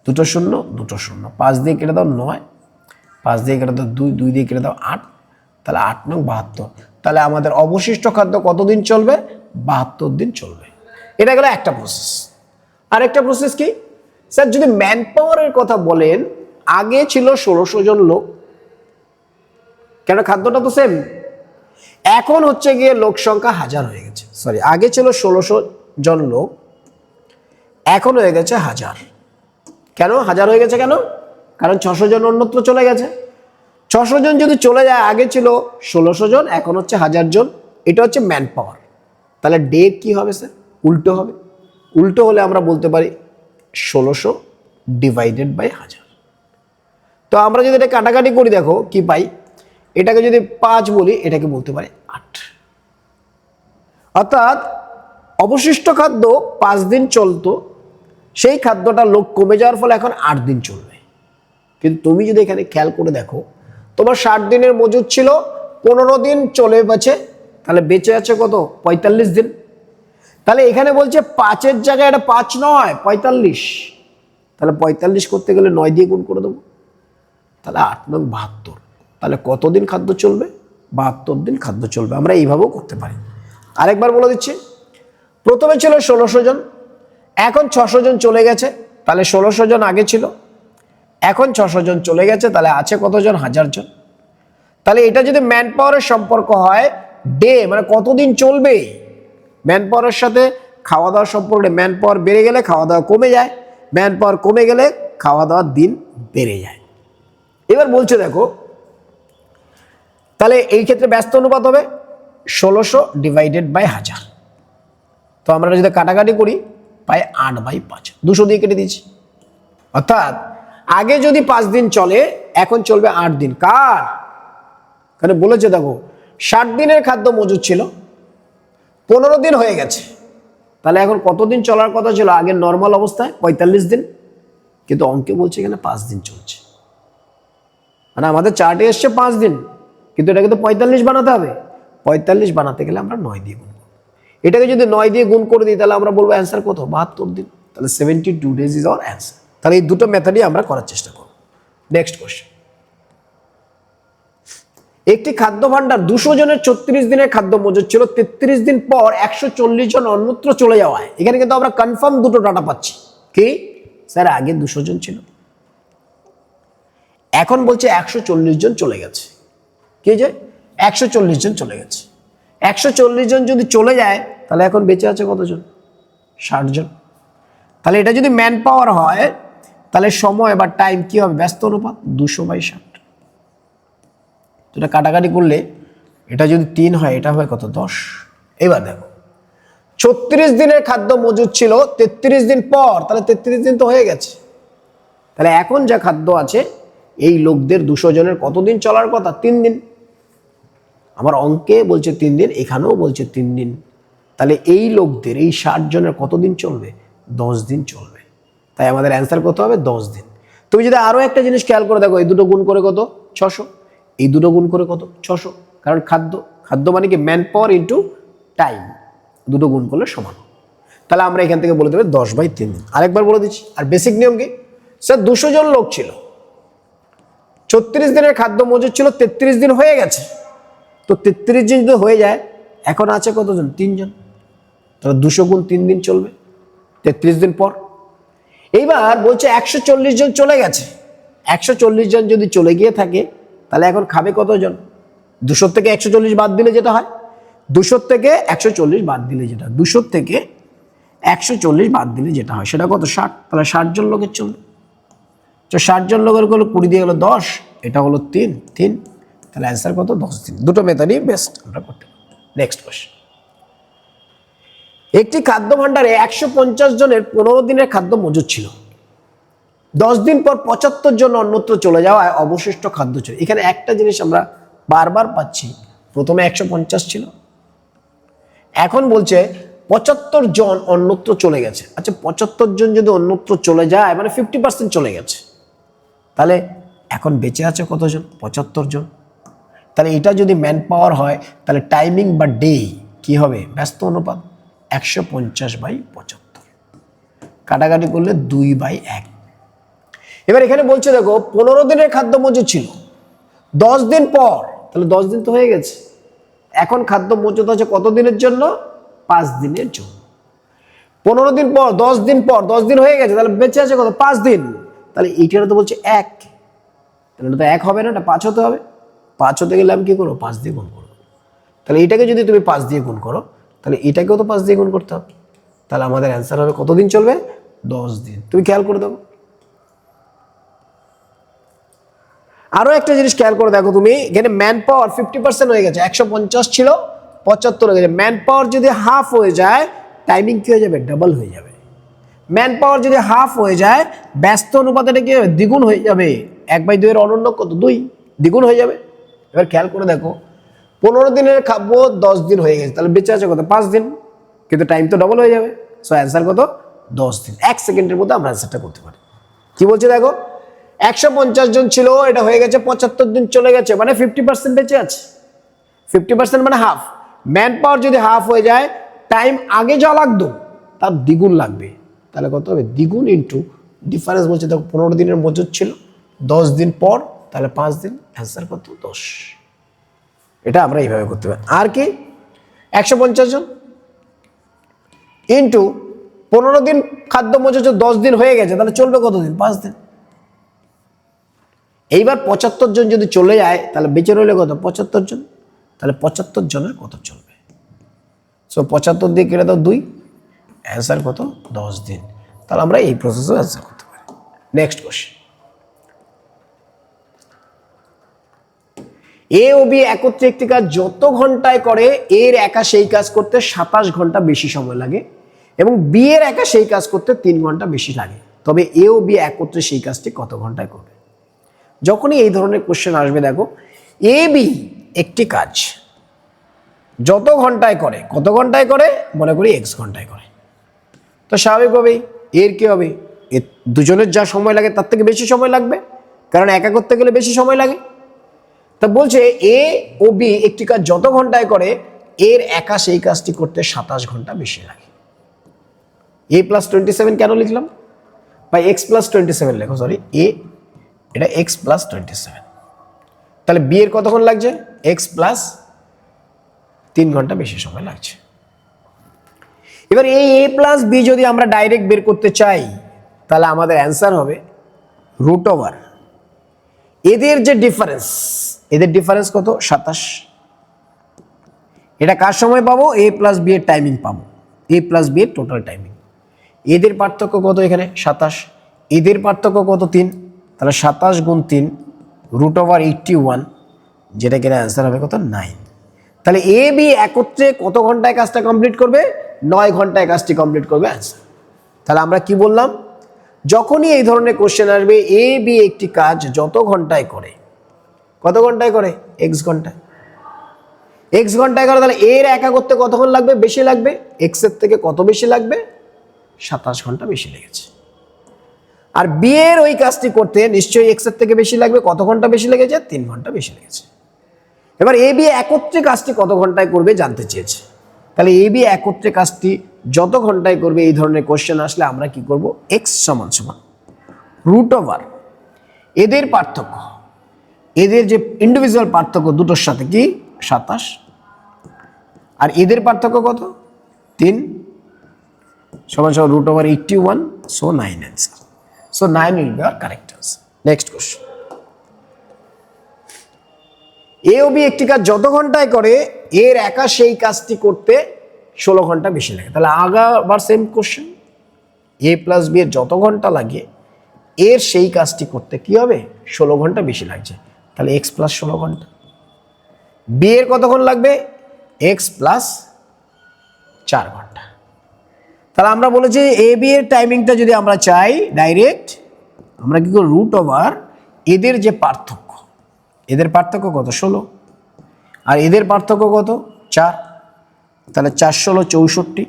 [SPEAKER 1] 2 শূন্য 2 শূন্য, 5 দিয়ে কেটে দাও 9, 5 দিয়ে কেটে দাও 2, 2 দিয়ে কেটে দাও 8, তাহলে 8 9 72। তাহলে আমাদের অবশিষ্ট খাদ্য কতদিন চলবে? 72 দিন চলবে। এটা গেল একটা প্রসেস। আরেকটা প্রসেস কি স্যার? যদি ম্যান পাওয়ারের কথা বলেন, আগে ছিল 1600 জন লোক, কেন খাদ্যটা তো সেম। এখন হচ্ছে গিয়ে লোক সংখ্যা 1000 হয়ে গেছে। সরি, আগে ছিল 1600 জন লোক, এখন হয়ে গেছে 1000। কেন 1000 হয়ে গেছে? কেন? কারণ 600 জন অন্যত্র চলে গেছে। 600 জন যদি চলে যায়, আগে ছিল 1600 জন, এখন হচ্ছে 1000 জন। এটা হচ্ছে ম্যান পাওয়ার। তাহলে ডে কি হবে স্যার? উল্টো হবে। উল্টো হলে আমরা বলতে পারি 1600 / 1000। তো আমরা যদি এটা কাটাকাটি করি, দেখো কি পাই। এটাকে যদি 5 বলি, এটাকে বলতে পারি 8। অর্থাৎ অবশিষ্ট খাদ্য 5 দিন চলতো, সেই খাদ্যটা লোক কমে যাওয়ার ফলে এখন 8 দিন চলবে। কিন্তু তুমি যদি এখানে খেয়াল করে দেখো, তোমার 60 দিনের মজুদ ছিল, 15 দিন চলে গেছে, তাহলে বেঁচে আছে কত? 45 দিন। তাহলে এখানে বলছে 5-এর জায়গায় এটা 5 নয় 45। তাহলে 45 করতে গেলে 9 দিয়ে গুণ করে দেবো, তাহলে 8 9 72। তাহলে কতদিন খাদ্য চলবে? 72 দিন খাদ্য চলবে। আমরা এইভাবেও করতে পারি। আরেকবার বলে দিচ্ছি, প্রথমে ছিল 1600 জন, এখন 600 জন চলে গেছে, তাহলে 1600 জন আগে ছিল, এখন 600 জন চলে গেছে, তাহলে আছে কতজন? 1000 জন। তাহলে এটা যদি ম্যান পাওয়ারের সম্পর্ক হয়, ডে মানে কতদিন চলবে, ম্যান পাওয়ারের সাথে খাওয়া দাওয়ার সম্পর্কে, ম্যান পাওয়ার বেড়ে গেলে খাওয়া দাওয়া কমে যায়, ম্যান পাওয়ার কমে গেলে খাওয়া দাওয়ার দিন বেড়ে যায়। এবার বলছে দেখো, তাহলে এই ক্ষেত্রে ব্যস্ত অনুপাত হবে 1600 / 1000। তো আমরা যদি কাটাকাটি করি, পাই 8/5, 200 দিয়ে কেটে দিচ্ছি। অর্থাৎ আগে যদি 5 দিন চলে, এখন চলবে 8 দিন। কার? কারণ বলেছে দেখো 60 দিনের খাদ্য মজুদ ছিল, 15 দিন হয়ে গেছে, তাহলে এখন কতদিন চলার কথা ছিল আগের নর্মাল অবস্থায়? 45 দিন। কিন্তু অঙ্কে বলছে এখানে 5 দিন চলছে। মানে আমাদের চার্টে এসছে 5 দিন, কিন্তু এটাকে তো 45 বানাতে হবে। 45 বানাতে গেলে আমরা 9 দিয়ে গুণ করব। এটাকে যদি 9 দিয়ে গুণ করে দিই, তাহলে আমরা বলবো অ্যান্সার কত? 72 দিন। তাহলে 72 ডেজ ইজ আওয়ার অ্যান্সার। তাহলে এই দুটো মেথডই আমরা করার চেষ্টা করব। নেক্সট কোশ্চেন, একটি খাদ্য ভাণ্ডার 200 জনের 36 দিনের খাদ্য মজুদ ছিল, 33 দিন পর 140 জন অন্যত্র চলে যাওয়ায়। এখানে কিন্তু আমরা কনফার্ম দুটো ডাটা পাচ্ছি। কি স্যার? আগে 200 জন ছিল, এখন বলছে 140 জন চলে গেছে। কি যে 140 জন চলে গেছে। 140 জন যদি চলে যায়, তাহলে এখন বেঁচে আছে কতজন? 60 জন। তাহলে এটা যদি ম্যান পাওয়ার হয়, তাহলে সময় বা টাইম কি হবে? ব্যস্ত অনুপাত 200/60। এটা কাটাকাটি করলে এটা যদি 3 হয়, এটা হবে কত? 10। এবার দেখো 36 দিনের খাদ্য মজুদ ছিল 33 দিন পর, তাহলে 33 দিন তো হয়ে গেছে। তাহলে এখন যা খাদ্য আছে, এই লোকদের 200 জনের কতদিন চলার কথা? 3 দিন। আমার অঙ্কে বলছে 3 দিন, এখানেও বলছে 3 দিন। তাহলে এই লোকদের, এই 60 জনের কতদিন চলবে? 10 দিন চলবে। তাই আমাদের অ্যান্সার কত হবে? 10 দিন। তুমি যদি আরো একটা জিনিস খেয়াল করে দেখো, এই দুটো গুণ করে কত? 600। এই দুটো গুণ করে কত? 600। কারণ খাদ্য খাদ্য মানে কি ম্যান পাওয়ার ইন্টু টাইম, দুটো গুণ করলে সমান। তাহলে আমরা এখান থেকে বলে দেবে 10/3 দিন। আরেকবার বলে দিচ্ছি। আর বেসিক নিয়ম কি স্যার, 200 জন লোক ছিল, 36 দিনের খাদ্য মজুদ ছিল, 33 দিন হয়ে গেছে। তো 33 দিন যদি হয়ে যায়, এখন আছে কতজন? 3 জন। তাহলে 200 গুণ 3 দিন চলবে 33 দিন পর। এইবার বলছে 140 জন চলে গেছে। 140 জন যদি চলে গিয়ে থাকে, তাহলে এখন খাবে কতজন? 200 থেকে 140 বাদ দিলে যেটা হয়, 200 থেকে 140 বাদ দিলে যেটা, 200 থেকে 140 বাদ দিলে যেটা হয় সেটা কত? 60। তাহলে 60 জন লোকের চলবে। তো 60 জন লোকের হলো 20 দিয়ে গেলো 10, এটা হলো 3। তাহলে অ্যান্সার কত? 10 দিন। দুটো মেথডই বেস্ট আমরা করতে পারি। Next question. একটি খাদ্য ভাণ্ডারে 150 জনের 15 দিনের খাদ্য মজুদ ছিল। 10 দিন পর 75 জন অন্যত্র চলে যাওয়ায় অবশিষ্ট খাদ্য ছিল। এখানে একটা জিনিস আমরা বারবার পাচ্ছি, প্রথমে 150 ছিল, এখন বলছে 75 জন অন্যত্র চলে গেছে। আচ্ছা, 75 জন যদি অন্যত্র চলে যায় মানে 50% চলে গেছে, তাহলে এখন বেঁচে আছে কতজন? 75 জন। তাহলে এটা যদি ম্যান পাওয়ার হয়, তাহলে টাইমিং বা ডে কি হবে? ব্যস্ত অনুপাত 150/75, কাটাকাটি করলে 2/1। এবার এখানে বলছে দেখো 15 দিনের খাদ্য মজুদ ছিল, 10 দিন পর, তাহলে 10 দিন তো হয়ে গেছে, এখন খাদ্য মজুদ আছে কত দিনের জন্য? 5 দিনের জন্য। 15 দিন পর, 10 দিন পর, 10 দিন হয়ে গেছে, তাহলে বেঁচে আছে কত? 5 দিন। তাহলে এইটা তো বলছে 1, তাহলে এটা তো 1 হবে না, এটা 5 হতে হবে। 5 হতে গেলে আমি কি করবো? 5 দিয়ে গুণ করবো। তাহলে এটাকে যদি তুমি 5 দিয়ে গুণ করো, তাহলে এটাকেও তো 5 দিয়ে গুণ করতে হবে। তাহলে আমাদের অ্যান্সার হবে কতদিন চলবে? 10 দিন। তুমি খেয়াল করে দেবো। আরো একটা জিনিস খেয়াল করে দেখো, তুমি এখানে ম্যান পাওয়ার 50% হয়ে গেছে, 150 ছিল 75 হয়ে গেছে। ম্যান পাওয়ার যদি হাফ হয়ে যায়, টাইমিং কি হয়ে যাবে? ডাবল হয়ে যাবে। ম্যান পাওয়ার যদি হাফ হয়ে যায়, ব্যস্ত অনুপাতটা কি হবে? দ্বিগুণ হয়ে যাবে। 1/2 এর অনন্য কত? 2, দ্বিগুণ হয়ে যাবে। এবার খেয়াল করে দেখো, 15 দিনের খাবো, 10 দিন হয়ে গেছে, তাহলে বেঁচে আছে কত? 5 দিন, কিন্তু টাইম তো ডবল হয়ে যাবে। সো অ্যান্সার কত? 10 দিন। 1 সেকেন্ডের মধ্যে আমরা অ্যান্সারটা করতে পারি। কি বলছে দেখো, 150 জন ছিল, এটা হয়ে গেছে 75 দিন চলে গেছে, মানে 50% বেঁচে আছে। 50% মানে হাফ। ম্যান পাওয়ার যদি হাফ হয়ে যায়, টাইম আগে যা লাগতো তার দ্বিগুণ লাগবে। তাহলে কত হবে? দ্বিগুণ ইন্টু ডিফারেন্স। বলছে দেখো 15 দিনের মজুদ ছিল, 10 দিন পর, তাহলে 5 দিন। অ্যান্সার কত? 10। এটা আমরা এইভাবে করতে পারি। আর কি 150 জন ইন্টু 15 দিন খাদ্য মজুদ 10 দিন হয়ে গেছে, তাহলে চলবে কতদিন? 5 দিন। এইবার 75 জন যদি চলে যায়, তাহলে বেঁচে রইলে কত? 75 জন। তাহলে 75 জনের কত চলবে? সো 75 দিয়ে কেটে দাও 2, অ্যান্সার কত? 10 দিন। তাহলে আমরা এই প্রসেসে অ্যান্সার করতে পারি। Next question. এ ও বি একত্রে একটি কাজ যত ঘন্টায় করে, এর একা সেই কাজ করতে 27 ঘন্টা বেশি সময় লাগে, এবং বি এর একা সেই কাজ করতে 3 ঘন্টা বেশি লাগে। তবে এ ও বি একত্রে সেই কাজটি কত ঘন্টায় করবে? যখনই এই ধরনের কোশ্চেন আসবে, দেখো এ বি একটি কাজ যত ঘন্টায় করে, কত ঘন্টায় করে? মনে করি x ঘন্টায় করে। তো স্বাভাবিকভাবেই এর কি হবে? এর দুজনের যা সময় লাগে তার থেকে বেশি সময় লাগবে, কারণ একা করতে গেলে বেশি সময় লাগে। তা বলছে এ ও বি একটি কাজ যত ঘন্টায় করে, এর একা সেই কাজটি করতে 27 ঘন্টা বেশি লাগে। a + 27 কেন লিখলাম? বা x + 27 লেখো, সরি, এ এটা x + 27, তাহলে বি এর কতক্ষণ লাগছে? x + 3 ঘন্টা বেশি সময় লাগছে। এবার এই a + b যদি আমরা ডাইরেক্ট বের করতে চাই, তাহলে আমাদের অ্যান্সার হবে √, এদের যে ডিফারেন্স, এদের ডিফারেন্স কত? 27। এটা কার সময় পাবো? a + b এর টাইমিং পাবো, a + b এর টোটাল টাইমিং। এদের পার্থক্য কত? এখানে 27। এদের পার্থক্য কত? 3। তাহলে 27 × 3 √81, যেটা কিনা অ্যান্সার হবে কত? 9। তাহলে এ বি একত্রে কত ঘন্টায় কাজটা কমপ্লিট করবে? 9 ঘন্টায় কাজটি কমপ্লিট করবে, অ্যান্সার। তাহলে আমরা কি বললাম? যখনই এই ধরনের কোশ্চেন আসবে, এ বি একটি কাজ যত ঘন্টায় করে, কত ঘন্টায় করে? x ঘন্টায়। x ঘন্টায় করে, তাহলে এর একা করতে কতক্ষণ লাগবে? বেশি লাগবে। x এর থেকে কত বেশি লাগবে? 27 ঘন্টা বেশি লেগেছে। আর বি এর ওই কাজটি করতে নিশ্চয়ই x এর থেকে বেশি লাগবে। কত ঘন্টা বেশি লেগেছে? 3 ঘন্টা বেশি লেগেছে। এবার এ বি একত্রে কাজটি কত ঘন্টায় করবে জানতে চেয়েছে। তাহলে এ বি একত্রে কাজটি যত ঘন্টায় করবে এই ধরনের কোশ্চেন আসলে আমরা কি করব, এক্স সমান সমান রুট ওভার এদের পার্থক্য, এদের যে ইন্ডিভিজুয়াল পার্থক্য দুটোর সাথে কি 27, আর এদের পার্থক্য কত 3 সমান সমান root over 81, so 9 answer. So 9 will be our correct answer. Next question, A ও বি একটি কাজ যত ঘন্টায় করে এর একা সেই কাজটি করতে 16 ঘন্টা বেশি লাগে। তাহলে আবার সেম কোশ্চেন, এ প্লাস বি এর যত ঘন্টা লাগে এর সেই কাজটি করতে কি হবে 16 ঘন্টা বেশি লাগছে। তাহলে এক্স প্লাস 16 ঘন্টা, বি এর কতক্ষণ লাগবে এক্স প্লাস 4 ঘন্টা। তাহলে আমরা বলেছি এ বি এর টাইমিংটা যদি আমরা চাই ডাইরেক্ট আমরা কি করব, রুট ওভার এদের যে পার্থক্য, এদের পার্থক্য কত 16 আর এদের পার্থক্য কত 4, তাহলে 4 16 64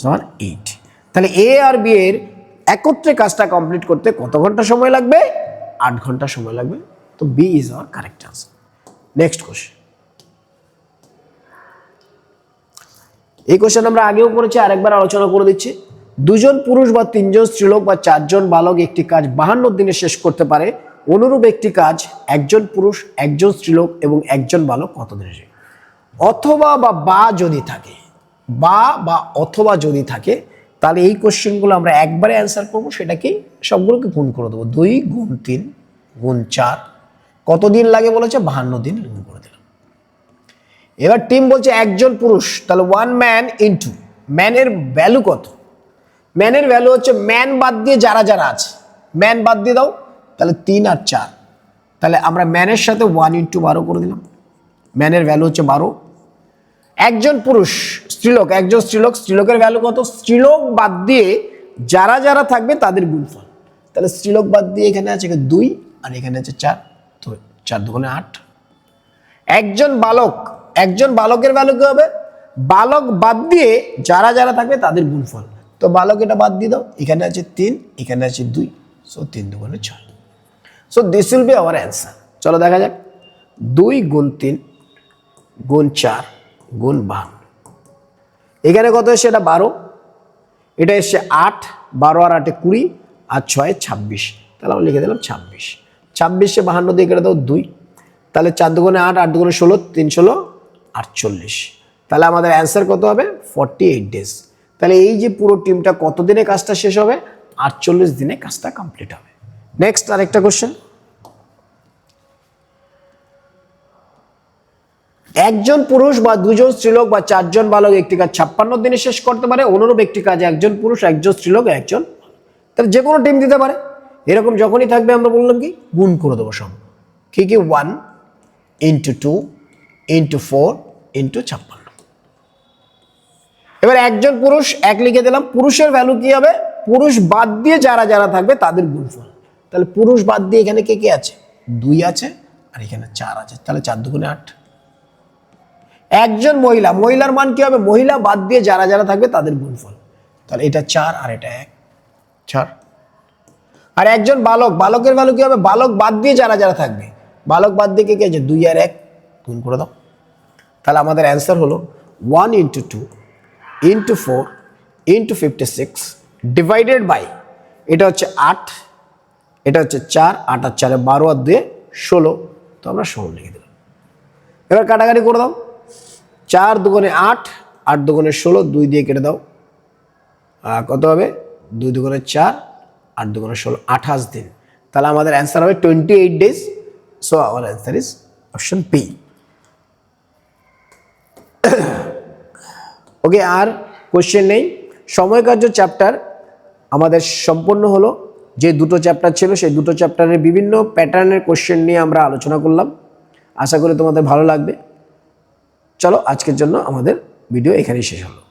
[SPEAKER 1] সমান 8। তাহলে এ আর বি এর একত্রে কাজটা কমপ্লিট করতে কত ঘন্টা সময় লাগবে, 8 ঘন্টা সময় লাগবে। তো B is our correct answer. Next question, এই কোশ্চেন আমরা আগেও করেছি, আরেকবার আলোচনা করে দিচ্ছি। দুজন পুরুষ বা 3 জন স্ত্রীলোক বা 4 জন বালক একটি কাজ 52 দিনে শেষ করতে পারে, অনুরূপ একটি কাজ একজন পুরুষ, একজন স্ত্রীলোক এবং একজন বালক কত দিনে শেষ। অথবা বা যদি থাকে, বা অথবা যদি থাকে, তাহলে এই কোশ্চেনগুলো আমরা একবারে অ্যান্সার করবো। সেটা কি, সবগুলোকে গুণ করে দেবো, 2 গুণ 3 গুণ 4, কতদিন লাগে বলেছে 52 দিন, গুণ করে দিলাম। এবার টিম বলছে একজন পুরুষ, তাহলে 1 ম্যান ইন্টু ম্যানের ভ্যালু কত, ম্যানের ভ্যালু হচ্ছে ম্যান বাদ দিয়ে যারা যারা আছে, ম্যান বাদ দিয়ে দাও, তাহলে 3 আর 4, তাহলে আমরা ম্যানের সাথে 1 ইন্টু 12 করে দিলাম, ম্যানের ভ্যালু হচ্ছে 12। একজন পুরুষ স্ত্রীলোক, একজন স্ত্রীলোক, স্ত্রীলোকের ভ্যালু কত, স্ত্রীলোক বাদ দিয়ে যারা যারা থাকবে তাদের গুণফল, তাহলে স্ত্রীলোক বাদ দিয়ে এখানে আছে 2 আর এখানে আছে 4, তো 4 দুগুণে 8। একজন বালক, একজন বালকের ভ্যালু কি হবে, বালক বাদ দিয়ে যারা যারা থাকবে তাদের গুণফল, তো বালক এটা বাদ দিয়ে দাও, এখানে আছে 3 এখানে আছে 2, সো 3 দুগুণে 6। So this will be our answer. চলো দেখা যাক, 2 গুণ 3 গুণ 4 গুণ 52, এখানে কত এসছে, এটা 12, এটা এসছে 8, 12 আর 8 20 আর 6 26, তাহলে আমরা লিখে দিলাম 26। 26 52 দিয়ে কেটে দাও 2, তাহলে 4 দুগুণে 8, 8 দুগুণে 16, 3 16 48, তাহলে আমাদের অ্যান্সার কত হবে 48 ডেজ। তাহলে এই যে পুরো টিমটা কত দিনে কাজটা শেষ হবে, 48 দিনে কাজটা কমপ্লিট হবে। নেক্সট আরেকটা কোশ্চেন, একজন পুরুষ বা 2 জন স্ত্রীলোক বা 4 জন বালক একটি কাজ 56 দিনে শেষ করতে পারে, অনুরূপ একটি কাজ একজন পুরুষ, একজন স্ত্রীলোক, একজন, তাহলে যে কোনো টিম দিতে পারে। এরকম যখনই থাকবে আমরা বললাম কি গুণ করে দেবো সব, কি 1 ইন্টু 2 ইন্টু 4 ইন্টু 56। এবার একজন পুরুষ 1 লিখে দিলাম, পুরুষের ভ্যালু কি হবে, পুরুষ বাদ দিয়ে যারা যারা থাকবে তাদের গুণফল, তাহলে পুরুষ বাদ দিয়ে এখানে কে কে আছে, 2 আছে আর এখানে 4 আছে, তাহলে 4 দুগুণে 8। একজন মহিলা, মহিলার মান কি হবে, মহিলা বাদ দিয়ে যারা যারা থাকবে তাদের গুণফল, তাহলে এটা 4 আর এটা 1, 4। আর একজন বালক, বালকের ভ্যালু কি হবে, বালক বাদ দিয়ে যারা যারা থাকবে, বালক বাদ দিয়ে কে কে আছে, 2 আর 1, গুণ করে দাও, তাহলে আমাদের অ্যান্সার হলো 1 into 2 into 4 into 56 divided by, এটা হচ্ছে 8, এটা হচ্ছে 4, 8 আর 4 12 আর 2 16, তো আমরা 16 লিখে দিলাম। এবার কাটাকাটি করে দাও, 4 দুগুণে 8, 8 দুগুণে 16, 2 দিয়ে কেটে দাও, কত হবে 2 দুগুণে 4, 8 দুগুণে 16, 28 দিন, তাহলে আমাদের অ্যান্সার হবে 28 days. So our answer is option P. Okay, আর কোশ্চেন নেই। সময় কার্য চ্যাপ্টার আমাদের সম্পূর্ণ হলো। যে দুটো চ্যাপ্টার ছিল সেই দুটো চ্যাপ্টারের বিভিন্ন প্যাটার্নের কোশ্চেন নিয়ে আমরা আলোচনা করলাম, আশা করি তোমাদের ভালো লাগবে। চলো আজকের জন্য আমাদের ভিডিও এখানেই শেষ হলো।